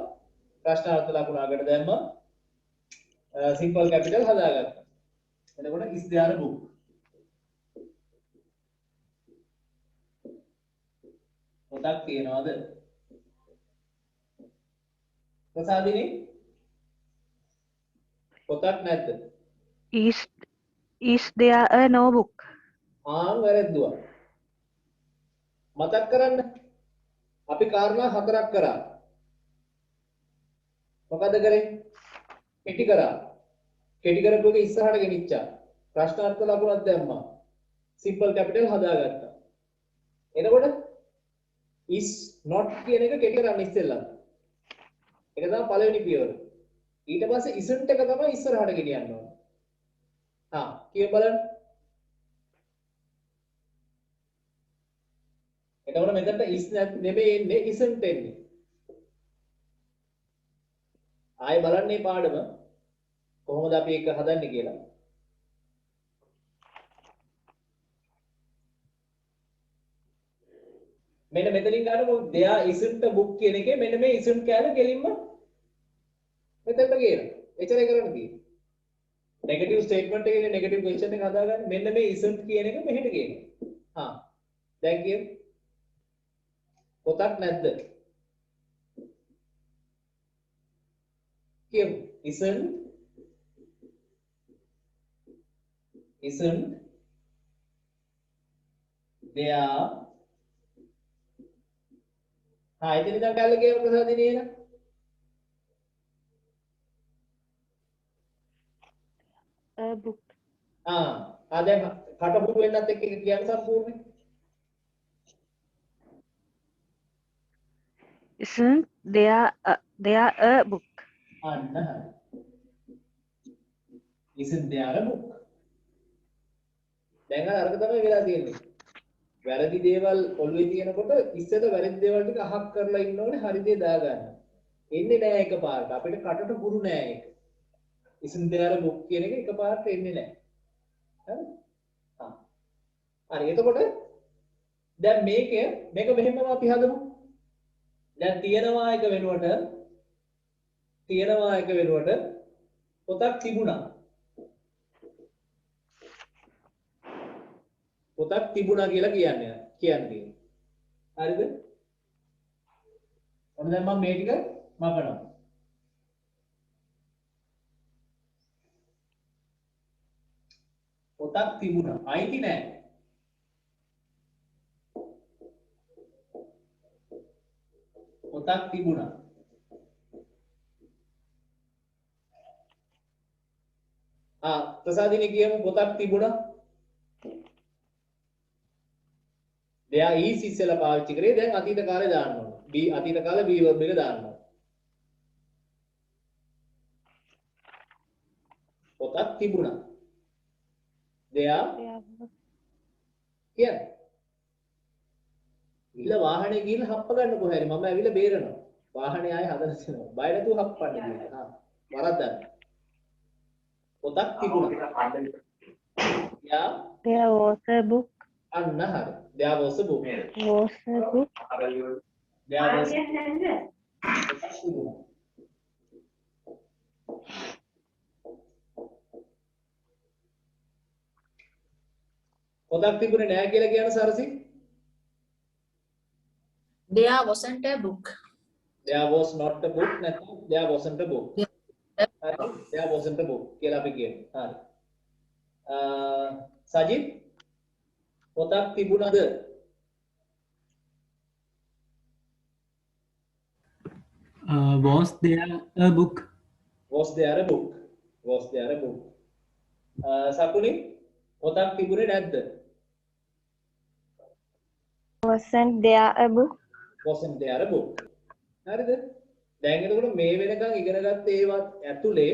ප්‍රශ්නාර්ථ ලකුණ අගට දැම්මා. simple capital හදාගත්තා. එතකොට is there a book? පොතක් තියනවාද? ප්‍රසාදිනේ පොතක් නැද්ද? Is there a notebook? වැරද්දුවා. මතක් කරන්න. අපි කාරණා 4ක් කරා. මොකද කරේ? කෙටි කරා. කෙටි කරපු එක ඉස්සරහට ගෙනිච්චා. ප්‍රශ්නාර්ථ ලකුණක් දැම්මා. simple capital හදාගත්තා. එතකොට is not කියන එක කෙටි කරන්න ඉස්සෙල්ලා. ඒක තමයි පළවෙනි පියවර. ඊට පස්සේ isn't එක තමයි ඉස්සරහට ගෙනියන්න ඕනේ. කියව බලන්න. එතකොට මෙතනට is නෙමෙයි එන්නේ isn't එන්නේ. ආයෙ බලන්න මේ පාඩම කොහොමද අපි ඒක හදන්නේ කියලා. මෙන්න මෙතනින් ගන්නකො there isn't a book කියන එකේ මෙන්න මේ isn't කැලේ කෙලින්ම මෙතනට ගේනවා. එච්චරයි කරන්න තියෙන්නේ. නෙගටිව් ස්ටේට්මන්ට් එකේ නෙගටිව් ක්වෙස්චන් එක හදාගන්න මෙන්න මේ isn't කියන එක මෙහෙට ගේනවා. දැන් කියමු. පොතක් නැද්ද? කියමු. isn't there එතන ඉඳන් කල්ල ගේව ප්‍රසාදිනේ නේද? A book. දැන් කටපුරු වෙන්නත් එක්ක කියන්න සම්පූර්ණයි. Isn't there a book? අන්න හරි. isn't there a book? දැන් අරක තමයි වෙලා තියෙන්නේ. වැරදි දේවල් ඔළුවේ තියෙනකොට ඉස්සෙල්ලා වැරදි දේවල් ටික අහක් කරලා ඉන්න ඕනේ හරි දේ දාගන්න. එන්නේ නෑ එකපාරට. අපිට කටට පුරු නෑ ඒක. isn't there a book කියන එක එකපාරට එන්නේ නෑ. හරි? හරි. එතකොට දැන් මේක මෙහෙමම අපි හදමු. දැන් තියනවා එක වෙනුවට පොතක් තිබුණා. පොතක් තිබුණා කියලා කියන්නේ. හරිද? ඔන්න දැන් මම මේ ටික මපනවා. පොතක් තිබුණා. අයිති නෑ. පොතක් තිබුණා. ප්‍රසාදිනේ කියමු පොතක් තිබුණා. there is ඉස්සෙල්ලා පාවිච්චි කරේ දැන් අතීත කාලේ දාන්න ඕන. අතීත කාලේ be verb එක දාන්න ඕන. පොතක් තිබුණා. there කියන්නේ. ඉල වාහනේ ගිහින් හප්ප ගන්න කොහේ මම ඇවිල්ලා බේරනවා. වාහනේ ආයේ හදලා තියෙනවා. බය නැතුව හප්පන්න කියලා. වරද්දන්න. පොතක් තිබුණා. යා There was a book. අන්න හරි. there was a book. Was a book. there was පොතක් තිබුණා. පොතක් තිබුණේ නැහැ කියලා කියන Sarasi. There wasn't a book. there was not a book නැත්නම් there wasn't a book. හරි. there wasn't a book කියලා අපි කියමු. හරි. සජිත් පොතක් තිබුණද? Was there a book? was there a book? was there a book? සකුනි පොතක් තිබුණේ නැද්ද? wasn't there a book? wasn't there a book? හරිද? දැන් එතකොට මේ වෙනකන් ඉගෙන ගත්ත ඒවත් ඇතුලේ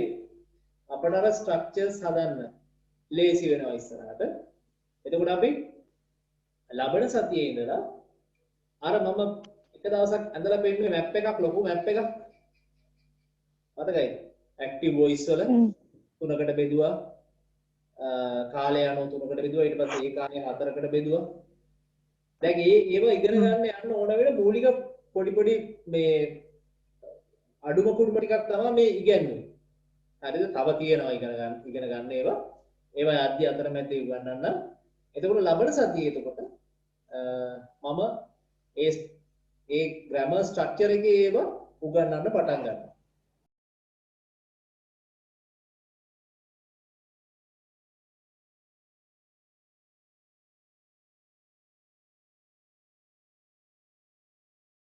අපට අර ස්ට්‍රක්චර්ස් හදන්න ලේසි වෙනවා ඉස්සරහට. එතකොට අපි ලබන සතියේ ඉඳලා අර මම එක දවසක් ඇඳලා පෙන්නන්නේ මැප් එකක් ලොකු මැප් එකක්. මතකයිද? ඇක්ටිව් වොයිස් වල තුනකට බෙදුවා. කාලය අනුව තුනකට බෙදුවා. ඊට පස්සේ ඒ කාලය හතරකට බෙදුවා. දැන් ඒව ඉගෙන ගන්න යන්න ඕන වෙන මූලික පොඩි පොඩි මේ අඩුම කුඩුම ටිකක් තමයි මේ ඉගෙනුනේ. හරිද? තව තියෙනවා ඉගෙන ගන්න ඒවා. ඒවා යද්දි අතරමැද උගන්වන්න. එතකොට ලබන සතියේ එතකොට මම ඒ ග්‍රැමර් ස්ට්‍රක්චර් එකේ ඒවා උගන්වන්න පටන් ගන්නවා.